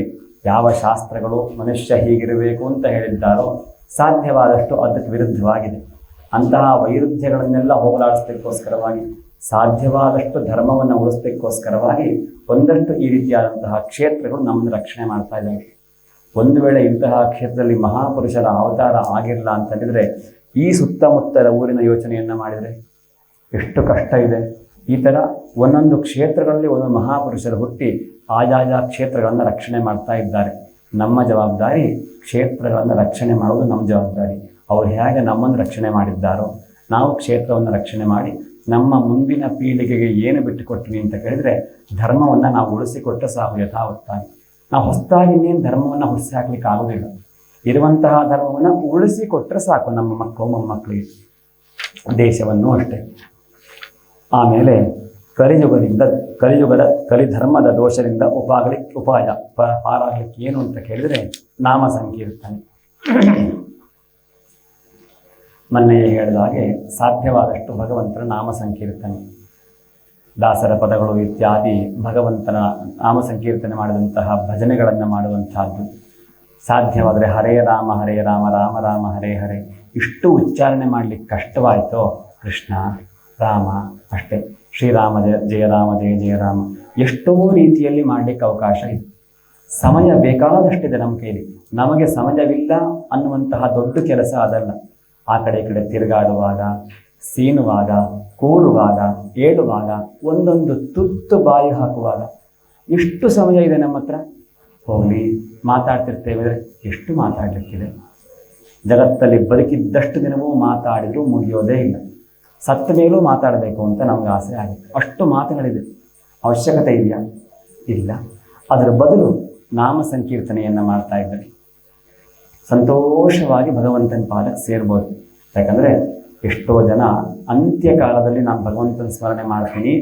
ಯಾವ ಶಾಸ್ತ್ರಗಳು ಮನುಷ್ಯ ಹೀಗಿರಬೇಕು ಅಂತ ಹೇಳಿದ್ದಾರೋ ಸಾಧ್ಯವಾದಷ್ಟು ಅದಕ್ಕೆ ವಿರುದ್ಧವಾಗಿದೆ. ಅಂತಹ ವೈರುಧ್ಯಗಳನ್ನೆಲ್ಲ ಹೋಗಲಾಡಿಸಲಿಕ್ಕೋಸ್ಕರವಾಗಿ, ಸಾಧ್ಯವಾದಷ್ಟು ಧರ್ಮವನ್ನು ಉಳಿಸಲಿಕ್ಕೋಸ್ಕರವಾಗಿ ಒಂದಷ್ಟು ಈ ರೀತಿಯಾದಂತಹ ಕ್ಷೇತ್ರಗಳು ನಮ್ಮನ್ನು ರಕ್ಷಣೆ ಮಾಡ್ತಾ ಇದ್ದಾವೆ. ಒಂದು ವೇಳೆ ಇಂತಹ ಕ್ಷೇತ್ರದಲ್ಲಿ ಮಹಾಪುರುಷರ ಅವತಾರ ಆಗಿರಲ್ಲ ಅಂತಂದಿದ್ರೆ ಈ ಸುತ್ತಮುತ್ತಲ ಊರಿನ ಯೋಚನೆಯನ್ನು ಮಾಡಿದರೆ ಎಷ್ಟು ಕಷ್ಟ ಇದೆ. ಈ ಥರ ಒಂದೊಂದು ಕ್ಷೇತ್ರಗಳಲ್ಲಿ ಒಂದೊಂದು ಮಹಾಪುರುಷರು ಹುಟ್ಟಿ ಆಯಾಯ ಕ್ಷೇತ್ರಗಳನ್ನು ರಕ್ಷಣೆ ಮಾಡ್ತಾ ಇದ್ದಾರೆ. ನಮ್ಮ ಜವಾಬ್ದಾರಿ ಕ್ಷೇತ್ರಗಳನ್ನು ರಕ್ಷಣೆ ಮಾಡೋದು ನಮ್ಮ ಜವಾಬ್ದಾರಿ. ಅವರು ಹೇಗೆ ನಮ್ಮನ್ನು ರಕ್ಷಣೆ ಮಾಡಿದ್ದಾರೋ ನಾವು ಕ್ಷೇತ್ರವನ್ನು ರಕ್ಷಣೆ ಮಾಡಿ ನಮ್ಮ ಮುಂದಿನ ಪೀಳಿಗೆಗೆ ಏನು ಬಿಟ್ಟು ಕೊಡ್ತೀವಿ ಅಂತ ಕೇಳಿದರೆ ಧರ್ಮವನ್ನು ನಾವು ಉಳಿಸಿಕೊಟ್ಟರೆ ಸಾಕು ಯಥಾವತ್ತಾಗಿ. ನಾವು ಹೊಸದಾಗಿ ಇನ್ನೇನು ಧರ್ಮವನ್ನು ಹೊಸ ಹಾಕ್ಲಿಕ್ಕೆ ಆಗೋದಿಲ್ಲ. ಇರುವಂತಹ ಧರ್ಮವನ್ನು ಉಳಿಸಿಕೊಟ್ರೆ ಸಾಕು ನಮ್ಮ ಮಕ್ಕಳು ಮೊಮ್ಮಕ್ಕಳಿಗೆ, ದೇಶವನ್ನು ಅಷ್ಟೇ. ಆಮೇಲೆ ಕಲಿಯುಗದ ಕಲಿಧರ್ಮದ ದೋಷದಿಂದ ಉಪಾಯ ಪಾರಾಗಲಿಕ್ಕೆ ಏನು ಅಂತ ಕೇಳಿದರೆ ನಾಮ ಸಂಕೀರ್ತನೆ. ಮೊನ್ನೆ ಹೇಳಿದ ಹಾಗೆ ಸಾಧ್ಯವಾದಷ್ಟು ಭಗವಂತನ ನಾಮ ಸಂಕೀರ್ತನೆ, ದಾಸರ ಪದಗಳು ಇತ್ಯಾದಿ ಭಗವಂತನ ನಾಮ ಸಂಕೀರ್ತನೆ ಮಾಡಿದಂತಹ ಭಜನೆಗಳನ್ನು ಮಾಡುವಂತಹದ್ದು. ಸಾಧ್ಯವಾದರೆ ಹರೇ ರಾಮ ರಾಮ ರಾಮ ಹರೇ ಹರೇ ಇಷ್ಟು ಉಚ್ಚಾರಣೆ ಮಾಡಲಿಕ್ಕೆ ಕಷ್ಟವಾಯಿತೋ ಕೃಷ್ಣ ರಾಮ ಅಷ್ಟೇ, ಶ್ರೀರಾಮ ಜಯ ರಾಮ ಜಯ ಜಯ ರಾಮ ಎಷ್ಟೋ ರೀತಿಯಲ್ಲಿ ಮಾಡಲಿಕ್ಕೆ ಅವಕಾಶ ಇದೆ. ಸಮಯ ಬೇಕಾದಷ್ಟಿದೆ ನಮ್ಮ ಕೈಲಿ. ನಮಗೆ ಸಮಯವಿಲ್ಲ ಅನ್ನುವಂತಹ ದೊಡ್ಡ ಕೆಲಸ ಅದಲ್ಲ. ಆ ಕಡೆ ಈ ಕಡೆ ತಿರುಗಾಡುವಾಗ, ಸೀನುವಾಗ, ಕೂರುವಾಗ, ಏಳುವಾಗ, ಒಂದೊಂದು ತುತ್ತು ಬಾಯಿ ಹಾಕುವಾಗ ಎಷ್ಟು ಸಮಯ ಇದೆ ನಮ್ಮ ಹತ್ರ. ಹೋಗಲಿ, ಮಾತಾಡ್ತಿರ್ತೇವೆ ಅಂದರೆ ಎಷ್ಟು ಮಾತಾಡಲಿಕ್ಕಿದೆ. ಜಗತ್ತಲ್ಲಿ ಬದುಕಿದ್ದಷ್ಟು ದಿನವೂ ಮಾತಾಡಿದರೂ ಮುಗಿಯೋದೇ ಇಲ್ಲ. ಸತ್ತ ಮೇಲೂ ಮಾತಾಡಬೇಕು ಅಂತ ನಮ್ಗೆ ಆಸೆ ಆಗುತ್ತೆ. ಅಷ್ಟು ಮಾತುಗಳಿದೆ. ಅವಶ್ಯಕತೆ ಇದೆಯಾ? ಇಲ್ಲ. ಅದರ ಬದಲು ನಾಮ ಸಂಕೀರ್ತನೆಯನ್ನು ಮಾಡ್ತಾ ಇದ್ದಾರೆ. ಸಂತೋಷವಾಗಿ ಭಗವಂತನ ಪಾದಕ್ಕೆ ಸೇರ್ಬೋದು. ಯಾಕಂದರೆ ಎಷ್ಟೋ ಜನ ಅಂತ್ಯಕಾಲದಲ್ಲಿ ನಾನು ಭಗವಂತನ ಸ್ಮರಣೆ ಮಾಡ್ತೀನಿ,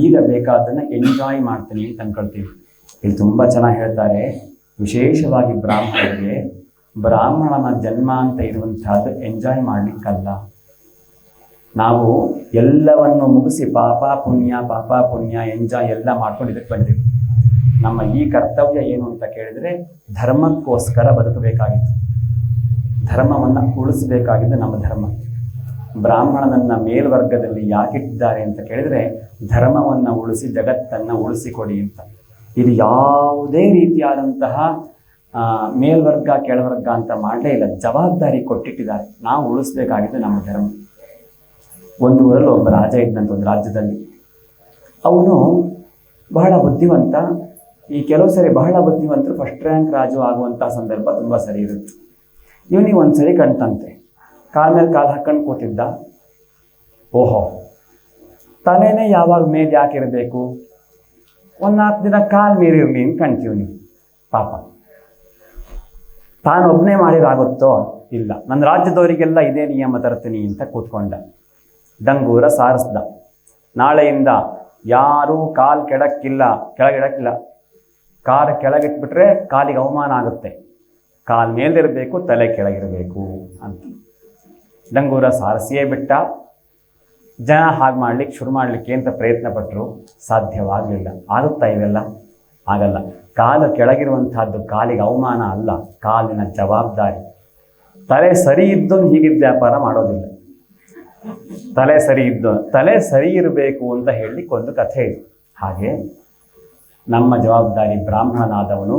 ಈಗ ಬೇಕಾದನ್ನು ಎಂಜಾಯ್ ಮಾಡ್ತೀನಿ ಅಂತ ಅಂದ್ಕೊಳ್ತೀವಿ. ಇಲ್ಲಿ ತುಂಬ ಚೆನ್ನಾಗಿ ಹೇಳ್ತಾರೆ, ವಿಶೇಷವಾಗಿ ಬ್ರಾಹ್ಮಣರಿಗೆ ಬ್ರಾಹ್ಮಣನ ಜನ್ಮ ಅಂತ ಇರುವಂತಹದ್ದು ಎಂಜಾಯ್ ಮಾಡಲಿಕ್ಕಲ್ಲ. ನಾವು ಎಲ್ಲವನ್ನು ಮುಗಿಸಿ ಪಾಪ ಪುಣ್ಯ ಎಂಜಾಯ್ ಎಲ್ಲ ಮಾಡ್ಕೊಂಡು ಇದಕ್ಕೆ ಬಂದಿದ್ದೀವಿ. ನಮ್ಮ ಈ ಕರ್ತವ್ಯ ಏನು ಅಂತ ಕೇಳಿದರೆ ಧರ್ಮಕ್ಕೋಸ್ಕರ ಬದುಕಬೇಕಾಗಿತ್ತು, ಧರ್ಮವನ್ನು ಉಳಿಸಬೇಕಾಗಿದ್ದು ನಮ್ಮ ಧರ್ಮ. ಬ್ರಾಹ್ಮಣನನ್ನು ಮೇಲ್ವರ್ಗದಲ್ಲಿ ಯಾಕಿಟ್ಟಿದ್ದಾರೆ ಅಂತ ಕೇಳಿದರೆ ಧರ್ಮವನ್ನು ಉಳಿಸಿ ಜಗತ್ತನ್ನು ಉಳಿಸಿಕೊಡಿ ಅಂತ. ಇದು ಯಾವುದೇ ರೀತಿಯಾದಂತಹ ಮೇಲ್ವರ್ಗ ಕೆಳವರ್ಗ ಅಂತ ಮಾಡಲೇ ಇಲ್ಲ, ಜವಾಬ್ದಾರಿ ಕೊಟ್ಟಿಟ್ಟಿದ್ದಾರೆ. ನಾವು ಉಳಿಸ್ಬೇಕಾಗಿದ್ದು ನಮ್ಮ ಧರ್ಮ. ಒಂದು ಊರಲ್ಲಿ ಒಬ್ಬ ರಾಜ ಇದ್ದಂಥ ಒಂದು ರಾಜ್ಯದಲ್ಲಿ. ಅವನು ಬಹಳ ಬುದ್ಧಿವಂತ. ಈ ಕೆಲವು ಸರಿ ಬಹಳ ಬುದ್ಧಿವಂತರು ಫಸ್ಟ್ ರ್ಯಾಂಕ್ ರಾಜು ಆಗುವಂಥ ಸಂದರ್ಭ ತುಂಬ ಸರಿ ಇರುತ್ತೆ. ಇವನಿಗೆ ಒಂದು ಸರಿ ಕಣ್ತಂತೆ, ಕಾಲ ಮೇಲೆ ಕಾಲು ಹಾಕೊಂಡು ಕೂತಿದ್ದ. ಓಹೋ, ತಲೆನೇ ಯಾವಾಗ ಮೇಲೆ ಯಾಕಿರಬೇಕು, ಒಂದು 4 ದಿನ ಕಾಲು ಮೀರಿರಲಿ ಅಂತ ಕಾಣ್ತೀವಿ ನೀವು. ಪಾಪ ತಾನೊಬ್ಬನೇ ಮಾಡಿರಾಗುತ್ತೋ? ಇಲ್ಲ, ನನ್ನ ರಾಜ್ಯದವರಿಗೆಲ್ಲ ಇದೇ ನಿಯಮ ತರ್ತೀನಿ ಅಂತ ಕೂತ್ಕೊಂಡ. ಡಂಗೂರ ಸಾರಿಸ್ದ, ನಾಳೆಯಿಂದ ಯಾರೂ ಕಾಲು ಕೆಳಗಿಡಕ್ಕಿಲ್ಲ. ಕಾಲು ಕೆಳಗಿಟ್ಬಿಟ್ರೆ ಕಾಲಿಗೆ ಅವಮಾನ ಆಗುತ್ತೆ, ಕಾಲು ಮೇಲಿರಬೇಕು, ತಲೆ ಕೆಳಗಿರಬೇಕು ಅಂತ ಡಂಗೂರ ಸಾರಿಸಿಯೇ ಬಿಟ್ಟ. ಜನ ಹಾಗೆ ಮಾಡ್ಲಿಕ್ಕೆ ಶುರು ಮಾಡಲಿಕ್ಕೆ ಅಂತ ಪ್ರಯತ್ನ ಪಟ್ಟರು, ಸಾಧ್ಯವಾಗಲಿಲ್ಲ. ಆಗುತ್ತಾ ಇವೆಲ್ಲ? ಆಗಲ್ಲ. ಕಾಲು ಕೆಳಗಿರುವಂತಹದ್ದು ಕಾಲಿಗೆ ಅವಮಾನ ಅಲ್ಲ, ಕಾಲಿನ ಜವಾಬ್ದಾರಿ. ತಲೆ ಸರಿ ಇದ್ದವನು ಹೀಗಿದ್ದ ವ್ಯಾಪಾರ ಮಾಡೋದಿಲ್ಲ. ತಲೆ ಸರಿ ಇರಬೇಕು ಅಂತ ಹೇಳಲಿಕ್ಕೆ ಒಂದು ಕಥೆ ಇದೆ. ಹಾಗೆ ನಮ್ಮ ಜವಾಬ್ದಾರಿ ಬ್ರಾಹ್ಮಣನಾದವನು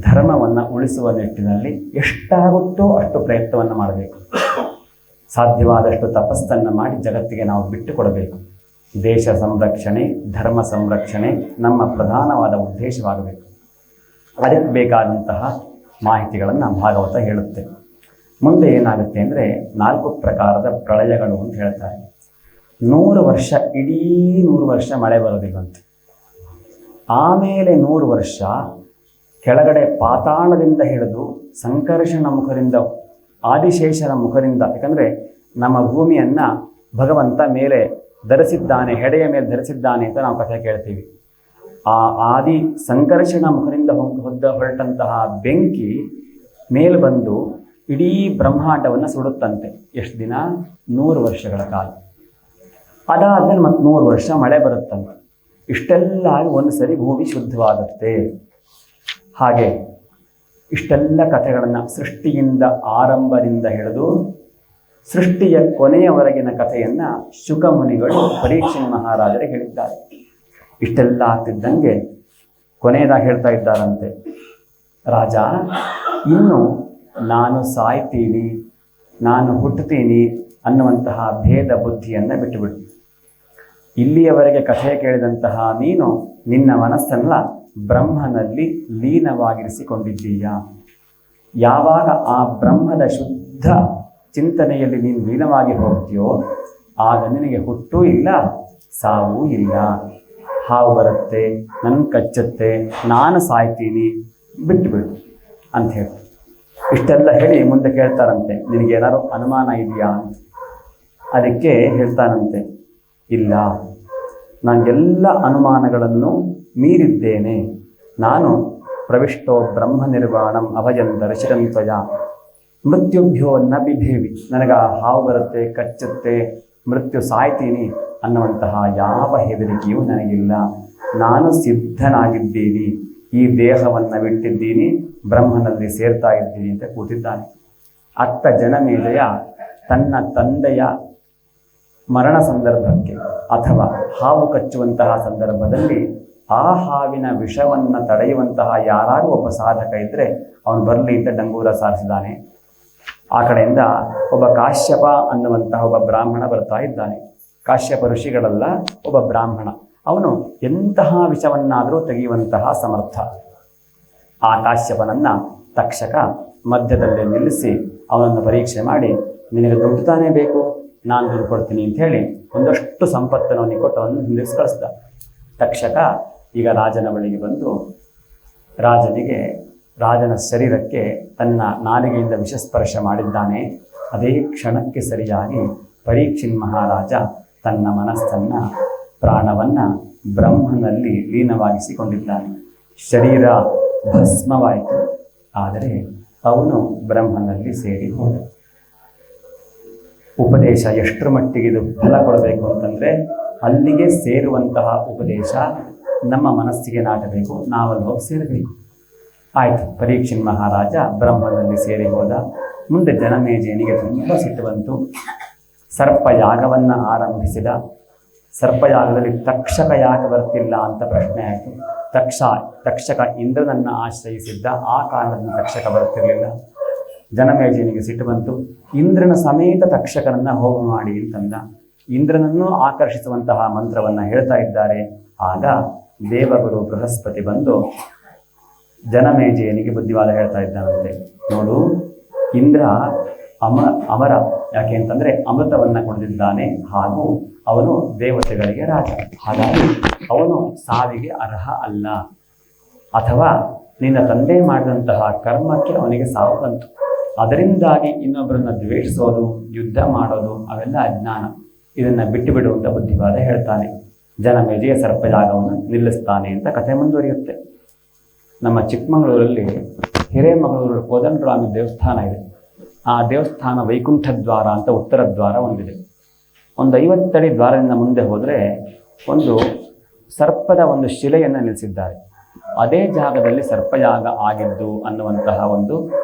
ಧರ್ಮವನ್ನು ಉಳಿಸುವ ನಿಟ್ಟಿನಲ್ಲಿ ಎಷ್ಟಾಗುತ್ತೋ ಅಷ್ಟು ಪ್ರಯತ್ನವನ್ನು ಮಾಡಬೇಕು. ಸಾಧ್ಯವಾದಷ್ಟು ತಪಸ್ಸನ್ನು ಮಾಡಿ ಜಗತ್ತಿಗೆ ನಾವು ಬಿಟ್ಟು ಕೊಡಬೇಕು. ದೇಶ ಸಂರಕ್ಷಣೆ, ಧರ್ಮ ಸಂರಕ್ಷಣೆ ನಮ್ಮ ಪ್ರಧಾನವಾದ ಉದ್ದೇಶವಾಗಬೇಕು. ಅದಕ್ಕೆ ಬೇಕಾದಂತಹ ಮಾಹಿತಿಗಳನ್ನು ಭಾಗವತ ಹೇಳುತ್ತೆ. ಮುಂದೆ ಏನಾಗುತ್ತೆ ಅಂದರೆ 4 ಪ್ರಕಾರದ ಪ್ರಳಯಗಳು ಅಂತ ಹೇಳ್ತಾರೆ. 100 ವರ್ಷ, ಇಡೀ 100 ವರ್ಷ ಮಳೆ ಬರೋದಿಲ್ಲಂತೆ. ಆಮೇಲೆ 100 ವರ್ಷ ಕೆಳಗಡೆ ಪಾತಾಳದಿಂದ ಹಿಡಿದು ಸಂಕರ್ಷಣ ಮುಖದಿಂದ, ಆದಿಶೇಷನ ಮುಖದಿಂದ, ಯಾಕಂದರೆ ನಮ್ಮ ಭೂಮಿಯನ್ನು ಭಗವಂತ ಮೇಲೆ ಧರಿಸಿದ್ದಾನೆ, ಹೆಡೆಯ ಮೇಲೆ ಧರಿಸಿದ್ದಾನೆ ಅಂತ ನಾವು ಕಥೆ ಕೇಳ್ತೀವಿ. ಆ ಆದಿ ಸಂಕರ್ಷಣ ಮುಖದಿಂದ ಹೊರಟಂತಹ ಬೆಂಕಿ ಮೇಲೆ ಬಂದು ಇಡೀ ಬ್ರಹ್ಮಾಂಡವನ್ನು ಸುಡುತ್ತಂತೆ. ಎಷ್ಟು ದಿನ? 100 ವರ್ಷಗಳ ಕಾಲ. ಅದಾದ್ಮೇಲೆ ಮತ್ತೆ 100 ವರ್ಷ ಮಳೆ ಬರುತ್ತಂತೆ. ಇಷ್ಟೆಲ್ಲ ಆಗಿ ಒಂದು ಸರಿ ಭೂಮಿ ಶುದ್ಧವಾಗುತ್ತೆ. ಹಾಗೆ ಇಷ್ಟೆಲ್ಲ ಕಥೆಗಳನ್ನು ಸೃಷ್ಟಿಯಿಂದ ಆರಂಭದಿಂದ ಹಿಡಿದು ಸೃಷ್ಟಿಯ ಕೊನೆಯವರೆಗಿನ ಕಥೆಯನ್ನು ಶುಕ ಮುನಿಗಳು ಪರೀಕ್ಷಿತ್ ಮಹಾರಾಜರಿಗೆ ಹೇಳಿದ್ದಾರೆ. ಇಷ್ಟೆಲ್ಲ ಆಗ್ತಿದ್ದಂಗೆ ಕೊನೆಯದಾಗಿ ಹೇಳ್ತಾ ಇದ್ದಾರಂತೆ, ರಾಜ, ಇನ್ನು ನಾನು ಸಾಯ್ತೀನಿ, ನಾನು ಹುಟ್ಟುತ್ತೀನಿ ಅನ್ನುವಂತಹ ಭೇದ ಬುದ್ಧಿಯನ್ನು ಬಿಟ್ಟುಬಿಡು. ಇಲ್ಲಿಯವರೆಗೆ ಕಥೆ ಕೇಳಿದಂತಹ ನೀನು ನಿನ್ನ ಮನಸ್ಸನ್ನ ಬ್ರಹ್ಮನಲ್ಲಿ ಲೀನವಾಗಿರಿಸಿಕೊಂಡಿದ್ದೀಯ. ಯಾವಾಗ ಆ ಬ್ರಹ್ಮದ ಶುದ್ಧ ಚಿಂತನೆಯಲ್ಲಿ ನೀನು ಲೀನವಾಗಿ ಹೋಗ್ತೀಯೋ ಆಗ ನಿನಗೆ ಹುಟ್ಟೂ ಇಲ್ಲ, ಸಾವೂ ಇಲ್ಲ. ಹಾವು ಬರುತ್ತೆ, ನನ್ನ ಕಚ್ಚುತ್ತೆ, ನಾನು ಸಾಯ್ತೀನಿ, ಬಿಟ್ಟುಬಿಡು ಅಂತ ಹೇಳಿ ಇಷ್ಟೆಲ್ಲ ಹೇಳಿ ಮುಂದೆ ಕೇಳ್ತಾರಂತೆ, ನಿನಗೇನಾದ್ರು ಅನುಮಾನ ಇದೆಯಾ ಅಂತ. ಅದಕ್ಕೆ ಹೇಳ್ತಾನಂತೆ, ಇಲ್ಲ, ನಾನು ಎಲ್ಲ ಅನುಮಾನಗಳನ್ನು ಮೀರಿದ್ದೇನೆ. ನಾನು ಪ್ರವಿಷ್ಟೋ ಬ್ರಹ್ಮ ನಿರ್ವಾಣಂ ಅಭಯಂ ದರ್ಶಿರಂತ್ವಯ ಮೃತ್ಯುಭ್ಯೋ ನ ಬಿಭೇವಿ. ನನಗೆ ಹಾವು ಬರುತ್ತೆ, ಕಚ್ಚುತ್ತೆ, ಮೃತ್ಯು ಸಾಯ್ತೀನಿ ಅನ್ನುವಂತಹ ಯಾವ ಹೆದರಿಕೆಯೂ ನನಗಿಲ್ಲ. ನಾನು ಸಿದ್ಧನಾಗಿದ್ದೀನಿ, ಈ ದೇಹವನ್ನು ಬಿಟ್ಟಿದ್ದೀನಿ, ಬ್ರಹ್ಮನಲ್ಲಿ ಸೇರ್ತಾ ಇದ್ದೀನಿ ಅಂತ ಕೂತಿದ್ದಾನೆ. ಅತ್ತ ಜನಮೇಜಯ ತನ್ನ ತಂದೆಯ ಮರಣ ಸಂದರ್ಭಕ್ಕೆ ಅಥವಾ ಹಾವು ಕಚ್ಚುವಂತಹ ಸಂದರ್ಭದಲ್ಲಿ ಆ ಹಾವಿನ ವಿಷವನ್ನು ತಡೆಯುವಂತಹ ಯಾರು ಒಬ್ಬ ಸಾಧಕ ಇದ್ದರೆ ಅವನು ಬರಲಿ ಅಂತ ಡಂಗೂರ ಸಾರಿಸಿದ್ದಾನೆ. ಆ ಕಡೆಯಿಂದ ಒಬ್ಬ ಕಾಶ್ಯಪ ಅನ್ನುವಂತಹ ಒಬ್ಬ ಬ್ರಾಹ್ಮಣ ಬರ್ತಾ ಇದ್ದಾನೆ. ಕಾಶ್ಯಪ ಋಷಿಗಳಲ್ಲ, ಒಬ್ಬ ಬ್ರಾಹ್ಮಣ. ಅವನು ಎಂತಹ ವಿಷವನ್ನಾದರೂ ತೆಗೆಯುವಂತಹ ಸಮರ್ಥ. ಆ ಕಾಶ್ಯಪನನ್ನು ತಕ್ಷಕ ಮಧ್ಯದಲ್ಲಿ ನಿಲ್ಲಿಸಿ ಅವನನ್ನು ಪರೀಕ್ಷೆ ಮಾಡಿ, ನಿನಗೆ ದುಡ್ಡು ತಾನೇ ಬೇಕು, ನಾನು ದುಡ್ಡು ಕೊಡ್ತೀನಿ ಅಂತ ಹೇಳಿ ಒಂದಷ್ಟು ಸಂಪತ್ತನ್ನು ಅವನಿಗೆ ಕೊಟ್ಟು ಅವನು ಹಿಂದಿರಿಸಿ ಕಳಿಸ್ದ. ತಕ್ಷಕ ಈಗ ರಾಜನ ಬಳಿಗೆ ಬಂದು ರಾಜನ ಶರೀರಕ್ಕೆ ತನ್ನ ನಾಲಿಗೆಯಿಂದ ವಿಷಸ್ಪರ್ಶ ಮಾಡಿದ್ದಾನೆ. ಅದೇ ಕ್ಷಣಕ್ಕೆ ಸರಿಯಾಗಿ ಪರೀಕ್ಷಿತ್ ಮಹಾರಾಜ ತನ್ನ ಮನಸ್ಸನ್ನು, ಪ್ರಾಣವನ್ನು ಬ್ರಹ್ಮನಲ್ಲಿ ಲೀನವಾಗಿಸಿಕೊಂಡಿದ್ದಾನೆ. ಶರೀರ ಭಸ್ಮವಾಯಿತು, ಆದರೆ ಅವನು ಬ್ರಹ್ಮನಲ್ಲಿ ಸೇರಿ ಹೋದ. ಉಪದೇಶ ಎಷ್ಟರ ಮಟ್ಟಿಗೆ ಇದು ಫಲ ಕೊಡಬೇಕು ಅಂತಂದರೆ, ಅಲ್ಲಿಗೆ ಸೇರುವಂತಹ ಉಪದೇಶ ನಮ್ಮ ಮನಸ್ಸಿಗೆ ನಾಟಬೇಕು, ನಾವಲ್ಲಿ ಹೋಗಿ ಸೇರಬೇಕು. ಆಯಿತು, ಪರೀಕ್ಷಿತ್ ಮಹಾರಾಜ ಬ್ರಹ್ಮನಲ್ಲಿ ಸೇರಿ ಹೋದ. ಮುಂದೆ ಜನಮೇಜಯನಿಗೆ ತುಂಬ ಸಿಟ್ಟು ಬಂತು. ಸರ್ಪಯಾಗವನ್ನು ಆರಂಭಿಸಿದ. ಸರ್ಪಯಾಗದಲ್ಲಿ ತಕ್ಷಕ ಯಾಕೆ ಬರ್ತಿಲ್ಲ ಅಂತ ಪ್ರಶ್ನೆ ಆಯಿತು. ತಕ್ಷಕ ಇಂದ್ರನನ್ನು ಆಶ್ರಯಿಸಿದ್ದ, ಆ ಕಾರಣದಿಂದ ತಕ್ಷಕ ಬರ್ತಿರಲಿಲ್ಲ. ಜನಮೇಜಯನಿಗೆ ಸಿಟ್ಟು ಬಂತು. ಇಂದ್ರನ ಸಮೇತ ತಕ್ಷಕನನ್ನು ಹೋಮ ಮಾಡಿ ಅಂತಂದ. ಇಂದ್ರನನ್ನು ಆಕರ್ಷಿಸುವಂತಹ ಮಂತ್ರವನ್ನು ಹೇಳ್ತಾ ಇದ್ದಾರೆ. ಆಗ ದೇವಗುರು ಬೃಹಸ್ಪತಿ ಬಂದು ಜನಮೇಜಯನಿಗೆ ಬುದ್ಧಿವಾದ ಹೇಳ್ತಾ ಇದ್ದಾನಂತೆ. ನೋಡು, ಇಂದ್ರ ಅಮರ, ಯಾಕೆ ಅಂತಂದರೆ ಅಮೃತವನ್ನು ಕೊಡಿದಿದ್ದಾನೆ, ಹಾಗೂ ಅವನು ದೇವತೆಗಳಿಗೆ ರಾಜ. ಹಾಗಾಗಿ ಅವನು ಸಾವಿಗೆ ಅರ್ಹ ಅಲ್ಲ. ಅಥವಾ ನಿನ್ನ ತಂದೆ ಮಾಡಿದಂತಹ ಕರ್ಮಕ್ಕೆ ಅವನಿಗೆ ಸಾವು ಬಂತು. ಅದರಿಂದಾಗಿ ಇನ್ನೊಬ್ಬರನ್ನ ದ್ವೇಷಿಸೋದು, ಯುದ್ಧ ಮಾಡೋದು ಅವೆಲ್ಲ ಅಜ್ಞಾನ. ಇದನ್ನು ಬಿಟ್ಟು ಬಿಡು ಅಂತ ಬುದ್ಧಿವಾದ ಹೇಳ್ತಾನೆ. ಜನಮೇಜಯ ಸರ್ಪಯಾಗವನ್ನು ನಿಲ್ಲಿಸ್ತಾನೆ ಅಂತ ಕಥೆ ಮುಂದುವರಿಯುತ್ತೆ. ನಮ್ಮ ಚಿಕ್ಕಮಗಳೂರಲ್ಲಿ ಹಿರೇಮಗಳೂರು ಕೋದಂಡರಾಮಿ ದೇವಸ್ಥಾನ ಇದೆ. ಆ ದೇವಸ್ಥಾನ ವೈಕುಂಠ ದ್ವಾರ ಅಂತ ಉತ್ತರ ದ್ವಾರ ಒಂದಿದೆ. ಒಂದು 50 ಅಡಿ ದ್ವಾರದಿಂದ ಮುಂದೆ ಹೋದರೆ ಒಂದು ಸರ್ಪದ ಒಂದು ಶಿಲೆಯನ್ನು ನಿಲ್ಲಿಸಿದ್ದಾರೆ. ಅದೇ ಜಾಗದಲ್ಲಿ ಸರ್ಪಯಾಗ ಆಗಿದ್ದು ಅನ್ನುವಂತಹ ಒಂದು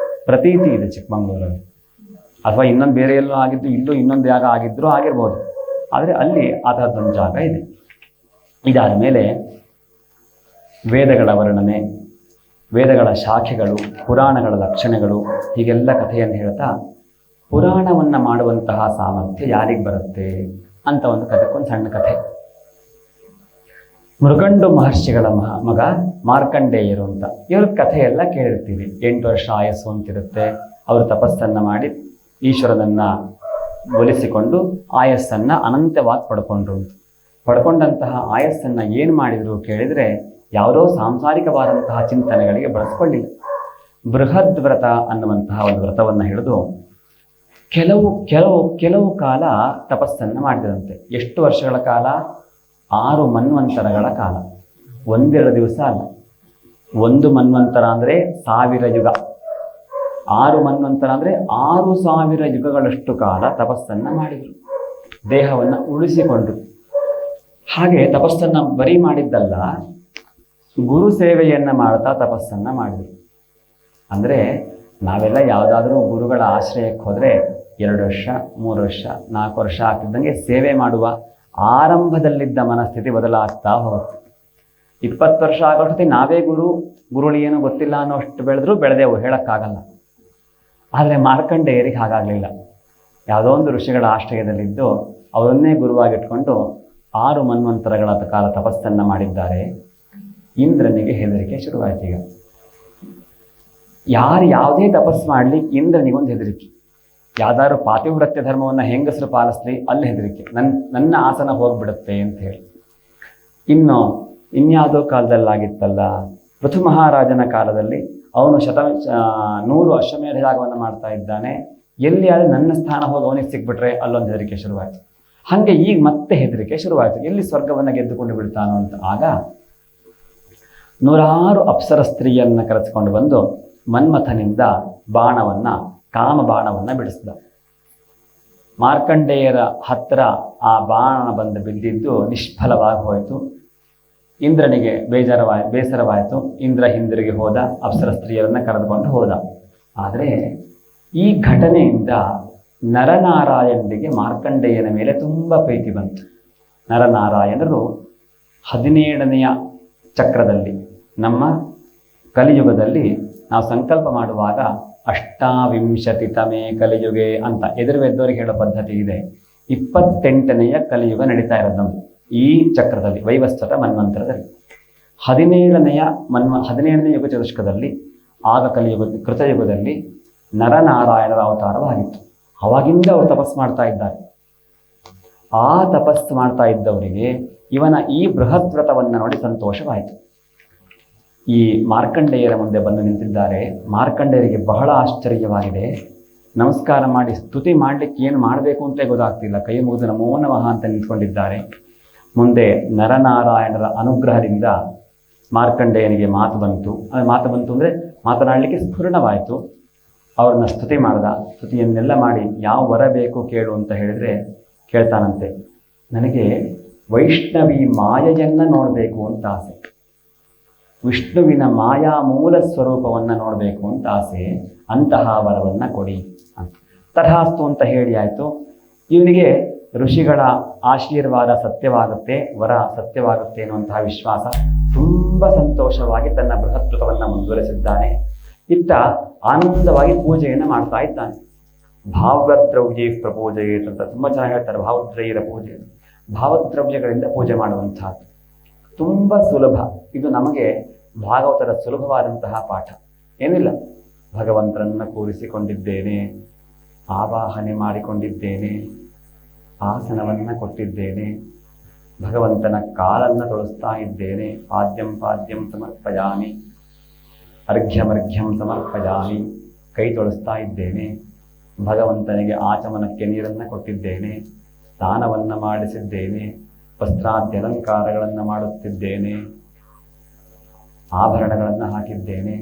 ಪ್ರತೀತಿ ಇದೆ ಚಿಕ್ಕಮಗಳೂರಲ್ಲಿ. ಅಥವಾ ಇನ್ನೊಂದು ಬೇರೆ ಎಲ್ಲೋ ಆಗಿದ್ದು, ಇಲ್ಲೂ ಇನ್ನೊಂದು ಜಾಗ ಆಗಿದ್ದರೂ ಆಗಿರ್ಬೋದು. ಆದರೆ ಅಲ್ಲಿ ಆ ಥರದ್ದೊಂದು ಜಾಗ ಇದೆ. ಇದಾದ ಮೇಲೆ ವೇದಗಳ ವರ್ಣನೆ, ವೇದಗಳ ಶಾಖೆಗಳು, ಪುರಾಣಗಳ ಲಕ್ಷಣಗಳು, ಹೀಗೆಲ್ಲ ಕಥೆಯನ್ನು ಹೇಳ್ತಾ ಪುರಾಣವನ್ನು ಮಾಡುವಂತಹ ಸಾಮರ್ಥ್ಯ ಯಾರಿಗೆ ಬರುತ್ತೆ ಅಂತ ಒಂದು ಕಥೆಗೊಂದು ಸಣ್ಣ ಕಥೆ. ಮೃಗಂಡು ಮಹರ್ಷಿಗಳ ಮಗ ಮಾರ್ಕಂಡೇಯರು ಅಂತ, ಇವ್ರ ಕಥೆಯೆಲ್ಲ ಕೇಳಿರ್ತೀವಿ. 8 ವರ್ಷ ಆಯಸ್ಸು ಅಂತಿರುತ್ತೆ. ಅವರು ತಪಸ್ಸನ್ನು ಮಾಡಿ ಈಶ್ವರನನ್ನು ಒಲಿಸಿಕೊಂಡು ಆಯಸ್ಸನ್ನು ಅನಂತವಾಗಿ ಪಡ್ಕೊಂಡಂತಹ ಆಯಸ್ಸನ್ನು ಏನು ಮಾಡಿದರು ಕೇಳಿದರೆ, ಯಾವುದೋ ಸಾಂಸಾರಿಕವಾದಂತಹ ಚಿಂತನೆಗಳಿಗೆ ಬಳಸ್ಕೊಳ್ಳಿಲ್ಲ. ಬೃಹದ್ ವ್ರತ ಅನ್ನುವಂತಹ ಒಂದು ವ್ರತವನ್ನು ಹಿಡಿದು ಕೆಲವು ಕೆಲವು ಕೆಲವು ಕಾಲ ತಪಸ್ಸನ್ನು ಮಾಡಿದಂತೆ. ಎಷ್ಟು ವರ್ಷಗಳ ಕಾಲ? 6 ಮನ್ವಂತರಗಳ ಕಾಲ. ಒಂದೆರಡು ದಿವಸ ಅಲ್ಲ. 1 ಮನ್ವಂತರ ಅಂದರೆ 1000 ಯುಗ. 6 ಮನ್ವಂತರ ಅಂದರೆ 6000 ಯುಗಗಳಷ್ಟು ಕಾಲ ತಪಸ್ಸನ್ನು ಮಾಡಿದರು, ದೇಹವನ್ನು ಉಳಿಸಿಕೊಂಡರು. ಹಾಗೆ ತಪಸ್ಸನ್ನು ಬರೀ ಮಾಡಿದ್ದಲ್ಲ, ಗುರು ಸೇವೆಯನ್ನು ಮಾಡ್ತಾ ತಪಸ್ಸನ್ನು ಮಾಡಿದರು. ಅಂದರೆ ನಾವೆಲ್ಲ ಯಾವುದಾದ್ರೂ ಗುರುಗಳ ಆಶ್ರಯಕ್ಕೆ ಹೋದರೆ 2 ವರ್ಷ 3 ವರ್ಷ 4 ವರ್ಷ ಆಗ್ತಿದ್ದಂಗೆ ಸೇವೆ ಮಾಡುವ ಆರಂಭದಲ್ಲಿದ್ದ ಮನಸ್ಥಿತಿ ಬದಲಾಗ್ತಾ ಹೋಗುತ್ತೆ. 20 ವರ್ಷ ಆಗೋಷ್ಟೊತ್ತಿಗೆ ನಾವೇ ಗುರುಳು ಏನೋ ಗೊತ್ತಿಲ್ಲ ಅನ್ನೋಷ್ಟು ಬೆಳೆದೆವು, ಹೇಳೋಕ್ಕಾಗಲ್ಲ. ಆದರೆ ಮಾರ್ಕಂಡೇಯರಿಗೆ ಹಾಗಾಗಲಿಲ್ಲ. ಯಾವುದೋ ಒಂದು ಋಷಿಗಳ ಆಶ್ರಯದಲ್ಲಿದ್ದು ಅವರನ್ನೇ ಗುರುವಾಗಿಟ್ಕೊಂಡು 6 ಮನ್ವಂತರಗಳ ಕಾಲ ತಪಸ್ಸನ್ನು ಮಾಡಿದ್ದಾರೆ. ಇಂದ್ರನಿಗೆ ಹೆದರಿಕೆ ಶುರುವಾಯಿತು. ಈಗ ಯಾವುದೇ ತಪಸ್ಸು ಮಾಡಲಿ ಇಂದ್ರನಿಗೊಂದು ಹೆದರಿಕೆ. ಯಾವ್ದಾದ್ರು ಪಾತಿವ್ರತ್ಯ ಧರ್ಮವನ್ನು ಹೆಂಗಸರು ಪಾಲಿಸ್ಲಿ ಅಲ್ಲಿ ಹೆದರಿಕೆ, ನನ್ನ ಆಸನ ಹೋಗ್ಬಿಡುತ್ತೆ ಅಂತ ಹೇಳಿ. ಇನ್ಯಾವುದೋ ಕಾಲದಲ್ಲಾಗಿತ್ತಲ್ಲ, ಪೃಥು ಮಹಾರಾಜನ ಕಾಲದಲ್ಲಿ ಅವನು 100 ಅಶ್ವಮೇಧ ಯಾಗವನ್ನು ಮಾಡ್ತಾ ಇದ್ದಾನೆ. ಎಲ್ಲಿ ಆದ್ರೆ ನನ್ನ ಸ್ಥಾನ ಹೋಗಿ ಅವನಿಗೆ ಸಿಕ್ಬಿಟ್ರೆ ಅಲ್ಲೊಂದು ಹೆದರಿಕೆ ಶುರುವಾಯಿತು. ಹಾಗೆ ಈಗ ಮತ್ತೆ ಹೆದರಿಕೆ ಶುರುವಾಯಿತು, ಎಲ್ಲಿ ಸ್ವರ್ಗವನ್ನು ಗೆದ್ದುಕೊಂಡು ಬಿಡ್ತಾನೋ ಅಂತ. ಆಗ 100 ಅಪ್ಸರ ಸ್ತ್ರೀಯನ್ನ ಕರೆಸಿಕೊಂಡು ಬಂದು ಮನ್ಮಥನಿಂದ ಕಾಮ ಬಾಣವನ್ನು ಬಿಡಿಸಿದ. ಮಾರ್ಕಂಡೇಯರ ಹತ್ತಿರ ಆ ಬಾಣ ಬಂದು ಬಿದ್ದಿದ್ದು ನಿಷ್ಫಲವಾಗಿ ಹೋಯಿತು. ಇಂದ್ರನಿಗೆ ಬೇಸರವಾಯಿತು. ಇಂದ್ರ ಹಿಂದಿರುಗಿ ಹೋದ, ಅಪ್ಸರ ಸ್ತ್ರೀಯರನ್ನು ಕರೆದುಕೊಂಡು ಹೋದ. ಆದರೆ ಈ ಘಟನೆಯಿಂದ ನರನಾರಾಯಣರಿಗೆ ಮಾರ್ಕಂಡೇಯನ ಮೇಲೆ ತುಂಬ ಪ್ರೀತಿ ಬಂತು. ನರನಾರಾಯಣರು 17ನೆಯ ಚಕ್ರದಲ್ಲಿ, ನಮ್ಮ ಕಲಿಯುಗದಲ್ಲಿ ನಾವು ಸಂಕಲ್ಪ ಮಾಡುವಾಗ 28ತಮೇ ಕಲಿಯುಗೆ ಅಂತ ಎದುರುವೆದ್ದವರಿಗೆ ಹೇಳೋ ಪದ್ಧತಿ ಇದೆ. 28ನೆಯ ಕಲಿಯುಗ ನಡೀತಾ ಇರೋದು ನಮ್ಮದು ಈ ಚಕ್ರದಲ್ಲಿ, ವೈವಸ್ವತ ಮನ್ವಂತರದಲ್ಲಿ. 17ನೇ ಯುಗ ಚತುಷ್ಕದಲ್ಲಿ, ಆಗ ಕೃತಯುಗದಲ್ಲಿ ನರನಾರಾಯಣರ ಅವತಾರವಾಗಿತ್ತು. ಅವಾಗಿಂದ ಅವರು ತಪಸ್ಸು ಮಾಡ್ತಾ ಇದ್ದಾರೆ. ಆ ತಪಸ್ಸು ಮಾಡ್ತಾ ಇದ್ದವರಿಗೆ ಇವನ ಈ ಬೃಹತ್ ವ್ರತವನ್ನು ನೋಡಿ ಸಂತೋಷವಾಯಿತು. ಈ ಮಾರ್ಕಂಡೇಯರ ಮುಂದೆ ಬಂದು ನಿಂತಿದ್ದಾರೆ. ಮಾರ್ಕಂಡೇಯರಿಗೆ ಬಹಳ ಆಶ್ಚರ್ಯವಾಗಿದೆ. ನಮಸ್ಕಾರ ಮಾಡಿ ಸ್ತುತಿ ಮಾಡಲಿಕ್ಕೆ ಏನು ಮಾಡಬೇಕು ಅಂತ ಗೊತ್ತಾಗ್ತಿಲ್ಲ. ಕೈ ಮುಗಿದು ನಮೋ ನಮಃ ಅಂತ ನಿಂತ್ಕೊಂಡಿದ್ದಾರೆ. ಮುಂದೆ ನರನಾರಾಯಣರ ಅನುಗ್ರಹದಿಂದ ಮಾರ್ಕಂಡೇಯನಿಗೆ ಮಾತು ಬಂತು ಅಂದರೆ ಮಾತನಾಡಲಿಕ್ಕೆ ಸ್ಫುರಣವಾಯಿತು. ಅವ್ರನ್ನ ಸ್ತುತಿ ಮಾಡ್ದ. ಸ್ತುತಿಯನ್ನೆಲ್ಲ ಮಾಡಿ ಯಾವ ವರ ಬೇಕು ಕೇಳು ಅಂತ ಹೇಳಿದರೆ ಕೇಳ್ತಾನಂತೆ, ನನಗೆ ವೈಷ್ಣವಿ ಮಾಯೆಯನ್ನು ನೋಡಬೇಕು ಅಂತ ಆಸೆ, ವಿಷ್ಣುವಿನ ಮಾಯಾ ಮೂಲ ಸ್ವರೂಪವನ್ನು ನೋಡಬೇಕು ಅಂತ ಆಸೆ, ಅಂತಹ ವರವನ್ನು ಕೊಡಿ ಅಂತ. ತಥಾಸ್ತು ಅಂತ ಹೇಳಿ ಆಯಿತು. ಇವನಿಗೆ ಋಷಿಗಳ ಆಶೀರ್ವಾದ ಸತ್ಯವಾಗುತ್ತೆ, ವರ ಸತ್ಯವಾಗುತ್ತೆ ಅನ್ನುವಂತಹ ವಿಶ್ವಾಸ. ತುಂಬ ಸಂತೋಷವಾಗಿ ತನ್ನ ಬೃಹತ್ವವನ್ನು ಮುಂದುವರೆಸಿದ್ದಾನೆ. ಇತ್ತ ಆನಂದವಾಗಿ ಪೂಜೆಯನ್ನು ಮಾಡ್ತಾ ಇದ್ದಾನೆ. ಭಾವದ್ರವ್ಯೈ ಪ್ರಪೂಜೆಯೇತ್ ಅಂತ ತುಂಬ ಚೆನ್ನಾಗಿ ಹೇಳ್ತಾರೆ. ಭಾವದ್ರವ್ಯರ ಪೂಜೆ, ಭಾವದ್ರವ್ಯಗಳಿಂದ ಪೂಜೆ ಮಾಡುವಂತಹದ್ದು ತುಂಬ ಸುಲಭ. ಇದು ನಮಗೆ ಭಾಗವತದ ಸುಲಭವಾದಂತಹ ಪಾಠ. ಏನಿಲ್ಲ, ಭಗವಂತನನ್ನು ಕೂರಿಸಿಕೊಂಡಿದ್ದೇನೆ, ಆವಾಹನೆ ಮಾಡಿಕೊಂಡಿದ್ದೇನೆ, ಆಸನವನ್ನು ಕೊಟ್ಟಿದ್ದೇನೆ, ಭಗವಂತನ ಕಾಲನ್ನು ತೊಳಸ್ತಾ ಇದ್ದೇನೆ, ಪಾದ್ಯಂ ಸಮರ್ಪಯಾಮಿ, ಅರ್ಘ್ಯಮರ್ಘ್ಯಂ ಸಮರ್ಪಯಾಮಿ, ಕೈ ತೊಳಸ್ತಾ ಇದ್ದೇನೆ, ಭಗವಂತನಿಗೆ ಆಚಮನಕ್ಕೆ ನೀರನ್ನು ಕೊಟ್ಟಿದ್ದೇನೆ, ಸ್ನಾನವನ್ನು ಮಾಡಿಸಿದ್ದೇನೆ, ವಸ್ತ್ರಾದ್ಯಲಂಕಾರಗಳನ್ನು ಮಾಡುತ್ತಿದ್ದೇನೆ, ಆಭರಣಗಳನ್ನು ಹಾಕಿದ್ದೇನೆ,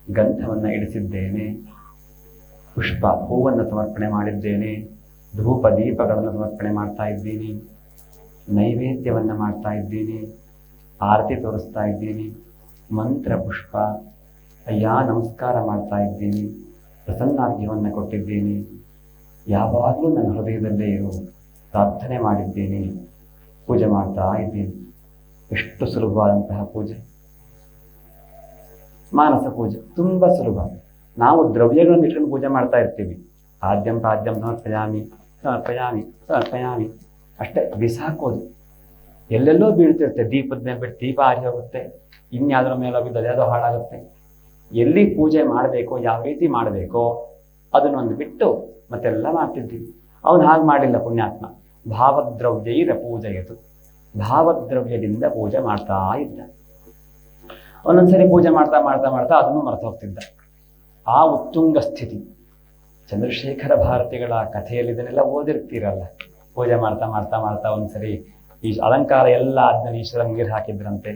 ಗಂಧವನ್ನು ಇಡಿಸಿದ್ದೇನೆ, ಪುಷ್ಪ ಹೂವನ್ನು ಸಮರ್ಪಣೆ ಮಾಡಿದ್ದೇನೆ, ಧೂಪ ದೀಪಗಳನ್ನು ಸಮರ್ಪಣೆ ಮಾಡ್ತಾ ಇದ್ದೀನಿ, ನೈವೇದ್ಯವನ್ನು ಮಾಡ್ತಾ ಇದ್ದೀನಿ, ಆರತಿ ತೋರಿಸ್ತಾ ಇದ್ದೀನಿ, ಮಂತ್ರ ಪುಷ್ಪ ಅಯ್ಯ ನಮಸ್ಕಾರ ಮಾಡ್ತಾ ಇದ್ದೀನಿ, ಪ್ರಸನ್ನಾರ್ಘ್ಯವನ್ನು ಕೊಟ್ಟಿದ್ದೀನಿ, ಯಾವಾಗಲೂ ನನ್ನ ಹೃದಯದಲ್ಲೇ ಇರು, ಪ್ರಾರ್ಥನೆ ಮಾಡಿದ್ದೀನಿ, ಪೂಜೆ ಮಾಡ್ತಾ ಇದ್ದೀನಿ. ಎಷ್ಟು ಸುಲಭವಾದಂತಹ ಪೂಜೆ, ಮಾನಸ ಪೂಜೆ ತುಂಬ ಸುಲಭ. ನಾವು ದ್ರವ್ಯಗಳನ್ನು ಇಟ್ಕೊಂಡು ಪೂಜೆ ಮಾಡ್ತಾ ಇರ್ತೀವಿ. ಪಾದ್ಯಂ ಸಮರ್ಪಯಾಮಿ ಸಮರ್ಪಯಾಮಿ ಸಮರ್ಪಯಾಮಿ ಅಷ್ಟೇ, ಬಿಸಾಕೋದು. ಎಲ್ಲೆಲ್ಲೋ ಬೀಳ್ತಿರುತ್ತೆ. ದೀಪದ ಮೇಲೆ ಬಿಟ್ಟು ದೀಪ ಆರಿ ಹೋಗುತ್ತೆ, ಇನ್ಯಾವುದ್ರ ಮೇಲೆ ಬಿದ್ದು ಅದ್ಯಾವುದೋ ಹಾಳಾಗುತ್ತೆ. ಎಲ್ಲಿ ಪೂಜೆ ಮಾಡಬೇಕೋ, ಯಾವ ರೀತಿ ಮಾಡಬೇಕೋ ಅದನ್ನೊಂದು ಬಿಟ್ಟು ಮತ್ತೆಲ್ಲ ಮಾಡ್ತಿದ್ದೀವಿ. ಅವನು ಹಾಗೆ ಮಾಡಿಲ್ಲ ಪುಣ್ಯಾತ್ಮ. ಭಾವದ್ರವ್ಯೈರ ಪೂಜೆಯದು, ಭಾವದ್ರವ್ಯದಿಂದ ಪೂಜೆ ಮಾಡ್ತಾ ಇದ್ದ. ಒಂದೊಂದ್ಸರಿ ಪೂಜೆ ಮಾಡ್ತಾ ಮಾಡ್ತಾ ಮಾಡ್ತಾ ಅದನ್ನು ಮರೆತು ಹೋಗ್ತಿದ್ದ. ಆ ಉತ್ತುಂಗ ಸ್ಥಿತಿ, ಚಂದ್ರಶೇಖರ ಭಾರತಿಗಳ ಕಥೆಯಲ್ಲಿ ಇದನ್ನೆಲ್ಲ ಓದಿರ್ತೀರಲ್ಲ. ಪೂಜೆ ಮಾಡ್ತಾ ಮಾಡ್ತಾ ಮಾಡ್ತಾ ಒಂದ್ಸರಿ ಈ ಅಲಂಕಾರ ಎಲ್ಲ ಆದ್ಮೇಲೆ ಈಶ್ವರ ನೀರು ಹಾಕಿದ್ರಂತೆ.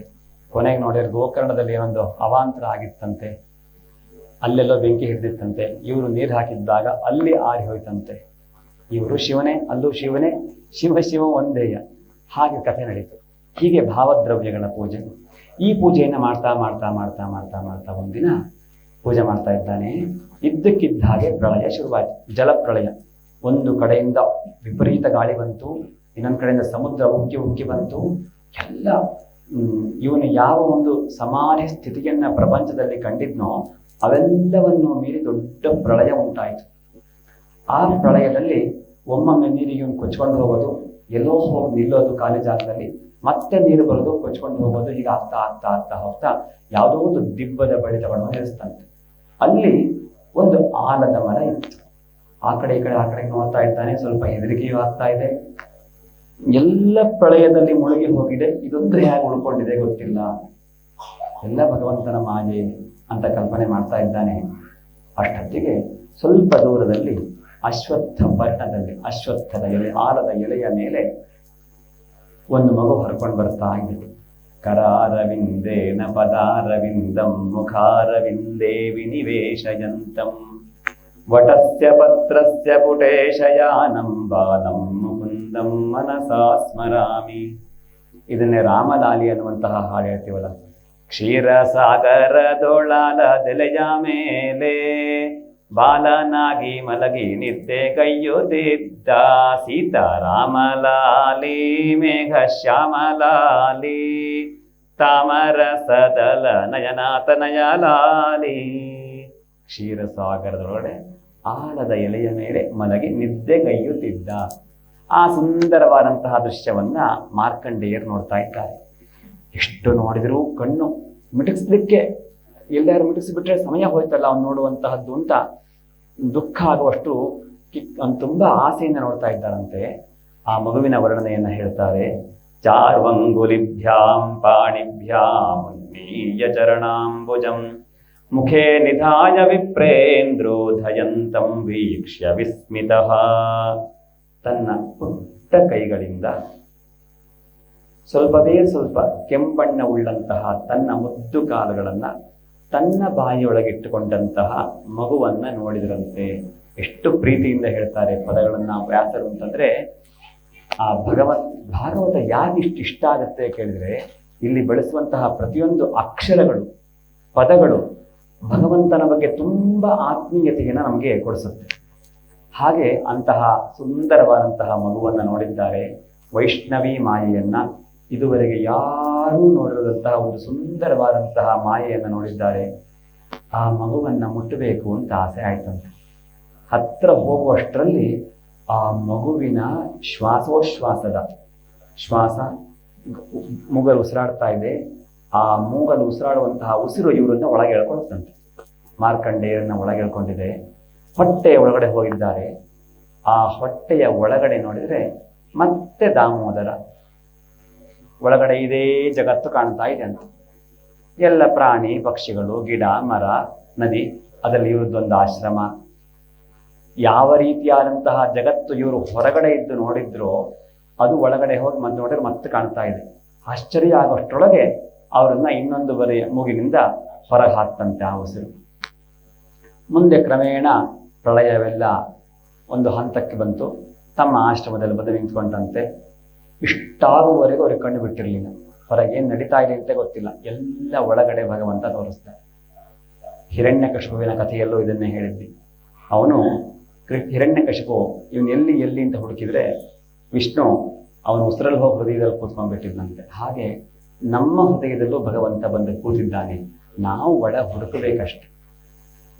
ಕೊನೆಗೆ ನೋಡಿದ್ರೆ ಗೋಕರ್ಣದಲ್ಲಿ ಏನೊಂದು ಅವಾಂತರ ಆಗಿತ್ತಂತೆ, ಅಲ್ಲೆಲ್ಲೋ ಬೆಂಕಿ ಹಿಡಿದಿತ್ತಂತೆ. ಇವರು ನೀರು ಹಾಕಿದ್ದಾಗ ಅಲ್ಲಿ ಆರಿ ಹೋಯ್ತಂತೆ. ಇವರು ಶಿವನೇ, ಅಲ್ಲೂ ಶಿವನೇ, ಶಿವ ಶಿವ ಒಂದೇಯ. ಹಾಗೆ ಕಥೆ ನಡೀತು. ಹೀಗೆ ಭಾವದ್ರವ್ಯಗಳ ಪೂಜೆ. ಈ ಪೂಜೆಯನ್ನು ಮಾಡ್ತಾ ಮಾಡ್ತಾ ಮಾಡ್ತಾ ಮಾಡ್ತಾ ಮಾಡ್ತಾ ಒಂದಿನ ಪೂಜೆ ಮಾಡ್ತಾ ಇದ್ದಾನೆ. ಇದ್ದಕ್ಕಿದ್ದ ಹಾಗೆ ಪ್ರಳಯ ಶುರುವಾಯಿತು. ಜಲಪ್ರಳಯ. ಒಂದು ಕಡೆಯಿಂದ ವಿಪರೀತ ಗಾಳಿ ಬಂತು, ಇನ್ನೊಂದು ಕಡೆಯಿಂದ ಸಮುದ್ರ ಉಕ್ಕಿ ಉಕ್ಕಿ ಬಂತು. ಎಲ್ಲ ಇವನು ಯಾವ ಒಂದು ಸಮಾಧಿ ಸ್ಥಿತಿಯನ್ನ ಪ್ರಪಂಚದಲ್ಲಿ ಕಂಡಿದ್ನೋ ಅವೆಲ್ಲವನ್ನು ಮೀರಿ ದೊಡ್ಡ ಪ್ರಳಯ ಉಂಟಾಯಿತು. ಆ ಪ್ರಳಯದಲ್ಲಿ ಒಮ್ಮೊಮ್ಮೆ ನೀರಿಗೆ ಇವನು ಕೊಚ್ಕೊಂಡು ಹೋಗೋದು, ಎಲ್ಲೋ ಹೋಗಿ ನಿಲ್ಲೋದು ಖಾಲಿ ಜಾಗದಲ್ಲಿ, ಮತ್ತೆ ನೀರು ಬರೋದು, ಕೊಚ್ಕೊಂಡು ಹೋಗೋದು. ಹೀಗೆ ಆಗ್ತಾ ಆಗ್ತಾ ಆಗ್ತಾ ಹೋಗ್ತಾ ಯಾವುದೋ ಒಂದು ದಿಬ್ಬದ ಬಳಿ ತಗೊಂಡು ನಿಲ್ಲಿಸ್ತಂತೆ. ಅಲ್ಲಿ ಒಂದು ಆಲದ ಮರ ಇತ್ತು. ಆ ಕಡೆ ಈ ಕಡೆ ನೋಡ್ತಾ ಇದ್ದಾನೆ. ಸ್ವಲ್ಪ ಹೆದರಿಕೆಯೂ ಆಗ್ತಾ ಇದೆ. ಎಲ್ಲ ಪ್ರಳಯದಲ್ಲಿ ಮುಳುಗಿ ಹೋಗಿದೆ, ಇದೊಂದು ಹೇಗೆ ಉಳ್ಕೊಂಡಿದೆ ಗೊತ್ತಿಲ್ಲ, ಎಲ್ಲ ಭಗವಂತನ ಮಾಯೆ ಅಂತ ಕಲ್ಪನೆ ಮಾಡ್ತಾ ಇದ್ದಾನೆ. ಅಷ್ಟೊತ್ತಿಗೆ ಸ್ವಲ್ಪ ದೂರದಲ್ಲಿ ಅಶ್ವತ್ಥ ಪರ್ಣದಲ್ಲಿ, ಅಶ್ವತ್ಥದ ಎಲೆ, ಆಲದ ಎಲೆಯ ಮೇಲೆ ಒಂದು ಮಗು ಹೊರಕೊಂಡು ಬರ್ತಾ ಇದೆ. ಕರಾರವಿಂದೇನ ಪದಾರವಿಂದಂ ಮುಖಾರವಿಂದೇ ವಿನಿವೇಶಯಂತಂ ವಟಸ್ಯ ಪತ್ರಸ್ಯ ಪುಟೇಶಯಾನಂ ಬಾಲಂ ಮುಕುಂದಂ ಮನಸಾ ಸ್ಮರಾಮಿ. ಇದನ್ನೇ ರಾಮಲಾಲಿ ಅನ್ನುವಂತಹ ಹಾಡು ಹೇಳ್ತೀವಲ್ಲ. ಕ್ಷೀರಸಾಗರದೊಳಾಲದೆಲೆಯ ಮೇಲೆ ಬಾಲನಾಗಿ ಮಲಗಿ ನಿದ್ದೆ ಕೈಯುತ್ತಿದ್ದ ಸೀತಾರಾಮಲಾಲಿ ಮೇಘ ಶ್ಯಾಮಲಾಲಿ ತಾಮರ ಸದಲ ನಯನಾತನಯಲಾಲಿ. ಕ್ಷೀರಸಾಗರದೊಳಗಡೆ ಆಲದ ಎಲೆಯ ಮೇಲೆ ಮಲಗಿ ನಿದ್ದೆಗೈಯುತ್ತಿದ್ದ ಆ ಸುಂದರವಾದಂತಹ ದೃಶ್ಯವನ್ನ ಮಾರ್ಕಂಡೇಯರು ನೋಡ್ತಾ ಇದ್ದಾರೆ. ಎಷ್ಟು ನೋಡಿದರೂ ಕಣ್ಣು ಮಿಟುಕಿಸ್ಲಿಕ್ಕೆ, ಎಲ್ಲಾರು ಮಿಟುಕಿಸಿಬಿಟ್ರೆ ಸಮಯ ಹೋಯ್ತಲ್ಲ ಅವ್ನು ನೋಡುವಂತಹದ್ದು ಅಂತ ದುಃಖ ಆಗುವಷ್ಟು ತುಂಬಾ ಆಸೆಯಿಂದ ನೋಡ್ತಾ ಇದ್ದಾರಂತೆ. ಆ ಮಗುವಿನ ವರ್ಣನೆಯನ್ನ ಹೇಳ್ತಾರೆ. ಚಾರ್ವಂಗುಲಿಭ್ಯಾಂ ಪಾಣಿಭ್ಯಾಂ ಉನ್ಮೀಯ ಚರಣಾಂಬುಜಂ ಮುಖೇ ನಿಧಾಯ ವಿಪ್ರೇಂದ್ರೋಧಯಂತಂ ವೀಕ್ಷ್ಯ ವಿಸ್ಮಿತಃ. ತನ್ನ ಪುಟ್ಟ ಕೈಗಳಿಂದ ಸ್ವಲ್ಪವೇ ಸ್ವಲ್ಪ ಕೆಂಬಣ್ಣ ಉಳ್ಳಂತಹ ತನ್ನ ಮುದ್ದು ಕಾಲುಗಳನ್ನ ತನ್ನ ಬಾಯಿಯೊಳಗಿಟ್ಟುಕೊಂಡಂತಹ ಮಗುವನ್ನ ನೋಡಿದ್ರಂತೆ. ಎಷ್ಟು ಪ್ರೀತಿಯಿಂದ ಹೇಳ್ತಾರೆ ಪದಗಳನ್ನ ವ್ಯಾಸರು ಅಂತಂದ್ರೆ. ಆ ಭಾಗವತ ಯಾಕೆ ಇಷ್ಟ ಆಗುತ್ತೆ ಕೇಳಿದ್ರೆ, ಇಲ್ಲಿ ಬಳಸುವಂತಹ ಪ್ರತಿಯೊಂದು ಅಕ್ಷರಗಳು, ಪದಗಳು ಭಗವಂತನ ಬಗ್ಗೆ ತುಂಬಾ ಆತ್ಮೀಯತೆಯನ್ನು ನಮಗೆ ಕೊಡಿಸುತ್ತೆ. ಹಾಗೆ ಅಂತಹ ಸುಂದರವಾದಂತಹ ಮಗುವನ್ನ ನೋಡಿದ್ದಾರೆ. ವೈಷ್ಣವಿ ಮಾಯೆಯನ್ನ ಇದುವರೆಗೆ ಯಾರೂ ನೋಡಿರದಂತಹ ಒಂದು ಸುಂದರವಾದಂತಹ ಮಾಯೆಯನ್ನು ನೋಡಿದ್ದಾರೆ. ಆ ಮಗುವನ್ನ ಮುಟ್ಟಬೇಕು ಅಂತ ಆಸೆ ಆಯ್ತಂತೆ. ಹತ್ರ ಹೋಗುವಷ್ಟರಲ್ಲಿ ಆ ಮಗುವಿನ ಶ್ವಾಸೋಶ್ವಾಸದ ಶ್ವಾಸ ಮೂಗಲು ಉಸಿರಾಡ್ತಾ ಇದೆ. ಆ ಮೂಗಲು ಉಸಿರಾಡುವಂತಹ ಉಸಿರು ಇವರನ್ನ ಒಳಗೆ ಎಳ್ಕೊಳ್ತಂತೆ. ಮಾರ್ಕಂಡೇಯರನ್ನ ಒಳಗೆ ಎಳ್ಕೊಂಡಿದೆ. ಹೊಟ್ಟೆಯ ಒಳಗಡೆ ಹೋಗಿದ್ದಾರೆ. ಆ ಹೊಟ್ಟೆಯ ಒಳಗಡೆ ನೋಡಿದ್ರೆ ಮತ್ತೆ ದಾಮೋದರ ಒಳಗಡೆ ಇದೇ ಜಗತ್ತು ಕಾಣ್ತಾ ಇದೆ ಅಂತ. ಎಲ್ಲ ಪ್ರಾಣಿ ಪಕ್ಷಿಗಳು, ಗಿಡ ಮರ, ನದಿ, ಅದರಲ್ಲಿ ಇವ್ರದ್ದೊಂದು ಆಶ್ರಮ. ಯಾವ ರೀತಿಯಾದಂತಹ ಜಗತ್ತು ಇವರು ಹೊರಗಡೆ ಇದ್ದು ನೋಡಿದ್ರೋ ಅದು ಒಳಗಡೆ ಹೋಗಿ ಮತ್ತೆ ನೋಡಿದ್ರೆ ಮತ್ತೆ ಕಾಣ್ತಾ ಇದೆ. ಆಶ್ಚರ್ಯ ಆಗೋಷ್ಟರೊಳಗೆ ಅವರನ್ನ ಇನ್ನೊಂದು ಮೂಗಿನಿಂದ ಹೊರಗೆ ಹಾಕ್ತಂತೆ ಆ ಉಸಿರು. ಮುಂದೆ ಕ್ರಮೇಣ ಪ್ರಳಯವೆಲ್ಲ ಒಂದು ಹಂತಕ್ಕೆ ಬಂತು. ತಮ್ಮ ಆಶ್ರಮದಲ್ಲಿ ಬಂದು ನಿಂತ್ಕೊಂಡಂತೆ. ಇಷ್ಟಾಗುವವರೆಗೂ ಅವ್ರಿಗೆ ಕಂಡು ಬಿಟ್ಟಿರಲಿಲ್ಲ. ಹೊರಗೆ ಏನ್ ನಡೀತಾ ಇದೆ ಅಂತ ಗೊತ್ತಿಲ್ಲ. ಎಲ್ಲ ಒಳಗಡೆ ಭಗವಂತ ತೋರಿಸ್ತಾರೆ. ಹಿರಣ್ಯಕಶಿಪುವಿನ ಕಥೆಯಲ್ಲೂ ಇದನ್ನೇ ಹೇಳಿದ್ವಿ. ಅವನು ಹಿರಣ್ಯಕಶಿಪು ಇವನು ಎಲ್ಲಿ ಅಂತ ಹುಡುಕಿದ್ರೆ ವಿಷ್ಣು ಅವನು ಉಸಿರಲ್ಲಿ ಹೋಗಿ ಹೃದಯದಲ್ಲಿ ಕೂತ್ಕೊಂಡ್ಬಿಟ್ಟಿದ್ದಂತೆ. ಹಾಗೆ ನಮ್ಮ ಹೃದಯದಲ್ಲೂ ಭಗವಂತ ಬಂದು ಕೂತಿದ್ದಾನೆ. ನಾವು ಒಳ ಹುಡುಕಬೇಕಷ್ಟೆ.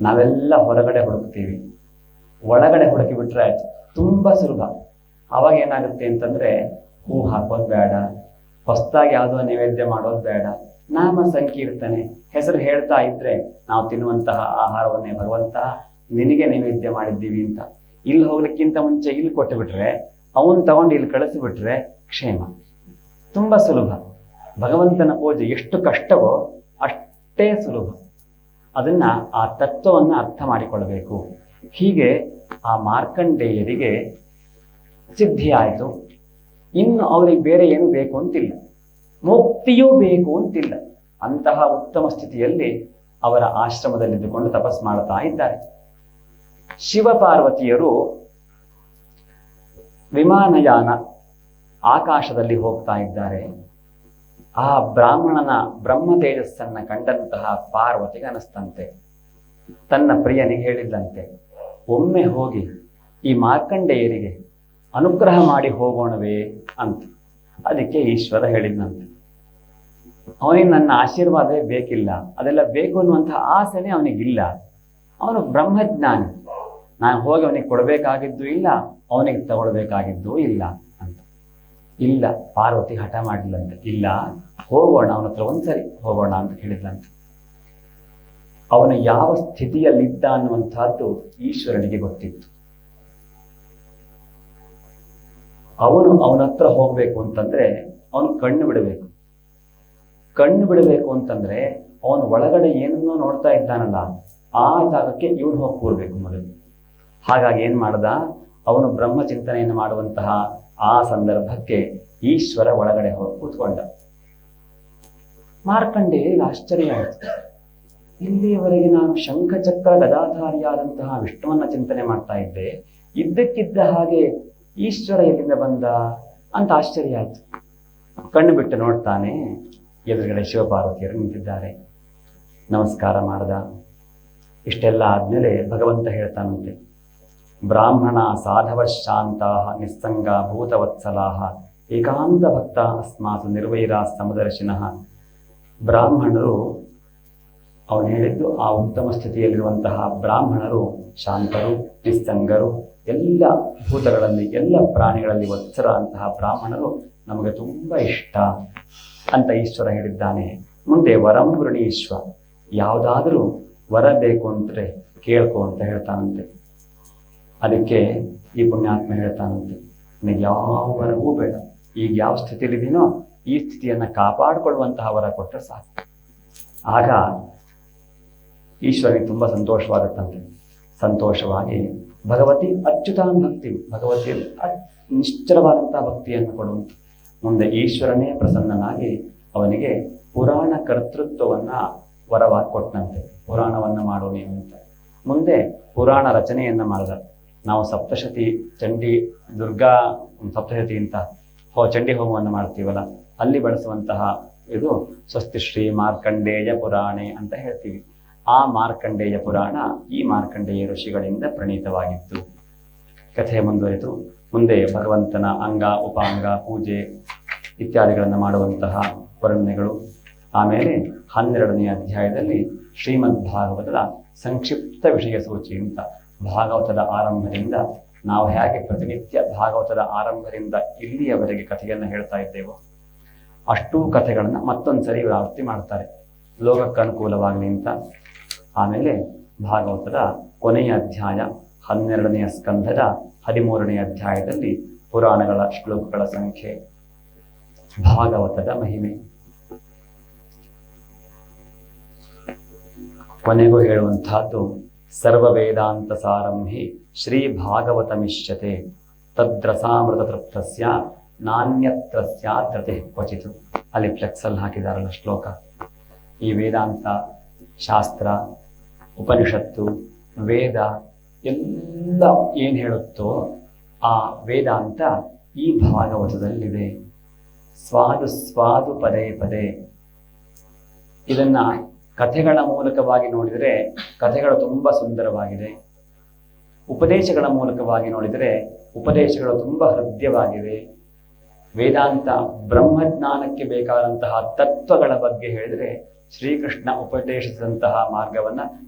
ನಾವೆಲ್ಲ ಹೊರಗಡೆ ಹುಡುಕ್ತೀವಿ. ಒಳಗಡೆ ಹುಡುಕಿಬಿಟ್ರೆ ತುಂಬಾ ಸುಲಭ. ಅವಾಗ ಏನಾಗುತ್ತೆ ಅಂತಂದ್ರೆ ಹೂ ಹಾಕೋದು ಬೇಡ, ಹೊಸದಾಗಿ ಯಾವುದೋ ನೈವೇದ್ಯ ಮಾಡೋದು ಬೇಡ, ನಾಮ ಸಂಕೀರ್ತನೆ ಹೆಸರು ಹೇಳ್ತಾ ಇದ್ರೆ ನಾವು ತಿನ್ನುವಂತಹ ಆಹಾರವನ್ನೇ ಭಗವಂತ ನಿನಗೆ ನೈವೇದ್ಯ ಮಾಡಿದ್ದೀವಿ ಅಂತ ಇಲ್ಲಿ ಹೋಗ್ಲಿಕ್ಕಿಂತ ಮುಂಚೆ ಇಲ್ಲಿ ಕೊಟ್ಟು ಬಿಟ್ರೆ, ಅವನ್ ತಗೊಂಡು ಇಲ್ಲಿ ಕಳಿಸಿಬಿಟ್ರೆ ಕ್ಷೇಮ. ತುಂಬಾ ಸುಲಭ. ಭಗವಂತನ ಪೂಜೆ ಎಷ್ಟು ಕಷ್ಟವೋ ಅಷ್ಟೇ ಸುಲಭ. ಅದನ್ನ ಆ ತತ್ವವನ್ನು ಅರ್ಥ ಮಾಡಿಕೊಳ್ಬೇಕು. ಹೀಗೆ ಆ ಮಾರ್ಕಂಡೇಯರಿಗೆ ಸಿದ್ಧಿ ಆಯಿತು. ಇನ್ನು ಅವರಿಗೆ ಬೇರೆ ಏನು ಬೇಕು ಅಂತಿಲ್ಲ, ಮುಕ್ತಿಯೂ ಬೇಕು ಅಂತಿಲ್ಲ. ಅಂತಹ ಉತ್ತಮ ಸ್ಥಿತಿಯಲ್ಲಿ ಅವರ ಆಶ್ರಮದಲ್ಲಿದ್ದುಕೊಂಡು ತಪಸ್ ಮಾಡ್ತಾ ಇದ್ದಾರೆ. ಶಿವಪಾರ್ವತಿಯರು ವಿಮಾನಯಾನ ಆಕಾಶದಲ್ಲಿ ಹೋಗ್ತಾ ಇದ್ದಾರೆ. ಆ ಬ್ರಾಹ್ಮಣನ ಬ್ರಹ್ಮ ತೇಜಸ್ಸನ್ನ ಕಂಡಂತಹ ಪಾರ್ವತಿಗೆ ಅನಿಸ್ತಂತೆ, ತನ್ನ ಪ್ರಿಯನಿಗೆ ಹೇಳಿದ್ದಂತೆ, ಒಮ್ಮೆ ಹೋಗಿ ಈ ಮಾರ್ಕಂಡೇಯರಿಗೆ ಅನುಗ್ರಹ ಮಾಡಿ ಹೋಗೋಣವೇ ಅಂತ. ಅದಕ್ಕೆ ಈಶ್ವರ ಹೇಳಿದ್ನಂತೆ, ಅವನಿಗೆ ನನ್ನ ಆಶೀರ್ವಾದವೇ ಬೇಕಿಲ್ಲ, ಅದೆಲ್ಲ ಬೇಕು ಅನ್ನುವಂತಹ ಆಸೆನೇ ಅವನಿಗಿಲ್ಲ. ಅವನು ಬ್ರಹ್ಮಜ್ಞಾನಿ, ನಾನು ಹೋಗಿ ಅವನಿಗೆ ಕೊಡಬೇಕಾಗಿದ್ದು ಇಲ್ಲ, ಅವನಿಗೆ ತಗೊಳ್ಬೇಕಾಗಿದ್ದೂ ಇಲ್ಲ ಅಂತ. ಇಲ್ಲ, ಪಾರ್ವತಿ ಹಠ ಮಾಡಿಲ್ಲಂತೆ, ಇಲ್ಲ ಹೋಗೋಣ ಅವನ ಹತ್ರ ಒಂದ್ಸರಿ ಹೋಗೋಣ ಅಂತ ಹೇಳಿದ್ಲಂತೆ. ಅವನು ಯಾವ ಸ್ಥಿತಿಯಲ್ಲಿದ್ದ ಅನ್ನುವಂತಹದ್ದು ಈಶ್ವರನಿಗೆ ಗೊತ್ತಿತ್ತು. ಅವನು ಅವನ ಹತ್ರ ಹೋಗ್ಬೇಕು ಅಂತಂದ್ರೆ ಅವನು ಕಣ್ಣು ಬಿಡಬೇಕು. ಕಣ್ಣು ಬಿಡಬೇಕು ಅಂತಂದ್ರೆ ಅವನು ಒಳಗಡೆ ಏನನ್ನೋ ನೋಡ್ತಾ ಇದ್ದಾನಲ್ಲ, ಆ ಜಾಗಕ್ಕೆ ಇವನು ಹೋಗಿ ಕೂರ್ಬೇಕು ಮೊದಲು. ಹಾಗಾಗಿ ಏನ್ ಮಾಡ್ದ, ಅವನು ಬ್ರಹ್ಮ ಚಿಂತನೆಯನ್ನು ಮಾಡುವಂತಹ ಆ ಸಂದರ್ಭಕ್ಕೆ ಈಶ್ವರ ಒಳಗಡೆ ಹೋಗಿ ಕೂತ್ಕೊಂಡ. ಮಾರ್ಕಂಡೇಯರಿಗೆ ಆಶ್ಚರ್ಯ ಆಯಿತು. ಇಲ್ಲಿಯವರೆಗೆ ನಾನು ಶಂಖಚಕ್ರ ಗದಾಧಾರಿಯಾದಂತಹ ವಿಷ್ಣುವನ್ನ ಚಿಂತನೆ ಮಾಡ್ತಾ ಇದ್ದೆ, ಇದ್ದಕ್ಕಿದ್ದ ಹಾಗೆ ಈಶ್ವರ ಎಲ್ಲಿಂದ ಬಂದ ಅಂತ ಆಶ್ಚರ್ಯ ಆಯ್ತು. ಕಣ್ಣು ಬಿಟ್ಟು ನೋಡ್ತಾನೆ, ಎದುರುಗಡೆ ಶಿವಪಾರ್ವತಿಯರು ನಿಂತಿದ್ದಾರೆ. ನಮಸ್ಕಾರ ಮಾಡ್ದ. ಇಷ್ಟೆಲ್ಲ ಆದ್ಮೇಲೆ ಭಗವಂತ ಹೇಳ್ತಾನಂತೆ, ಬ್ರಾಹ್ಮಣ ಸಾಧವ ಶಾಂತ ನಿಸ್ಸಂಗ ಭೂತವತ್ಸಲಾ ಏಕಾಂತ ಭಕ್ತ ಅಸ್ಮಾತು ನಿರ್ವೈರ ಸಮದರ್ಶಿನಃ. ಬ್ರಾಹ್ಮಣರು, ಅವನು ಹೇಳಿದ್ದು ಆ ಉತ್ತಮ ಸ್ಥಿತಿಯಲ್ಲಿರುವಂತಹ ಬ್ರಾಹ್ಮಣರು ಶಾಂತರು, ನಿಸ್ಸಂಗರು, ಎಲ್ಲ ಭೂತಗಳಲ್ಲಿ ಎಲ್ಲ ಪ್ರಾಣಿಗಳಲ್ಲಿ ವತ್ಸರ ಅಂತಹ ಬ್ರಾಹ್ಮಣರು ನಮಗೆ ತುಂಬಾ ಇಷ್ಟ ಅಂತ ಈಶ್ವರ ಹೇಳಿದ್ದಾನೆ. ಮುಂದೆ ವರಂ ವೃಣೀಶ್ವ, ಯಾವುದಾದ್ರೂ ವರ ಬೇಕು ಅಂದ್ರೆ ಕೇಳ್ಕೊ ಅಂತ ಹೇಳ್ತಾನಂತೆ. ಅದಕ್ಕೆ ಈ ಪುಣ್ಯಾತ್ಮ ಹೇಳ್ತಾನಂತೆ, ನನಗೆ ಯಾವ ವರವೂ ಬೇಡ, ಈಗ ಯಾವ ಸ್ಥಿತಿಲಿದ್ದೀನೋ ಈ ಸ್ಥಿತಿಯನ್ನ ಕಾಪಾಡಿಕೊಳ್ಳುವಂತಹ ವರ ಕೊಟ್ಟರೆ ಸಾಕು. ಆಗ ಈಶ್ವರನಿಗೆ ತುಂಬಾ ಸಂತೋಷವಾಗುತ್ತಂತೆ. ಸಂತೋಷವಾಗಿ ಭಗವತಿ ಅಚ್ಯುತಾಂ ಭಕ್ತಿ, ಭಗವತಿಯಲ್ಲಿ ನಿಶ್ಚಲವಾದಂತಹ ಭಕ್ತಿಯನ್ನು ಕೊಡುವಂತ. ಮುಂದೆ ಈಶ್ವರನೇ ಪ್ರಸನ್ನನಾಗಿ ಅವನಿಗೆ ಪುರಾಣ ಕರ್ತೃತ್ವವನ್ನ ವರವಾಗಿ ಕೊಟ್ಟನಂತೆ. ಪುರಾಣವನ್ನ ಮಾಡು ನೀನು ಅಂತ. ಮುಂದೆ ಪುರಾಣ ರಚನೆಯನ್ನ ಮಾಡಿದ. ನಾವು ಸಪ್ತಶತಿ ಚಂಡಿ ದುರ್ಗಾ ಸಪ್ತಶತಿ ಅಂತ ಚಂಡಿ ಹೋಮವನ್ನು ಮಾಡ್ತೀವಲ್ಲ, ಅಲ್ಲಿ ಬಳಸುವಂತಹ ಇದು ಸ್ವಸ್ತಿ ಶ್ರೀ ಮಾರ್ಕಂಡೇಯ ಪುರಾಣೆ ಅಂತ ಹೇಳ್ತೀವಿ. ಆ ಮಾರ್ಕಂಡೇಯ ಪುರಾಣ ಈ ಮಾರ್ಕಂಡೇಯ ಋಷಿಗಳಿಂದ ಪ್ರಣೀತವಾಗಿತ್ತು. ಕಥೆ ಮುಂದುವರಿತು. ಮುಂದೆ ಭಗವಂತನ ಅಂಗ ಉಪಾಂಗ ಪೂಜೆ ಇತ್ಯಾದಿಗಳನ್ನು ಮಾಡುವಂತಹ ವರ್ಣನೆಗಳು. ಆಮೇಲೆ 12ನೇ ಅಧ್ಯಾಯದಲ್ಲಿ ಶ್ರೀಮದ್ ಭಾಗವತದ ಸಂಕ್ಷಿಪ್ತ ವಿಷಯ ಸೂಚಿ ಅಂತ, ಭಾಗವತದ ಆರಂಭದಿಂದ ನಾವು ಹೇಗೆ ಪ್ರತಿನಿತ್ಯ ಭಾಗವತದ ಆರಂಭದಿಂದ ಇಲ್ಲಿಯವರೆಗೆ ಕಥೆಯನ್ನು ಹೇಳ್ತಾ ಇದ್ದೇವೋ ಅಷ್ಟೂ ಕಥೆಗಳನ್ನ ಮತ್ತೊಂದ್ಸರಿ ಆವೃತ್ತಿ ಮಾಡ್ತಾರೆ, ಲೋಕಕ್ಕೆ ಅನುಕೂಲವಾಗಲಿ ಅಂತ. ಆಮೇಲೆ ಭಾಗವತದ ಕೊನೆಯ ಅಧ್ಯಾಯ 12ನೆಯ ಸ್ಕಂಧದ 13ನೇ ಅಧ್ಯಾಯದಲ್ಲಿ ಪುರಾಣಗಳ ಶ್ಲೋಕಗಳ ಸಂಖ್ಯೆ, ಭಾಗವತದ ಮಹಿಮೆ. ಕೊನೆಗೂ ಹೇಳುವಂತಹದ್ದು, ಸರ್ವ ವೇದಾಂತ ಸಾರಂಭಿ ಶ್ರೀ ಭಾಗವತಮಿಷ್ಯತೆ ತದ್ರಸಾಮೃತ ತೃಪ್ತಸ್ಯ ನಾಣ್ಯತ್ರ ಸ್ಯಾದ್ರತೆ ಕ್ವಚಿತು. ಅಲ್ಲಿ ಫ್ಲೆಕ್ಸಲ್ಲಿ ಹಾಕಿದಾರಲ್ಲ ಶ್ಲೋಕ. ಈ ವೇದಾಂತ ಶಾಸ್ತ್ರ, ಉಪನಿಷತ್ತು, ವೇದ ಎಲ್ಲ ಏನು ಹೇಳುತ್ತೋ ಆ ವೇದಾಂತ ಈ ಭಾಗವತದಲ್ಲಿದೆ. ಸ್ವಾದು ಸ್ವಾದು ಪದೇ ಪದೇ. ಇದನ್ನ ಕಥೆಗಳ ಮೂಲಕವಾಗಿ ನೋಡಿದರೆ ಕಥೆಗಳು ತುಂಬಾ ಸುಂದರವಾಗಿದೆ. ಉಪದೇಶಗಳ ಮೂಲಕವಾಗಿ ನೋಡಿದರೆ ಉಪದೇಶಗಳು ತುಂಬಾ ಹೃದಯವಾಗಿವೆ. ವೇದಾಂತ ಬ್ರಹ್ಮಜ್ಞಾನಕ್ಕೆ ಬೇಕಾದಂತಹ ತತ್ವಗಳ ಬಗ್ಗೆ ಹೇಳಿದರೆ ಶ್ರೀಕೃಷ್ಣ ಉಪದೇಶಿಸಿದಂತಹ ಮಾರ್ಗವನ್ನ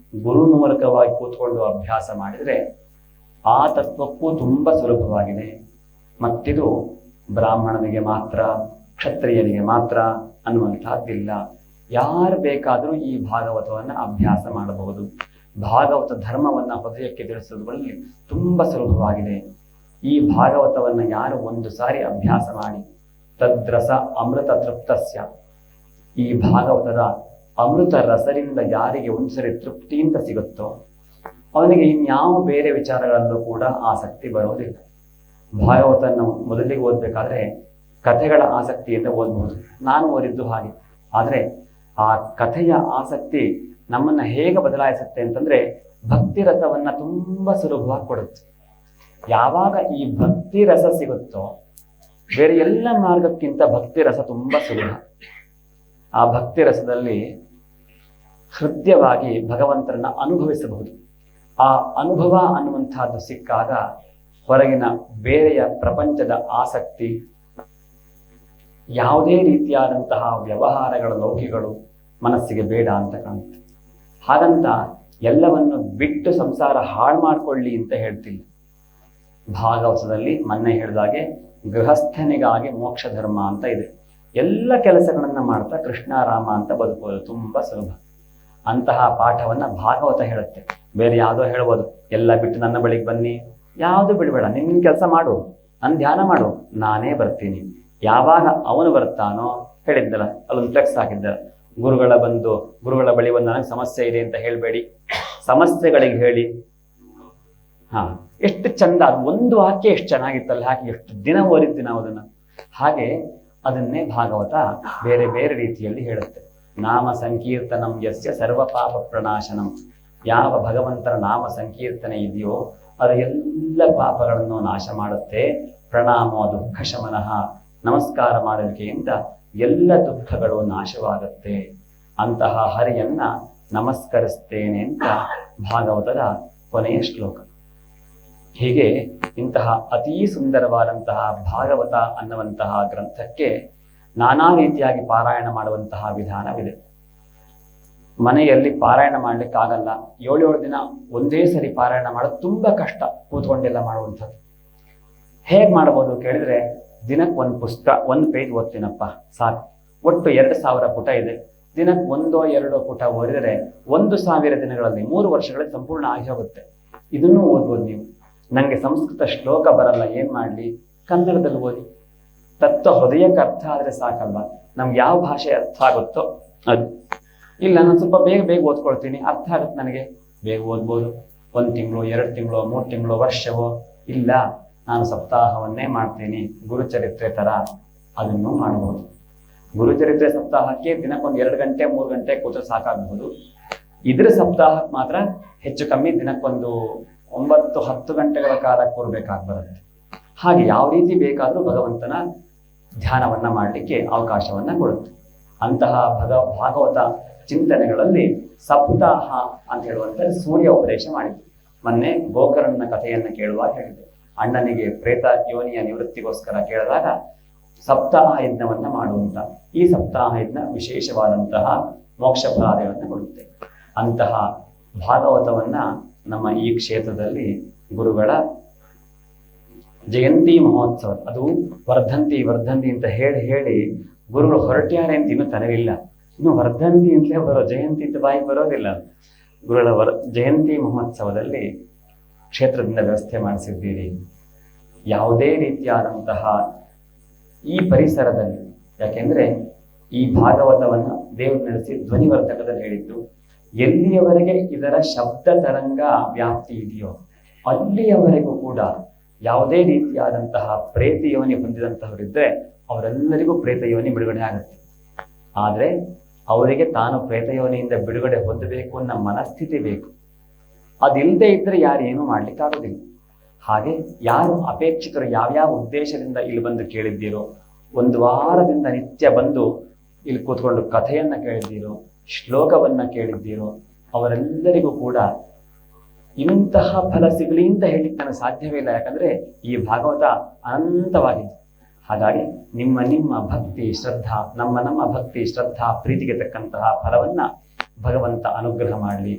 ಗುರು ಮೂಲಕವಾಗಿ ಕೂತ್ಕೊಂಡು ಅಭ್ಯಾಸ ಮಾಡಿದರೆ ಆ ತತ್ವಕ್ಕೂ ತುಂಬಾ ಸುಲಭವಾಗಿದೆ. ಮತ್ತಿದು ಬ್ರಾಹ್ಮಣನಿಗೆ ಮಾತ್ರ, ಕ್ಷತ್ರಿಯನಿಗೆ ಮಾತ್ರ ಅನ್ನುವಂತಹದ್ದಿಲ್ಲ. ಯಾರು ಬೇಕಾದರೂ ಈ ಭಾಗವತವನ್ನ ಅಭ್ಯಾಸ ಮಾಡಬಹುದು. ಭಾಗವತ ಧರ್ಮವನ್ನ ಹೃದಯಕ್ಕೆ ತಿಳಿಸುವುದರಲ್ಲಿ ತುಂಬಾ ಸುಲಭವಾಗಿದೆ. ಈ ಭಾಗವತವನ್ನ ಯಾರು ಒಂದು ಸಾರಿ ಅಭ್ಯಾಸ ಮಾಡಿ ತದ್ರಸ ಅಮೃತ ತೃಪ್ತಸ್ಯ, ಈ ಭಾಗವತದ ಅಮೃತ ರಸರಿಂದ ಯಾರಿಗೆ ಒಂದ್ಸರಿ ತೃಪ್ತಿ ಅಂತ ಸಿಗುತ್ತೋ ಅವನಿಗೆ ಇನ್ಯಾವ ಬೇರೆ ವಿಚಾರಗಳಲ್ಲೂ ಕೂಡ ಆಸಕ್ತಿ ಬರೋದಿಲ್ಲ. ಭಾಗವತನ ಮೊದಲಿಗೆ ಓದಬೇಕಾದ್ರೆ ಕಥೆಗಳ ಆಸಕ್ತಿಯಿಂದ ಓದಬಹುದು. ನಾನು ಓದಿದ್ದು ಹಾಗೆ. ಆದರೆ ಆ ಕಥೆಯ ಆಸಕ್ತಿ ನಮ್ಮನ್ನ ಹೇಗೆ ಬದಲಾಯಿಸುತ್ತೆ ಅಂತಂದ್ರೆ ಭಕ್ತಿ ರಸವನ್ನ ತುಂಬಾ ಸುಲಭವಾಗಿ ಕೊಡುತ್ತೆ. ಯಾವಾಗ ಈ ಭಕ್ತಿ ರಸ ಸಿಗುತ್ತೋ ಬೇರೆ ಎಲ್ಲ ಮಾರ್ಗಕ್ಕಿಂತ ಭಕ್ತಿ ರಸ ತುಂಬಾ ಸುಲಭ. ಆ ಭಕ್ತಿ ರಸದಲ್ಲಿ ಹೃದಯವಾಗಿ ಭಗವಂತರನ್ನ ಅನುಭವಿಸಬಹುದು. ಆ ಅನುಭವ ಅನ್ನುವಂತಹದ್ದು ಸಿಕ್ಕಾಗ ಹೊರಗಿನ ಬೇರೆಯ ಪ್ರಪಂಚದ ಆಸಕ್ತಿ, ಯಾವುದೇ ರೀತಿಯಾದಂತಹ ವ್ಯವಹಾರಗಳ ಲೌಕಿಗಳು ಮನಸ್ಸಿಗೆ ಬೇಡ ಅಂತ ಕಾಣುತ್ತೆ. ಹಾಗಂತ ಎಲ್ಲವನ್ನು ಬಿಟ್ಟು ಸಂಸಾರ ಹಾಳು ಮಾಡ್ಕೊಳ್ಳಿ ಅಂತ ಹೇಳ್ತಿಲ್ಲ. ಭಾಗವತದಲ್ಲಿ ಮೊನ್ನೆ ಹೇಳಿದಾಗೆ ಗೃಹಸ್ಥನಿಗಾಗಿ ಮೋಕ್ಷ ಧರ್ಮ ಅಂತ ಇದೆ. ಎಲ್ಲ ಕೆಲಸಗಳನ್ನ ಮಾಡ್ತಾ ಕೃಷ್ಣಾರಾಮ ಅಂತ ಬದುಕೋದು ತುಂಬಾ ಸುಲಭ. ಅಂತಹ ಪಾಠವನ್ನ ಭಾಗವತ ಹೇಳುತ್ತೆ. ಬೇರೆ ಯಾವುದೋ ಹೇಳ್ಬೋದು, ಎಲ್ಲ ಬಿಟ್ಟು ನನ್ನ ಬಳಿಗೆ ಬನ್ನಿ, ಯಾವುದು ಬಿಡಬೇಡ, ನಿನ್ನ ಕೆಲಸ ಮಾಡು, ನನ್ನ ಧ್ಯಾನ ಮಾಡು, ನಾನೇ ಬರ್ತೀನಿ. ಯಾವಾಗ ಅವನು ಬರ್ತಾನೋ, ಹೇಳಿದ್ದಲ್ಲ ಅಲ್ಲೊಂದು ಫ್ಲೆಕ್ಸ್ ಹಾಕಿದ್ದ, ಗುರುಗಳ ಬಳಿ ಬಂದು ನನಗೆ ಸಮಸ್ಯೆ ಇದೆ ಅಂತ ಹೇಳಬೇಡಿ, ಸಮಸ್ಯೆಗಳಿಗೆ ಹೇಳಿ. ಎಷ್ಟು ಚಂದ, ಅದು ಒಂದು ವಾಕ್ಯ ಎಷ್ಟು ಚೆನ್ನಾಗಿತ್ತಲ್ಲ, ಹಾಗೆ ಎಷ್ಟು ದಿನ ಓದಿದ್ವಿ ನಾವು ಅದನ್ನ. ಹಾಗೆ ಅದನ್ನೇ ಭಾಗವತ ಬೇರೆ ಬೇರೆ ರೀತಿಯಲ್ಲಿ ಹೇಳುತ್ತೆ. ನಾಮ ಸಂಕೀರ್ತನಂ ಯಸ್ಯ ಸರ್ವ ಪಾಪ ಪ್ರಣಾಶನಂ. ಯಾವ ಭಗವಂತನ ನಾಮ ಸಂಕೀರ್ತನೆ ಇದೆಯೋ ಅದು ಎಲ್ಲ ಪಾಪಗಳನ್ನು ನಾಶ ಮಾಡುತ್ತೆ. ಪ್ರಣಾಮೋ ದುಃಖ ಶಮನಃ. ನಮಸ್ಕಾರ ಮಾಡುವಿಕೆಯಿಂದ ಎಲ್ಲ ದುಃಖಗಳು ನಾಶವಾಗುತ್ತೆ. ಅಂತಹ ಹರಿಯನ್ನ ನಮಸ್ಕರಿಸ್ತೇನೆ ಅಂತ ಭಾಗವತದ ಕೊನೆಯ ಶ್ಲೋಕ. ಹೀಗೆ ಇಂತಹ ಅತೀ ಸುಂದರವಾದಂತಹ ಭಾಗವತ ಅನ್ನುವಂತಹ ಗ್ರಂಥಕ್ಕೆ ನಾನಾ ರೀತಿಯಾಗಿ ಪಾರಾಯಣ ಮಾಡುವಂತಹ ವಿಧಾನವಿದೆ. ಮನೆಯಲ್ಲಿ ಪಾರಾಯಣ ಮಾಡ್ಲಿಕ್ಕಾಗಲ್ಲ, 7 ದಿನ ಒಂದೇ ಸರಿ ಪಾರಾಯಣ ಮಾಡೋದು ತುಂಬಾ ಕಷ್ಟ, ಕೂತ್ಕೊಂಡೆಲ್ಲ ಮಾಡುವಂಥದ್ದು. ಹೇಗೆ ಮಾಡ್ಬೋದು ಕೇಳಿದ್ರೆ, ದಿನಕ್ಕೆ ಒಂದು ಪುಸ್ತಕ, 1 ಪೇಜ್ ಓದ್ತೀನಪ್ಪ ಸಾಕು. ಒಟ್ಟು 2000 ಪುಟ ಇದೆ. ದಿನಕ್ಕೆ 1-2 ಪುಟ ಓದಿದರೆ 1000 ದಿನಗಳಲ್ಲಿ 3 ವರ್ಷಗಳಲ್ಲಿ ಸಂಪೂರ್ಣ ಆಗಿ ಹೋಗುತ್ತೆ. ಇದನ್ನು ಓದ್ಬೋದು ನೀವು. ನಂಗೆ ಸಂಸ್ಕೃತ ಶ್ಲೋಕ ಬರಲ್ಲ, ಏನ್ ಮಾಡ್ಲಿ? ಕನ್ನಡದಲ್ಲಿ ಓದಿ. ತತ್ವ ಹೃದಯಕ್ಕೆ ಅರ್ಥ ಆದ್ರೆ ಸಾಕಲ್ವಾ? ನಮ್ಗೆ ಯಾವ ಭಾಷೆ ಅರ್ಥ ಆಗುತ್ತೋ ಅದು. ಇಲ್ಲ, ನಾನು ಸ್ವಲ್ಪ ಬೇಗ ಓದ್ಕೊಳ್ತೀನಿ, ಅರ್ಥ ಆಗುತ್ತೆ ನನಗೆ, ಬೇಗ ಓದ್ಬೋದು. 1 ತಿಂಗಳು, 2 ತಿಂಗಳು, 3 ತಿಂಗಳು, ವರ್ಷವೋ. ಇಲ್ಲ, ನಾನು ಸಪ್ತಾಹವನ್ನೇ ಮಾಡ್ತೀನಿ, ಗುರುಚರಿತ್ರೆ ತರ, ಅದನ್ನು ಮಾಡಬಹುದು. ಗುರುಚರಿತ್ರೆ ಸಪ್ತಾಹಕ್ಕೆ ದಿನಕ್ಕೊಂದು 2 ಗಂಟೆ 3 ಗಂಟೆ ಕೂತ್ರೆ ಸಾಕಾಗಬಹುದು. ಇದ್ರ ಸಪ್ತಾಹಕ್ಕೆ ಮಾತ್ರ ಹೆಚ್ಚು ಕಮ್ಮಿ ದಿನಕ್ಕೊಂದು 9-10 ಗಂಟೆಗಳ ಕಾಲ ಕೂರ್ಬೇಕಾಗಿ ಬರುತ್ತೆ. ಹಾಗೆ ಯಾವ ರೀತಿ ಬೇಕಾದರೂ ಭಗವಂತನ ಧ್ಯಾನವನ್ನ ಮಾಡಲಿಕ್ಕೆ ಅವಕಾಶವನ್ನ ಕೊಡುತ್ತೆ. ಅಂತಹ ಭಾಗವತ ಚಿಂತನೆಗಳಲ್ಲಿ ಸಪ್ತಾಹ ಅಂತ ಹೇಳುವಂತ ಸೂರ್ಯ ಉಪದೇಶ ಮಾಡಿದ್ರು. ಮೊನ್ನೆ ಗೋಕರ್ಣನ ಕಥೆಯನ್ನ ಕೇಳುವಾಗ ಹೇಳಿದೆ, ಅಣ್ಣನಿಗೆ ಪ್ರೇತ ಯೋನಿಯ ನಿವೃತ್ತಿಗೋಸ್ಕರ ಕೇಳಿದಾಗ ಸಪ್ತಾಹ ಯಜ್ಞವನ್ನ ಮಾಡುವಂತ. ಈ ಸಪ್ತಾಹ ಯಜ್ಞ ವಿಶೇಷವಾದಂತಹ ಮೋಕ್ಷ ಫಲಾದಿಗಳನ್ನ ಕೊಡುತ್ತೆ. ಅಂತಹ ಭಾಗವತವನ್ನ ನಮ್ಮ ಈ ಕ್ಷೇತ್ರದಲ್ಲಿ ಗುರುಗಳ ಜಯಂತಿ ಮಹೋತ್ಸವ, ಅದು ವರ್ಧಂತಿ ಅಂತ ಹೇಳಿ ಗುರುಗಳು ಹೊರಟ್ಯಾರೆ ಅಂತ ಇನ್ನೂ ತರವಿಲ್ಲ. ಇನ್ನು ವರ್ಧಂತಿ ಅಂತಲೇ ಬರೋ, ಜಯಂತಿ ಅಂತ ಬಾಯಿಗೆ ಬರೋದಿಲ್ಲ. ಗುರುಗಳ ಜಯಂತಿ ಮಹೋತ್ಸವದಲ್ಲಿ ಕ್ಷೇತ್ರದಿಂದ ವ್ಯವಸ್ಥೆ ಮಾಡಿಸಿದ್ದೀರಿ. ಯಾವುದೇ ರೀತಿಯಾದಂತಹ ಈ ಪರಿಸರದಲ್ಲಿ, ಯಾಕೆಂದ್ರೆ ಈ ಭಾಗವತವನ್ನ ದೇವರು ನಡೆಸಿ ಧ್ವನಿವರ್ಧಕದಲ್ಲಿ ಹೇಳಿದ್ದು, ಎಲ್ಲಿಯವರೆಗೆ ಇದರ ಶಬ್ದ ತರಂಗ ವ್ಯಾಪ್ತಿ ಇದೆಯೋ ಅಲ್ಲಿಯವರೆಗೂ ಕೂಡ ಯಾವುದೇ ರೀತಿಯಾದಂತಹ ಪ್ರೇತ ಯೋನಿ ಹೊಂದಿದಂತಹವರಿದ್ರೆ ಅವರೆಲ್ಲರಿಗೂ ಪ್ರೇತ ಯೋನಿ ಬಿಡುಗಡೆ ಆಗುತ್ತೆ. ಆದ್ರೆ ಅವರಿಗೆ ತಾನು ಪ್ರೇತ ಯೋನಿಯಿಂದ ಬಿಡುಗಡೆ ಹೊಂದಬೇಕು ಅನ್ನೋ ಮನಸ್ಥಿತಿ ಬೇಕು. ಅದಿಲ್ಲದೆ ಇದ್ರೆ ಯಾರು ಏನೂ ಮಾಡ್ಲಿಕ್ಕಾಗೋದಿಲ್ಲ. ಹಾಗೆ ಯಾರು ಅಪೇಕ್ಷಿತರು ಯಾವ್ಯಾವ ಉದ್ದೇಶದಿಂದ ಇಲ್ಲಿ ಬಂದು ಕೇಳಿದ್ದೀರೋ, 1 ವಾರದಿಂದ ನಿತ್ಯ ಬಂದು ಇಲ್ಲಿ ಕೂತ್ಕೊಂಡು ಕಥೆಯನ್ನ ಕೇಳಿದ್ದೀರೋ, ಶ್ಲೋಕವನ್ನ ಕೇಳಿದ್ದೀರೋ, ಅವರೆಲ್ಲರಿಗೂ ಕೂಡ ಇಂತಹ ಫಲ ಸಿಗಲಿ ಅಂತ ಹೇಳಿಕ್ಕೆ ನನಗೆ ಸಾಧ್ಯವೇ ಇಲ್ಲ. ಯಾಕಂದ್ರೆ ಈ ಭಾಗವತ ಅನಂತವಾಗಿದೆ. ಹಾಗಾಗಿ ನಿಮ್ಮ ಭಕ್ತಿ ಶ್ರದ್ಧಾ, ನಮ್ಮ ಭಕ್ತಿ ಶ್ರದ್ಧಾ ಪ್ರೀತಿಗೆ ತಕ್ಕಂತಹ ಫಲವನ್ನ ಭಗವಂತ ಅನುಗ್ರಹ ಮಾಡಲಿ.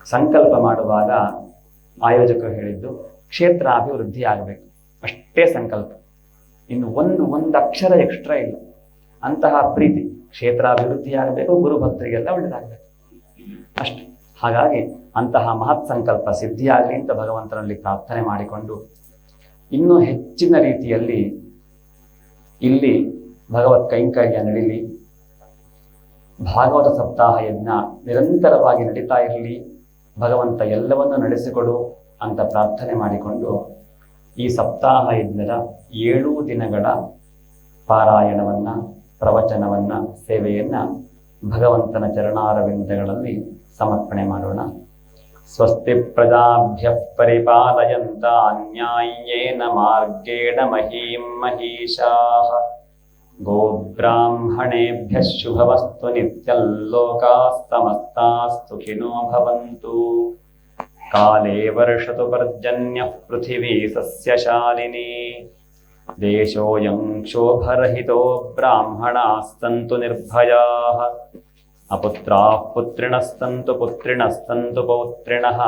ಸಂಕಲ್ಪ ಮಾಡುವಾಗ ಆಯೋಜಕರು ಹೇಳಿದ್ದು ಕ್ಷೇತ್ರ ಅಭಿವೃದ್ಧಿ ಆಗಬೇಕು, ಅಷ್ಟೇ ಸಂಕಲ್ಪ. ಇನ್ನು ಒಂದು ಅಕ್ಷರ ಎಕ್ಸ್ಟ್ರಾ ಇಲ್ಲ. ಅಂತಹ ಪ್ರೀತಿ, ಕ್ಷೇತ್ರಾಭಿವೃದ್ಧಿ ಆಗಬೇಕು, ಗುರು ಭಕ್ತರಿಗೆಲ್ಲ ಒಳ್ಳೆಯದಾಗಬೇಕು, ಅಷ್ಟೇ. ಹಾಗಾಗಿ ಅಂತಹ ಮಹತ್ ಸಂಕಲ್ಪ ಸಿದ್ಧಿಯಾಗಲಿ ಅಂತ ಭಗವಂತನಲ್ಲಿ ಪ್ರಾರ್ಥನೆ ಮಾಡಿಕೊಂಡು, ಇನ್ನೂ ಹೆಚ್ಚಿನ ರೀತಿಯಲ್ಲಿ ಇಲ್ಲಿ ಭಗವತ್ ಕೈಂಕರ್ಯ ನಡೀಲಿ, ಭಾಗವತ ಸಪ್ತಾಹ ಯಜ್ಞ ನಿರಂತರವಾಗಿ ನಡೀತಾ ಇರಲಿ, ಭಗವಂತ ಎಲ್ಲವನ್ನು ನಡೆಸಿಕೊಡು ಅಂತ ಪ್ರಾರ್ಥನೆ ಮಾಡಿಕೊಂಡು ಈ ಸಪ್ತಾಹ ಯಜ್ಞದ 7 ದಿನಗಳ ಪಾರಾಯಣವನ್ನು, ಪ್ರವಚನವನ್ನು, ಸೇವೆಯನ್ನು ಭಗವಂತನ ಚರಣಾರವಿಂದಗಳಲ್ಲಿ ಸಮರ್ಪಣೆ ಮಾಡೋಣ. ಸ್ವಸ್ತಿ ಪ್ರಜಾಭ್ಯಃ ಪರಿಪಾಲಯಂತಾನ್ ನ್ಯಾಯೇನ ಮಾರ್ಗೇಣ ಮಹೀಂ ಮಹೀಷಾಃ. ಗೋಬ್ರಾಹ್ಮಣೇಭ್ಯಃ ಶುಭಮಸ್ತು ನಿತ್ಯಂ. ಲೋಕಾಃ ಸಮಸ್ತಾಃ ಸುಖಿನೋ ಭವಂತು. ಕಾಲೇ ವರ್ಷತು ಪರ್ಜನ್ಯಃ ಪೃಥಿವೀ ಸಸ್ಯಶಾಲಿನಿ. ದೇಶೋऽಯಂ ಕ್ಷೋಭರಹಿತೋ ಬ್ರಾಹ್ಮಣಾಃ ಸಂತು ನಿರ್ಭಯಾಃ. ಅಪುತ್ರಾಃ ಪುತ್ರಿಣಃ ಸಂತು ಪುತ್ರಿಣಃ ಸಂತು ಪೌತ್ರಿಣಃ.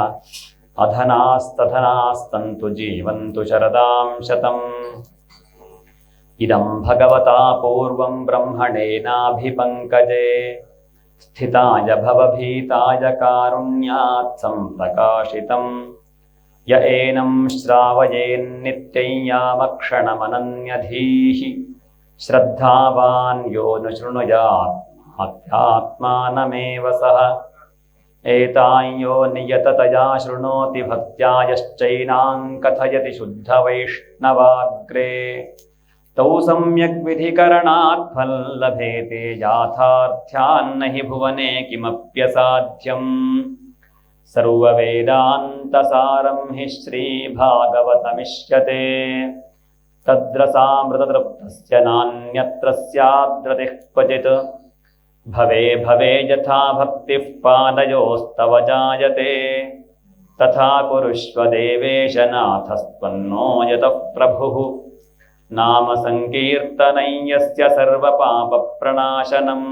ಅಧನಾಸ್ತಧನಾಃ ಸಂತು ಜೀವಂತು ಶರದಾಂ ಶತಂ. ಇದಂ ಭಗವತಾ ಪೂರ್ವಂ ಬ್ರಹ್ಮಣೇನಾಭಿಪಂಕಜೇ ಸ್ಥಿತಾಯ ಭವಭೀತಾಯ ಕಾರುಣ್ಯಾತ್ ಸಂಪ್ರಕಾಶಿತಂ. ಯ ಏನಂ ಶ್ರಾವಯೇನ್ನಿತ್ಯಂ ಯಾಮಕ್ಷಣಮನನ್ಯಧೀಃ. ಶ್ರದ್ಧಾವಾನ್ ಯೋ ನ ಶೃಣುಯಾತ್ ಆತ್ಮಾನಮೇವ ಸಹ. ಏತಾಂ ಯೋ ನಿಯತತಯಾ ಶೃಣೋತಿ ಭಕ್ತ್ಯಾ ಯಶ್ಚೈನಾಂ ಕಥಯತಿ ಶುದ್ಧವೈಷ್ಣವಾಗ್ರೇ. ತೌ ಸಮ್ಯಕ್ ವಿಧಿಕರಣಾತ್ ಫಲ ಲಭೇತೆ ಯಾಥಾರ್ಥ್ಯಾನ್ನ ಹಿ ಭುವನೆ ಕಿಮಪ್ಯಸಾಧ್ಯಂ. ಸರ್ವವೇದಾಂತಸಾರಂ ಹಿ ಶ್ರೀಭಾಗವತಮಿಷ್ಯತೆ. ತದ್ರಸಾಮೃತತೃಪ್ತಸ್ಯ ನಾನ್ಯತ್ರ ಸ್ಯಾದ್ರತಿಃ ಕ್ವಚಿತ್. ಭವೇ ಭವೇ ಯಥಾ ಭಕ್ತಿಃ ಪಾದಯೋಸ್ತವ ಜಾಯತೆ. ತಥಾ ಕುರುಷ್ವ ದೇವೇಶ ನಾಥಸ್ತ್ವನ್ನೋ ಯತಃ ಪ್ರಭುಃ. ನಾಮ ಸಂಕೀರ್ತನಂ ಯಸ್ಯ ಸರ್ವಪಾಪಪ್ರಣಾಶನಂ.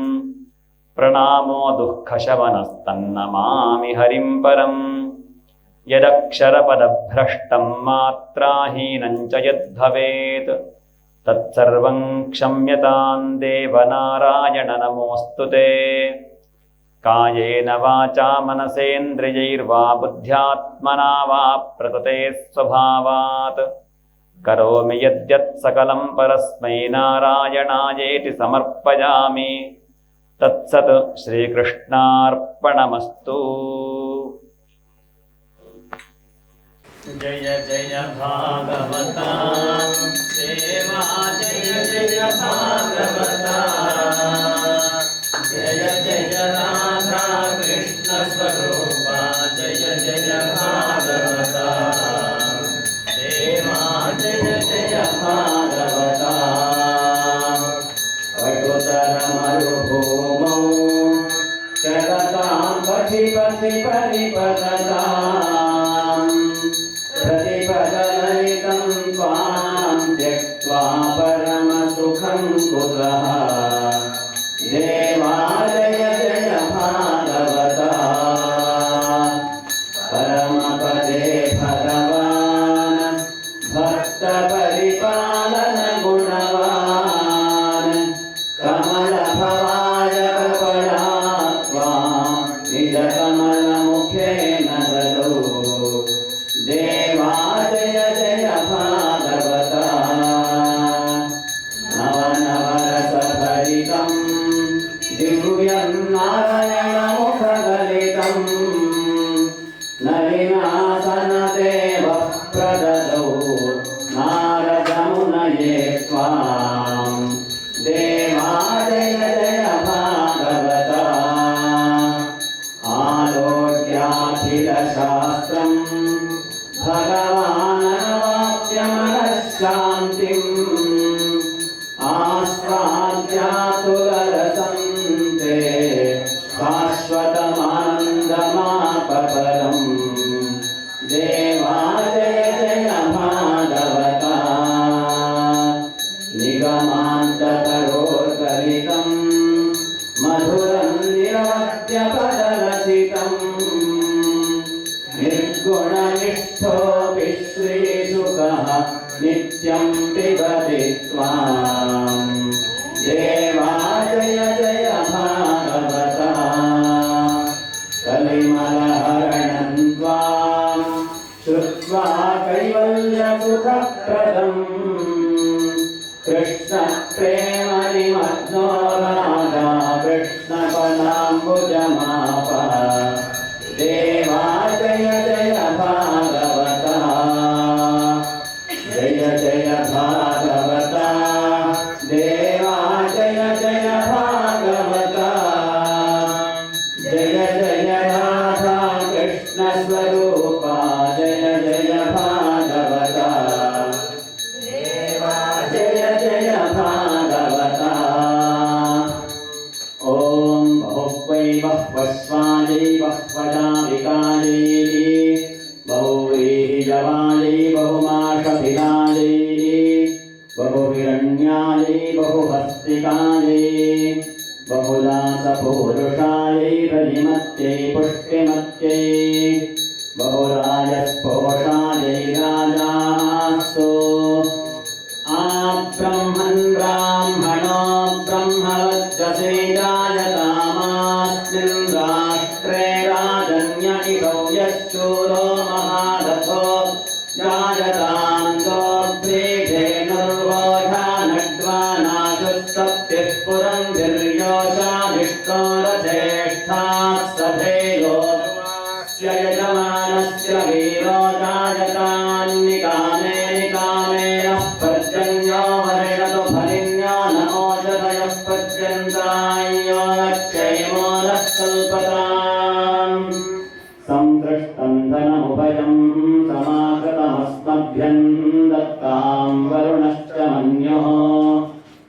ಪ್ರಣಾಮೋ ದುಃಖಶಮನಸ್ತನ್ನಮಾಮಿ ಹರಿಂ ಪರಂ. ಯದಕ್ಷರಪದಭ್ರಷ್ಟಂ ಮಾತ್ರಾಹೀನಂ ಚ ಯದ್ಭವೇತ್ ತತ್ಸರ್ವಂ ಕ್ಷಮ್ಯತಾಂ ದೇವನಾರಾಯಣ ನಮೋಸ್ತುತೇ. ಕಾಯೇನ ವಾಚಾ ಮನಸೇಂದ್ರಿಯೈರ್ವಾ ಬುದ್ಧ್ಯಾತ್ಮನಾ ವಾ ಪ್ರಕೃತೇ ಸ್ವಭಾವಾತ್ ಕರೋಮಿ ಯದ್ಯತ್ ಸಕಲಂ ಪರಸ್ಮೈ ನಾರಾಯಣಾಯೇತಿ ಸಮರ್ಪಯಾಮಿ. ತತ್ಸತ್ ಶ್ರೀಕೃಷ್ಣಾರ್ಪಣಮಸ್ತು. ಜಯ ಜಯ ಭಾಗವತ ಸೇವಾ ಜಯ ಜಯ ಭಾಗವತ. ಜಯ ಜಯ ರಾಧಾ ಕೃಷ್ಣ ಸ್ವರೂಪ ಜಯ ಜಯ ಭಾಗವತ. ಸೇವಾ ಜಯ ಜಯ ಭಾಗವತ. ಪಟುತರ ಮರುಭೂಮೌ ಚರತಾಂ ಪಥಿ ಪಥಿ ಪರಿಪತತಾಂ. प्रतिपदललितं त्वां त्यक्त्वा परमसुखं कुतः. देवा जय जय भागवता. परमपदे भगवान् भक्तपरिपालन गुणवान्. कमलभवाय कपलात्वा निजकमलमुखेन ददौ. देवा जय जय भागवता. नवनवरसभरितं दिव्यं नारायणमुखगलितं. नलिनासनदेवः प्रददौ नारदमुनये त्वां. देवा जय जय भागवता. आलोक्याखिलशास्त्रं भगवानवाप्य मनःशान्तिम्. आस्वाद्यातुलरसन्ते शाश्वतमानन्दमापरम्. देवा जय जय भागवता. निगमान्तकरोर्गलितं मधुरं निरवद्यपदलसितं. निर्गुणनिष्ठोऽपि श्रीशुकः नित्यं पिबति त्वां. देवा जय जय भागवता. कलिमलहरणं त्वां श्रुत्वा कैवल्यसुखप्रदं. कृष्णप्रेमनिमग्नो राधा कृष्णपदाम्बुजमाप. देवा जय जय भागवता जय जय भागवता देवा जय जय भागवता जय जय राधा कृष्ण स्वरूपा जय जय भागवता देवा जय जय भागवता ॐ बहुवै बह्वस्वायै बह्वजाविकायै बहुव्रीहिजवायै बहुमाशभिलायै बहुहिरण्यायै बहुहस्तिकायै बहुदासपूरुषायै रजिमत्यै पुष्टिमत्यै बहुराजस्पोषायै राजास्तु आब्रह्मन् ब्राह्मणो ब्रह्मवज्जसे जायतामास्मिन् राष्ट्रे राजन्य इदौ यश्चूरो महारथो जायतां गोप्रीधेनुर्वोढा नड्वानाजुस्सप्तिः पुरन्धिर्योषाधिष्ठो रथेष्ठाः सभेयो यजमानस्य वीरो जायतान्निकामे निकामेनः पर्जन्यो वर्षतु फलिन्यो न ओषधयः पर्यन्तायो नक्षैमो नः कल्पताम् संसृष्टं धनमुभयं समागतमस्मभ्यं दत्तां वरुणश्च मन्योः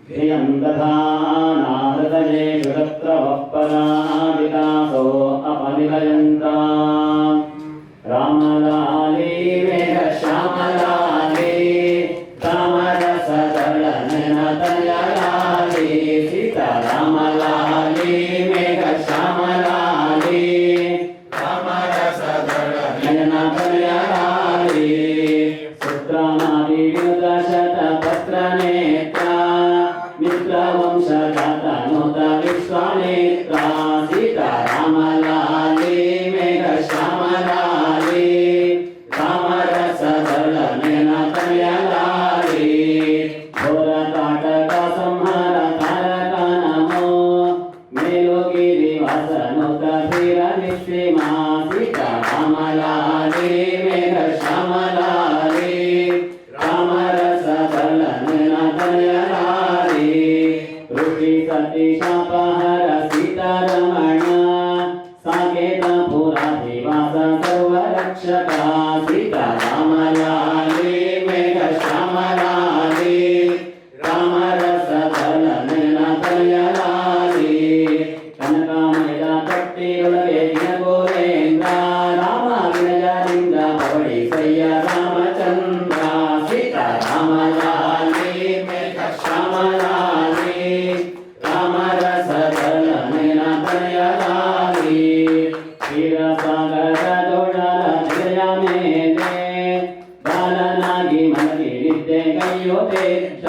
धियं दधानाहृदयेषु तत्र वः पराविलासो अपनिलयन्ताम् रामलाली मेघश्यामलाली रामरसदलनयनतनयलाली सीतारामलाली मेघश्यामलाली रामरसदलनयनतनयलाली सुत्रामादि विनुतशतपत्रनेत्रा मित्रवंशजातनुत विश्वामित्रा सीतारामलाली मेघश्यामलाली रामरसदलनयनतनयलाली घोरताटकसंहार तारक नमो मेलुगिरिवासनुत धीरनिश्चिमा सीतारामलाली मेघश्यामलाली रामरसदलनयनतनयलाली ऋषिसतीशापहर सीतारमण साकेतपुराधिवास सर्वरक्षका सीतारामलाली मेघश्यामलाली रामरसदलनयनतनयलाली कनकामयदा तट्टियೊಳಗೆ ದಿನಗೋರೇಂದ್ರ ರಾಮ ವಿನಯದಿಂದ ಪವಡಿಸಯ್ಯ ರಾಮಚಂದ್ರ सीतारामलाली मेघश्यामलाली रामरसदलनयनतनयलाली क्षीरसागर दोಡಲ ಜಯ ಮೇಲೆ ಬಾಲನಾಗಿ ಮಲಗಿ ನಿದ್ದೆ ಕೈಯೊತೆದ್ದ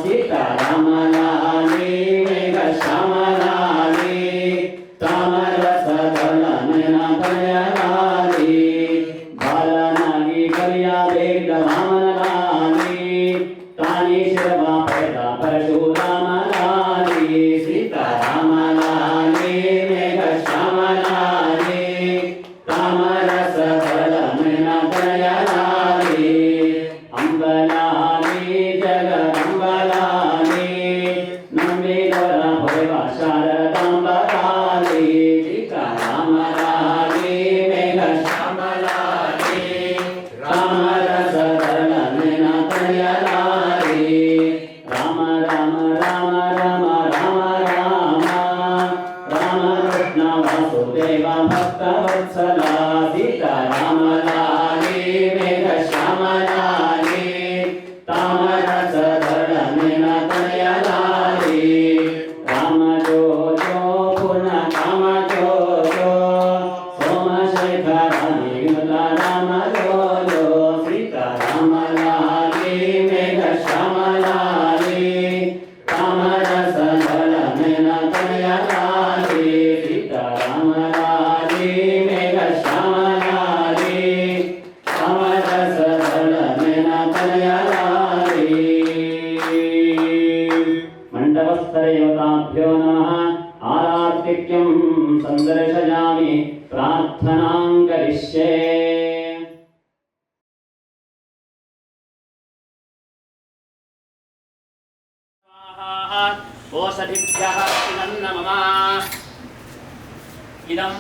सीतारामलाली मेघश्यामलाली रामरसदलनयನತನಯಲಾಲಿ ಬಾಲನಾಗಿ ಕಲಿಯಬೇಡ ವಾಮನಲಾಲಿ ತಾನಿ ಶಿರವ ಪಡೆದ ಪರಶುರಾಮಲಾಲಿ सीतारामलाली मेघश्यामलाली रामरसदलनयನತನಯಲಾಲಿ ಅಂಬಲಾಲಿ ಜಗದಂಬಲಾಲಿ ನಂಬಿದವರ ಹೊರೆವ ಶಾರದಾಂಬಲಾಲಿ सीतारामलाली मेघश्यामलाली रामरसदलनयनतनयलाली राम राम राम राम राम राम राम कृष्ण वासुदेव भक्तवत्सला सीतारामलाली मेघश्यामलाली तामरसदलनयनतनयलाली राम जो जो पुनः काम जो जो सोमशेखरानि विनुत राम जो जो सीतारामलाली मेघश्यामलाली तामरसदलनयनतनयलाली सीतारामलाली मेघश्यामलाली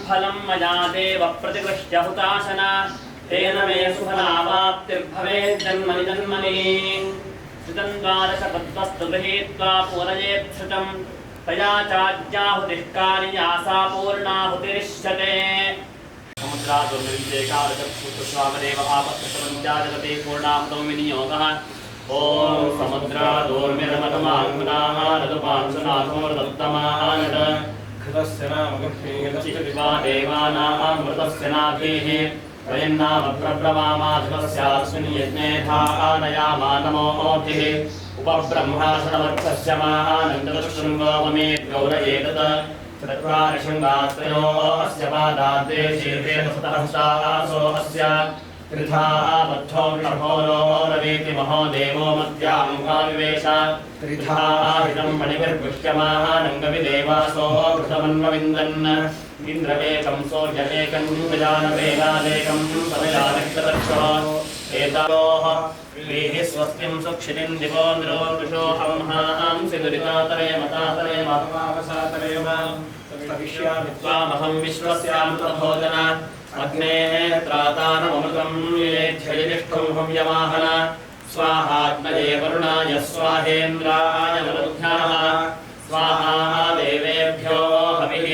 फलं मया देव प्रतिगृह्य हुताशना तेन मे सुफलावाप्तिर्भवेत् जन्मनि जन्मनि श्रुतं द्वादशपद्मस्तु गृहीत्वा पूरयेत् श्रुतं तया चाज्ञाहुतिः कारिया सा पूर्णाहुतिरिष्यते समुद्रादुर्निर्देकालचक्षुस्वामदेव आपत्रप्रपञ्चाजगते पूर्णाहुतौ विनियोगः ॐ समुद्रादुर्मिर्मतमाङ्गुनाः रघुपांशुनाथोर्दत्तमानद कृतस्य नाम चित्वा देवानामृतस्य नाभिः वयन्नाम प्रब्रवामाधुमस्यास्मिन् यज्ञे धानयामा नमोभिः उपब्रह्माषणवक्षस्य माहानन्दशृङ्गोपमेत् गौरयेतत् चत्वारिशृङ्गात्रयोऽस्य पादाद्वे शीर्षे सहस्रासो अस्य त्रिधा बद्धो वृषभो रवीति महो देवो मध्याङ्गाविवेश त्रिधा हितं मणिभिर्गुह्यमानङ्गविदेवासो घृतमन्वविन्दन् इन्द्रवेकं सौर्यवेकं गजानवेगादेकं समयानक्षतक्षो एतयोः वीः स्वस्तिं सुक्षितिं दिवो नृषो हंहांसि दुरितातरे मतातरे मातमावसातरेम त्वामहं विश्वस्यामृतभोजन अग्नेः त्रातानमृतं येध्ययनिष्ठं हव्यवाहन स्वाहाग्नये वरुणाय स्वाहेन्द्राय नमोऽभ्यः स्वाहा देवेभ्यो हविः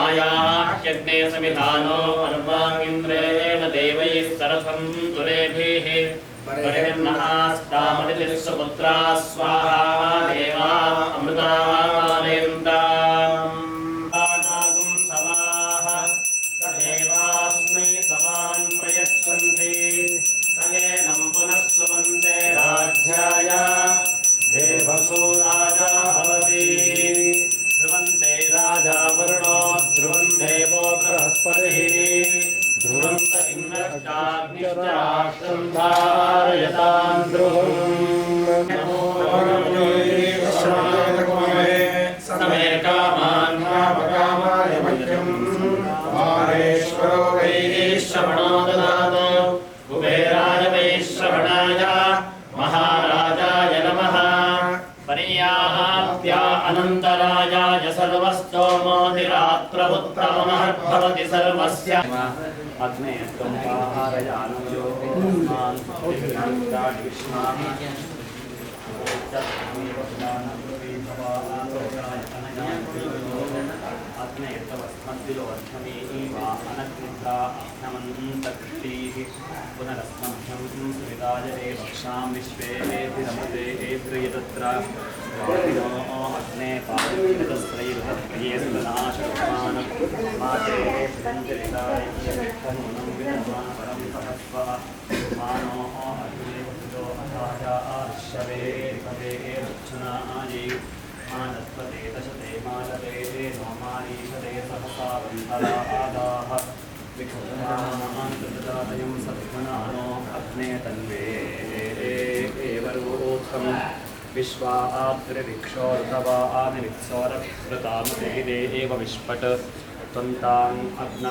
आयाह्यग्ने समिधानो अर्वाङ्गिन्द्रेण देवैः सरथं तुलेभिः बर्हिर्नहास्तामदितिः सुपुत्रा स्वाहा देवा अमृतामानेन्दाम् तदेवास्मै समान् प्रयच्छन्ति तयेनं पुनः सुमन्ते राज्याय देवसो राजा भवति ध्रुवन्ते राजा वरुणो ध्रुवं देवो बृहस्पतिः ध्रुवं स इन्द्रश्चाग्निश्चाक्षं धारयतां ध्रुवम् समे कामान् कामकामाय मह्यम् माहेश्वरो वैश्रवणो ददातु कुबेराय वैश्रवणाय महाराजाय नमः पर्याप्त्या अनन्तरायाय सर्वस्तोमोदिरात्रपुत्रमहद्भवति सर्वस्य अग्ने त्वं आहारयानो पुनरस्मभ्यं सुविदाय वक्षां विश्वेभिरमृतेभिर्यतत्र अग्ने पात्रैर्हृये सुनाशुभान् माते पञ्चरिताय नूनं विद्वान् परं सहस्व मानो अग्नेभ्यो अथाजा आर्षवे भवे रक्षणायै आनत्वते दशते मालते नोमानीषते सहसा वन्धरादाः विक्षुब्धानान्तर्जातयं सद्गुणानो अग्ने तन्वे एवरोत्थं विश्वाद्रिविक्षोर्धवानिवित्सोरभृतामते एव विष्पट् त्वन्ताम् अग्न